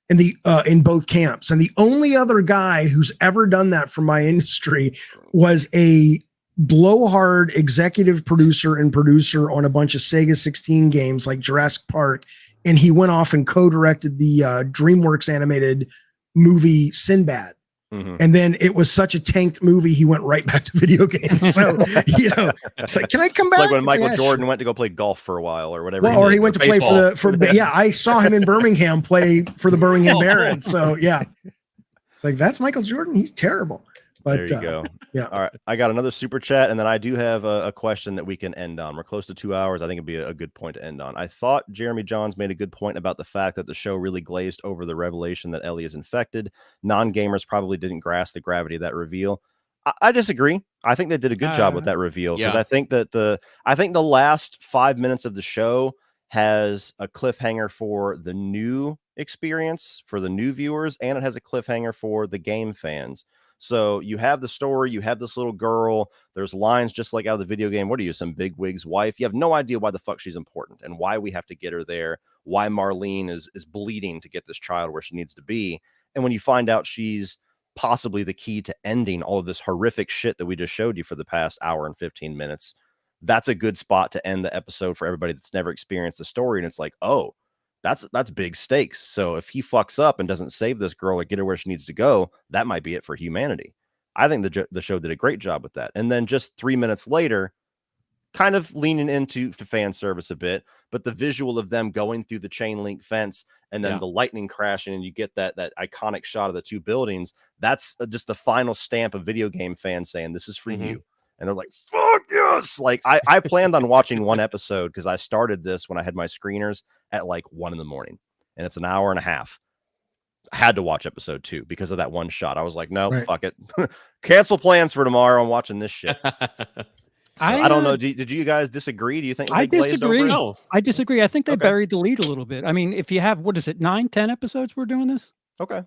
in the in both camps. And the only other guy who's ever done that for my industry was a blowhard executive producer and producer on a bunch of Sega 16 games like Jurassic Park, and he went off and co-directed the DreamWorks animated movie Sinbad. And then it was such a tanked movie, he went right back to video games. So, you know, it's like, can I come back? It's like when Michael Jordan went to go play golf for a while or whatever. Well, or he went to play for I saw him in Birmingham play for the Birmingham Barons. So yeah, it's like, that's Michael Jordan. He's terrible. But there you go. Yeah. All right. I got another super chat, and then I do have a question that we can end on. We're close to 2 hours. I think it'd be a good point to end on. I thought Jeremy Johns made a good point about the fact that the show really glazed over the revelation that Ellie is infected. Non-gamers probably didn't grasp the gravity of that reveal. I disagree. I think they did a good job with that reveal, because I think that the last 5 minutes of the show has a cliffhanger for the new experience, for the new viewers, and it has a cliffhanger for the game fans. So you have the story, you have this little girl, there's lines just like out of the video game. What are you, some bigwig's wife? You have no idea why the fuck she's important and why we have to get her there, why Marlene is bleeding to get this child where she needs to be. And when you find out she's possibly the key to ending all of this horrific shit that we just showed you for the past hour and 15 minutes, that's a good spot to end the episode for everybody that's never experienced the story. And it's like, oh, that's big stakes. So if he fucks up and doesn't save this girl or get her where she needs to go, that might be it for humanity. I think the show did a great job with that. And then just 3 minutes later, kind of leaning into fan service a bit, but the visual of them going through the chain link fence and then the lightning crashing, and you get that iconic shot of the two buildings. That's just the final stamp of video game fans saying, this is for you. And they're like, fuck yes. Like I planned on watching one episode because I started this when I had my screeners at like 1 a.m. and it's an hour and a half. I had to watch episode 2 because of that one shot. I was like, no, fuck it. Cancel plans for tomorrow. I'm watching this shit. So, I don't know. Did you guys disagree? Do you think I disagree? No. I disagree. I think they buried the lead a little bit. I mean, if you have, what is it, 9, 10 episodes we're doing this? Okay.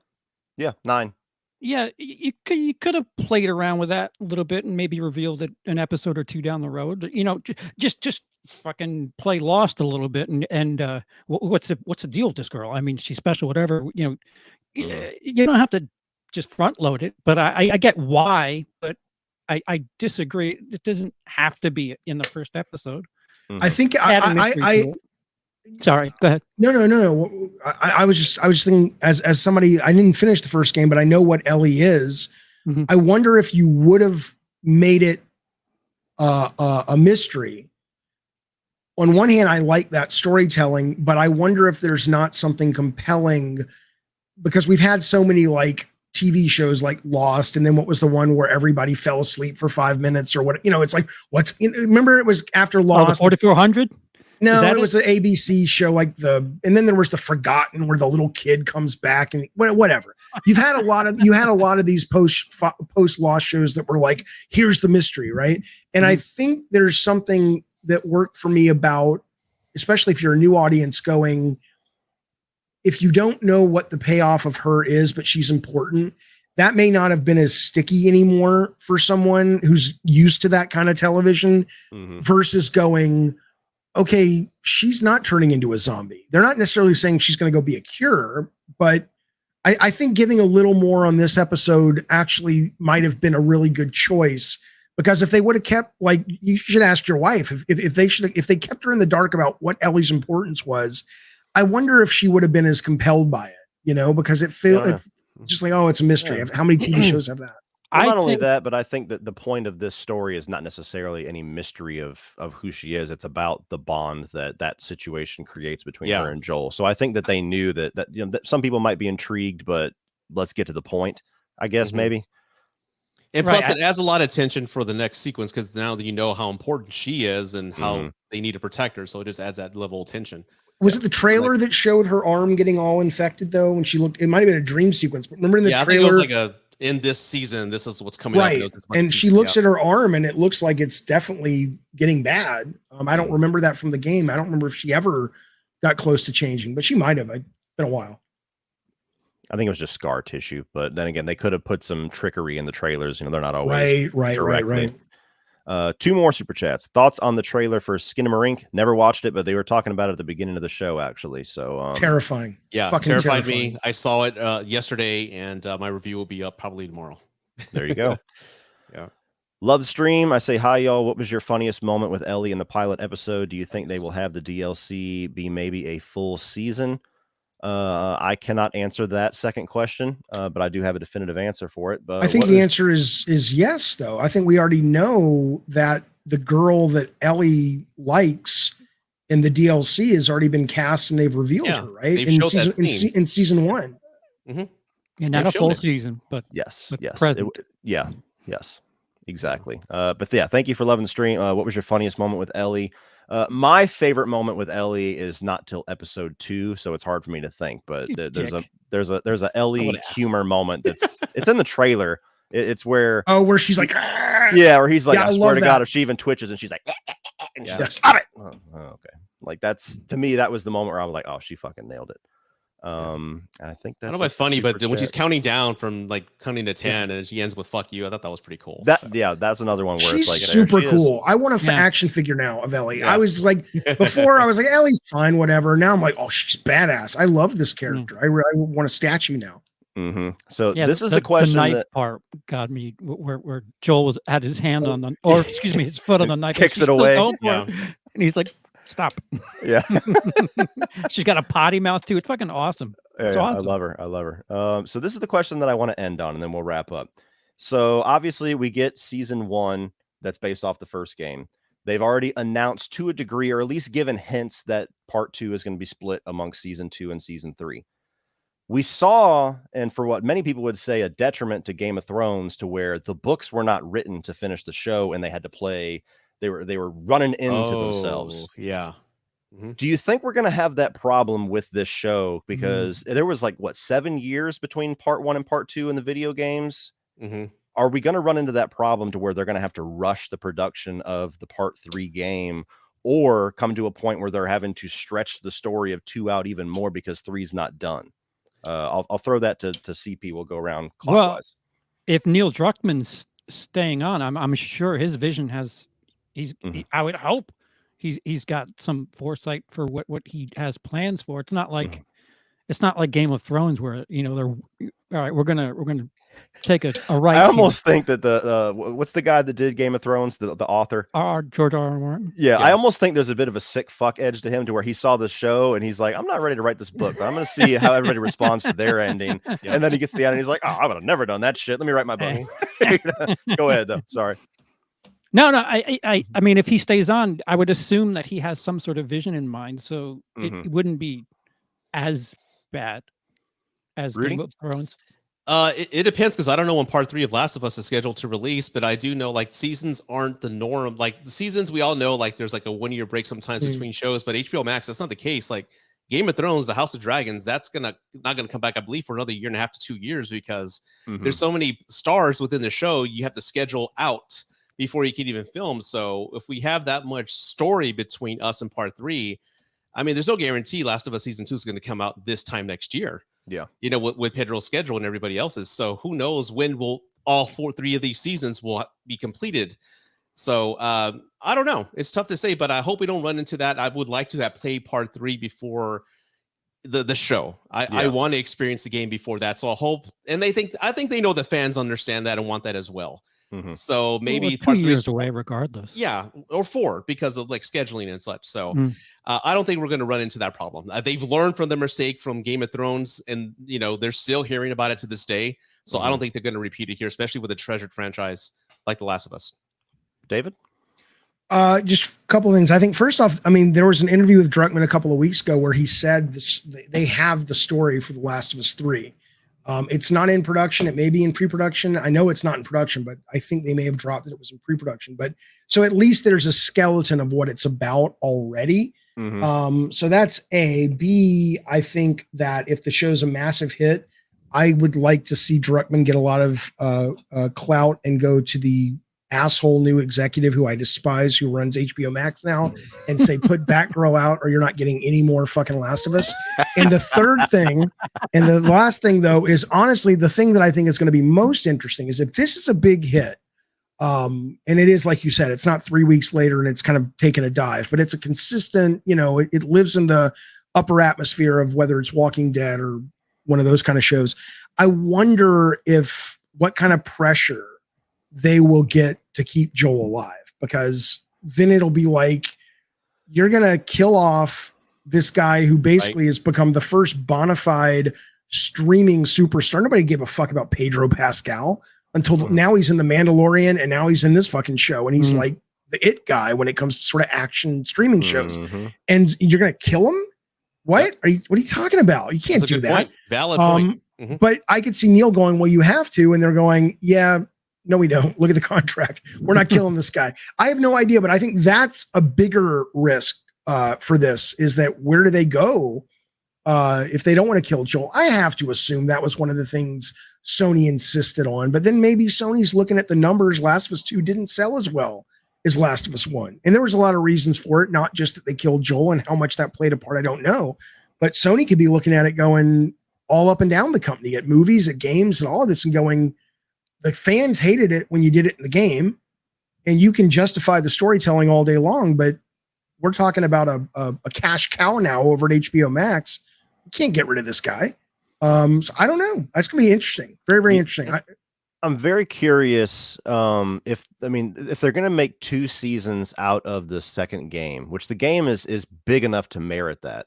Yeah, 9. Yeah, you could have played around with that a little bit and maybe revealed it an episode or 2 down the road. You know, just fucking play Lost a little bit and what's the deal with this girl? I mean, she's special, whatever. You know, you don't have to just front load it, but I get why, but I disagree. It doesn't have to be in the first episode. I think sorry, go ahead. No. I was just thinking as somebody, I didn't finish the first game, but I know what Ellie is. I wonder if you would have made it a mystery. On one hand, I like that storytelling, but I wonder if there's not something compelling, because we've had so many like TV shows like Lost, and then what was the one where everybody fell asleep for 5 minutes or what? You know, it's like remember it was after Lost. 4400. No, it was an ABC show and then there was The Forgotten where the little kid comes back and whatever. You had a lot of these post Lost shows that were like, here's the mystery, right? And I think there's something that worked for me about, especially if you're a new audience going, if you don't know what the payoff of her is, but she's important, that may not have been as sticky anymore for someone who's used to that kind of television versus going, okay, she's not turning into a zombie. They're not necessarily saying she's going to go be a cure, but I think giving a little more on this episode actually might have been a really good choice, because if they would have kept, like, you should ask your wife if they kept her in the dark about what Ellie's importance was, I wonder if she would have been as compelled by it, you know, because it feels just like, oh, it's a mystery. How many TV shows have that? Well, not only that, but I think that the point of this story is not necessarily any mystery of who she is. It's about the bond that situation creates between her and Joel. So I think that they knew that you know, that some people might be intrigued, but let's get to the point, I guess, maybe. And plus, it adds a lot of tension for the next sequence, because now that you know how important she is and how they need to protect her, so it just adds that level of tension. Was it the trailer that showed her arm getting all infected though? When she looked, it might have been a dream sequence, but remember in the trailer, I think it was like in this season, this is what's coming up. And she looks at her arm and it looks like it's definitely getting bad. I don't remember that from the game. I don't remember if she ever got close to changing, but she might have. It's been a while. I think it was just scar tissue, but then again, they could have put some trickery in the trailers. You know, they're not always right. 2 more super chats. Thoughts on the trailer for Skinamarink? Never watched it, but they were talking about it at the beginning of the show, actually. So terrifying. Yeah, fucking terrified me. I saw it yesterday, and my review will be up probably tomorrow. There you go. Yeah. Love the stream. I say hi, y'all. What was your funniest moment with Ellie in the pilot episode? Do you think they will have the DLC be maybe a full season? I cannot answer that second question, but I do have a definitive answer for it. But I think the answer is yes, though. I think we already know that the girl that Ellie likes in the DLC has already been cast and they've revealed her, right? In season 1. Yeah, not a full season, but yes. Yes, exactly. But yeah, thank you for loving the stream. What was your funniest moment with Ellie? My favorite moment with Ellie is not till episode 2, so it's hard for me to think. But there's a Ellie humor moment it's in the trailer. It's where where she's like, where he's like, I swear to God, if she even twitches and she's like, and she's like, stop it. Oh, okay, like that's, to me, that was the moment where I was like, oh, she fucking nailed it. And I think that's, I don't know about funny, but when she's counting down from like counting to 10 and she ends with "fuck you," I thought that was pretty cool. That's another one where she's it's like super cool. I want an action figure now of Ellie. I was like, before I was like, Ellie's fine, whatever. Now I'm like, oh, she's badass. I love this character. I want a statue now. So this is the question. The knife part got me, where Joel had his hand on the, or excuse me, his foot on the knife. Kicks it away. And he's like, stop. Yeah. She's got a potty mouth too. It's fucking awesome. It's awesome. I love her. So this is the question that I want to end on, and then we'll wrap up. So obviously we get season 1 that's based off the first game. They've already announced to a degree, or at least given hints, that part 2 is going to be split amongst season 2 and season 3. We saw, and for what many people would say, a detriment to Game of Thrones, to where the books were not written to finish the show, and they had to play. They were running into themselves. Yeah. Do you think we're going to have that problem with this show? Because there was like, what, 7 years between part 1 and part 2 in the video games? Are we going to run into that problem to where they're going to have to rush the production of the part 3 game, or come to a point where they're having to stretch the story of 2 out even more because 3 is not done? I'll throw that to CP. We'll go around clockwise. Well, if Neil Druckmann's staying on, I'm sure his vision has. I would hope he's got some foresight for what he has plans for. It's not like Game of Thrones, where they're all right. We're gonna take a right. I almost think that the what's the guy that did Game of Thrones, the author, George R.R. Martin. Yeah, I almost think there's a bit of a sick fuck edge to him, to where he saw the show and he's like, I'm not ready to write this book, but I'm going to see how everybody responds to their ending. And then he gets to the end and he's like, oh, I would have never done that shit. Let me write my book. Go ahead though. Sorry. No. I mean, if he stays on, I would assume that he has some sort of vision in mind, so it wouldn't be as bad as Game of Thrones. It depends, because I don't know when part 3 of Last of Us is scheduled to release, but I do know like seasons aren't the norm. Like the seasons, we all know, like there's like a 1-year break sometimes between shows, but HBO Max, that's not the case. Like Game of Thrones, the House of Dragons, that's not gonna come back, I believe, for another 1.5 to 2 years, because there's so many stars within the show you have to schedule out before you can even film. So if we have that much story between us and part 3, I mean, there's no guarantee Last of Us season 2 is going to come out this time next year. Yeah, with Pedro's schedule and everybody else's. So who knows when will all 3 of these seasons will be completed. So I don't know. It's tough to say, but I hope we don't run into that. I would like to have played part 3 before the show. I want to experience the game before that. So I hope, and I think they know the fans understand that and want that as well. So maybe part 2 years away regardless. Yeah, or 4 because of like scheduling and such. So I don't think we're going to run into that problem. They've learned from the mistake from Game of Thrones, and they're still hearing about it to this day. So I don't think they're going to repeat it here, especially with a treasured franchise like The Last of Us. David? Just a couple of things. I think first off, I mean, there was an interview with Druckmann a couple of weeks ago where he said they have the story for The Last of Us 3. It's not in production. It may be in pre-production. I know it's not in production, but I think they may have dropped that it was in pre-production. But so at least there's a skeleton of what it's about already. So that's A. B, I think that if the show's a massive hit, I would like to see Druckmann get a lot of clout and go to the asshole new executive who I despise, who runs HBO Max now, and say, put Batgirl out or you're not getting any more fucking Last of Us. And the third thing, and the last thing though, is honestly the thing that I think is going to be most interesting is if this is a big hit, and it is, like you said, it's not 3 weeks later and it's kind of taken a dive, but it's a consistent, it lives in the upper atmosphere of whether it's Walking Dead or one of those kind of shows. I wonder what kind of pressure they will get to keep Joel alive, because then it'll be like, you're going to kill off this guy who basically has become the first bona fide streaming superstar. Nobody gave a fuck about Pedro Pascal until now. He's in The Mandalorian and now he's in this fucking show. And he's like the it guy when it comes to sort of action streaming shows. And you're going to kill him. What what are you talking about? You can't do that. Point. Valid point. But I could see Neil going, well, you have to. And they're going, yeah, no, we don't. Look at the contract. We're not killing this guy. I have no idea, but I think that's a bigger risk for this, is that where do they go if they don't want to kill Joel? I have to assume that was one of the things Sony insisted on, but then maybe Sony's looking at the numbers. Last of Us 2 didn't sell as well as Last of Us 1. And there was a lot of reasons for it, not just that they killed Joel, and how much that played a part, I don't know. But Sony could be looking at it going all up and down the company, at movies, at games, and all of this, and going, the fans hated it when you did it in the game, and you can justify the storytelling all day long, but we're talking about a cash cow now over at HBO Max. You can't get rid of this guy. So I don't know. That's gonna be interesting. Very, very interesting. I'm very curious if they're going to make 2 seasons out of the second game, which the game is big enough to merit that.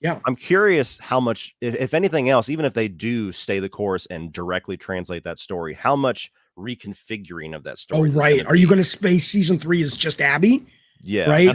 Yeah. I'm curious how much, if anything else, even if they do stay the course and directly translate that story, how much reconfiguring of that story. Oh, right. Are you going to space season 3 is just Abby? Yeah. Right.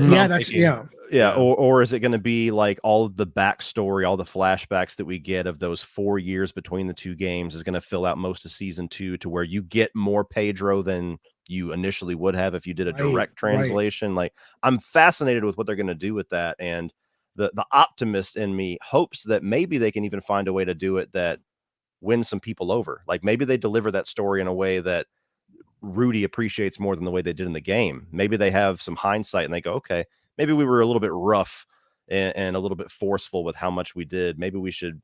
Yeah. Or is it going to be like all of the backstory, all the flashbacks that we get of those 4 years between the 2 games is going to fill out most of season 2 to where you get more Pedro than you initially would have if you did a direct translation. Like, I'm fascinated with what they're going to do with that. And the optimist in me hopes that maybe they can even find a way to do it that wins some people over. Like, maybe they deliver that story in a way that Rudy appreciates more than the way they did in the game. Maybe they have some hindsight and they go, okay, maybe we were a little bit rough and a little bit forceful with how much we did. Maybe we should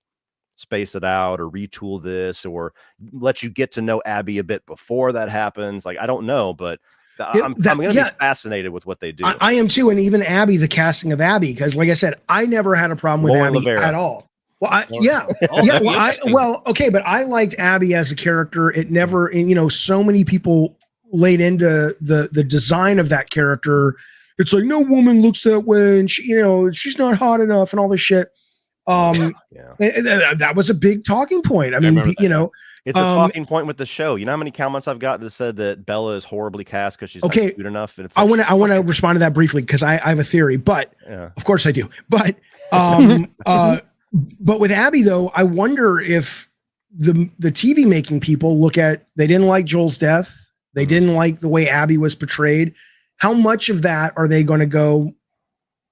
space it out or retool this or let you get to know Abby a bit before that happens. Like, I don't know, but I'm going to be fascinated with what they do. I am too. And even Abby, the casting of Abby, because like I said, I never had a problem with Lauren Abby LaVera. at all. Well, but I liked Abby as a character. It never, and so many people laid into the design of that character. It's like, no woman looks that way, and she's not hot enough, and all this shit. That was a big talking point. I mean, it's a talking point with the show. You know how many comments I've got that said that Bella is horribly cast because she's not cute enough. And it's like, I want to respond to that briefly because I have a theory, but of course I do. But but with Abby though, I wonder if the TV making people they didn't like Joel's death. They didn't like the way Abby was portrayed. How much of that are they going to go,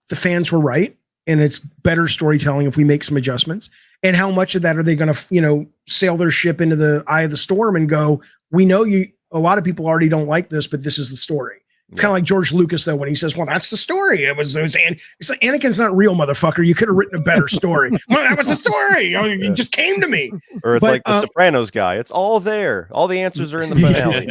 the fans were right, and it's better storytelling if we make some adjustments? And how much of that are they going to, sail their ship into the eye of the storm and go, we know a lot of people already don't like this, but this is the story. It's kind of like George Lucas, though, when he says, well, that's the story. It's like, Anakin's not real, motherfucker. You could have written a better story. Well, that was the story. It just came to me. Or it's like the Sopranos guy. It's all there. All the answers are in the finale.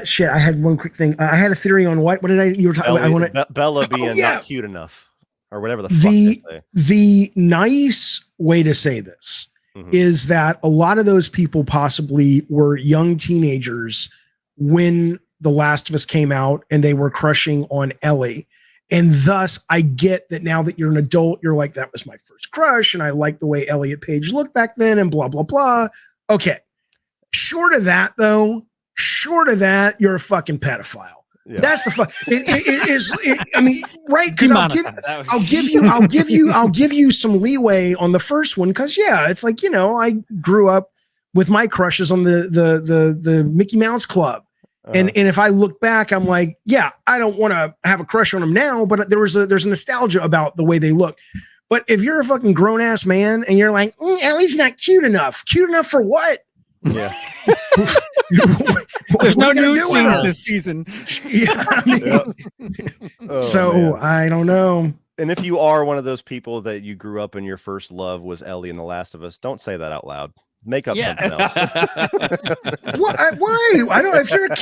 Shit, I had one quick thing. I had a theory on what did you were talking about? Bella being not cute enough or whatever the fuck they say. The nice way to say this is that a lot of those people possibly were young teenagers when The Last of Us came out and they were crushing on Ellie. And thus I get that now that you're an adult, you're like, that was my first crush. And I like the way Elliot Page looked back then and blah, blah, blah. Okay. Short of that, you're a fucking pedophile. Yeah. That's the fun. I mean, right? Because I'll give you some leeway on the first one because it's like I grew up with my crushes on the Mickey Mouse Club, and if I look back, I'm like, I don't want to have a crush on them now, but there's a nostalgia about the way they look. But if you're a fucking grown ass man and you're like, Ellie's not cute enough for what? Yeah. There's no nude scenes this season. I don't know. And if you are one of those people that you grew up and your first love was Ellie in The Last of Us, don't say that out loud. Make up something else. Why? I don't. If you're a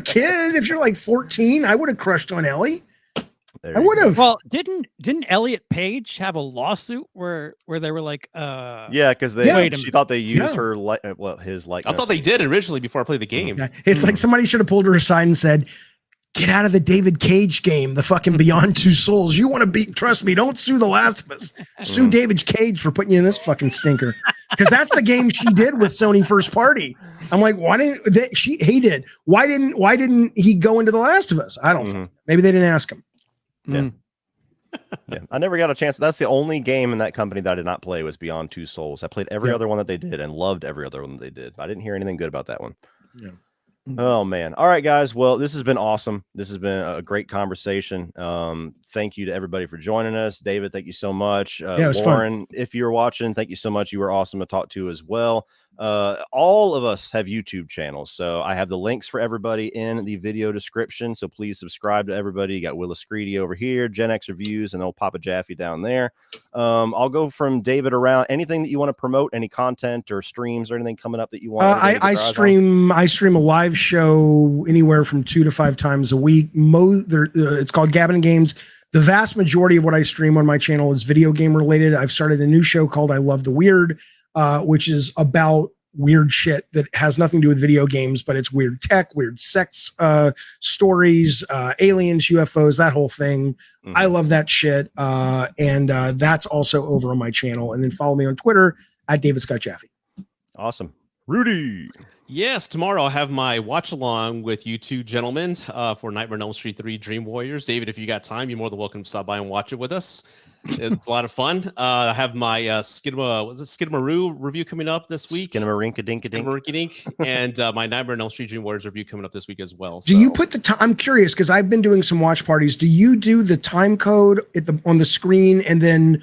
kid, if you're like 14, I would have crushed on Ellie. I would have. Well, didn't Elliot Page have a lawsuit where they were like, because she thought they used her his likeness. I thought they did originally before I played the game. It's like somebody should have pulled her aside and said, "Get out of the David Cage game, the fucking Beyond Two Souls. You want to beat? Trust me, don't sue The Last of Us. Sue David Cage for putting you in this fucking stinker." Because that's the game she did with Sony First Party. I'm like, why didn't he did? Why didn't he go into The Last of Us? I don't. Maybe they didn't ask him. Yeah. I never got a chance. That's the only game in that company that I did not play was Beyond Two Souls. I played every other one that they did and loved every other one that they did. I didn't hear anything good about that one. Yeah. Oh man. All right, guys. Well, this has been awesome. This has been a great conversation. Thank you to everybody for joining us. David, thank you so much. It was Lauren, fun. if you're watching, thank you so much. You were awesome to talk to as well. All of us have YouTube channels, so I have the links for everybody in the video description, so please subscribe to everybody. You got Wiliscredia over here, Gen X Reviews, and old Papa Jaffe down there. I'll go from David around. Anything that you want to promote, any content or streams or anything coming up that you want? I stream a live show anywhere from 2 to 5 times a week. It's called Gavin Games. The vast majority of what I stream on my channel is video game related. I've started a new show called I Love the Weird, which is about weird shit that has nothing to do with video games, but it's weird tech, weird sex stories, aliens, UFOs, that whole thing. I love that shit. And that's also over on my channel. And then follow me on Twitter at David Scott Jaffe. Awesome. Rudy. Yes, tomorrow I'll have my watch along with you two gentlemen for Nightmare on Elm Street 3 Dream Warriors. David, if you got time, you're more than welcome to stop by and watch it with us. It's a lot of fun. I have my Skidmaroo review coming up this week. Skidmarink-a-dink-a-dink. And my Nightmare on Elm Street Dream Warriors review coming up this week as well. Do you put the time? I'm curious because I've been doing some watch parties. Do you do the time code on the screen and then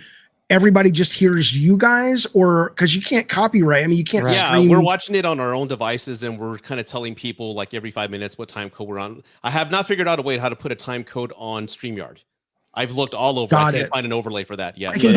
everybody just hears you guys, or because you can't copyright? I mean, you can't. Yeah, we're watching it on our own devices, and we're kind of telling people like every 5 minutes what time code we're on. I have not figured out a way how to put a time code on StreamYard. I've looked all over. I can't find an overlay for that yet. I can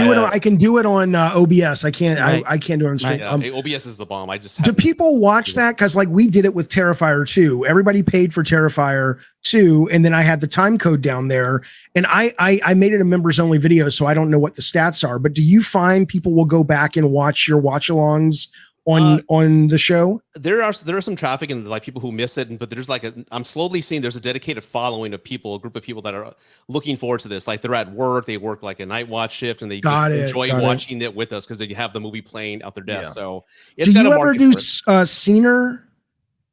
do it on OBS. I can't. I can't do it on stream. OBS is the bomb. Do people watch that? Because like we did it with Terrifier 2. Everybody paid for Terrifier 2, and then I had the time code down there, and I made it a members only video, so I don't know what the stats are. But do you find people will go back and watch your watch alongs on the show? There are some traffic and like people who miss it, but there's like I'm slowly seeing there's a dedicated following of people, a group of people that are looking forward to this. Like they're at work, they work like a night watch shift, and they enjoy watching it with us because they have the movie playing out their desk. Yeah. So it's do you ever do Scener?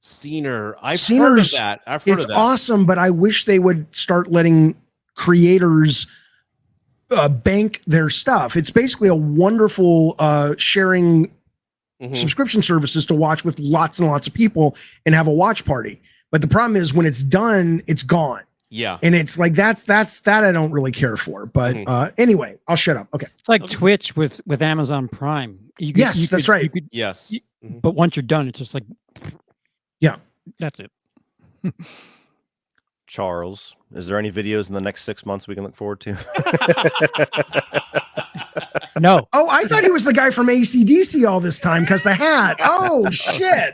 Scener, I've heard of that. It's awesome, but I wish they would start letting creators bank their stuff. It's basically a wonderful sharing subscription services to watch with lots and lots of people and have a watch party. But the problem is when it's done, it's gone. Yeah. And it's like, that I don't really care for. But anyway, I'll shut up. Okay. It's like Twitch with Amazon Prime. That's right. Yes. But once you're done, it's just like, yeah, that's it. Charles, is there any videos in the next 6 months we can look forward to? No. Oh, I thought he was the guy from AC/DC all this time because the hat. Oh shit!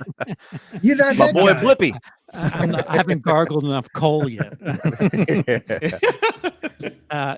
You know my boy guy. Blippy. I haven't gargled enough coal yet.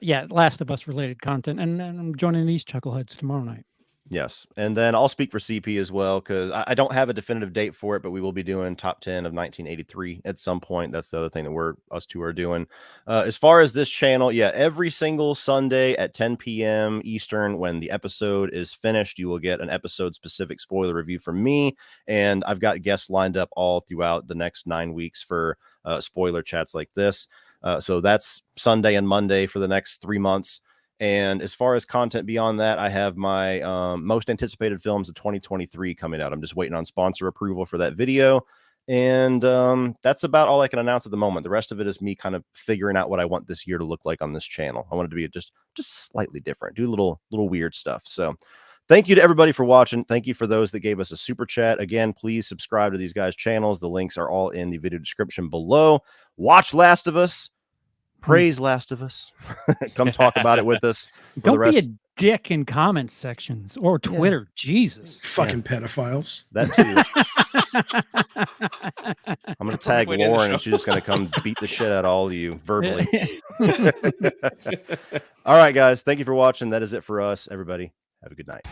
Yeah, Last of Us related content, and I'm joining these chuckleheads tomorrow night. Yes, and then I'll speak for CP as well because I don't have a definitive date for it, but we will be doing top 10 of 1983 at some point. That's the other thing that us two are doing. As far as this channel, yeah, every single Sunday at 10 p.m. Eastern, when the episode is finished, you will get an episode-specific spoiler review from me, and I've got guests lined up all throughout the next 9 weeks for spoiler chats like this. So that's Sunday and Monday for the next 3 months. And as far as content beyond that, I have my most anticipated films of 2023 coming out. I'm just waiting on sponsor approval for that video. And that's about all I can announce at the moment. The rest of it is me kind of figuring out what I want this year to look like on this channel. I want it to be just slightly different, do a little weird stuff. So thank you to everybody for watching. Thank you for those that gave us a super chat. Again, please subscribe to these guys' channels. The links are all in the video description below. Watch Last of Us. Praise Last of Us. Come talk about it with us. Don't be a dick in comment sections or Twitter. Yeah. Jesus. Fucking pedophiles. That too. I'm going to tag Lauren and she's just going to come beat the shit out of all of you verbally. All right, guys. Thank you for watching. That is it for us. Everybody, have a good night.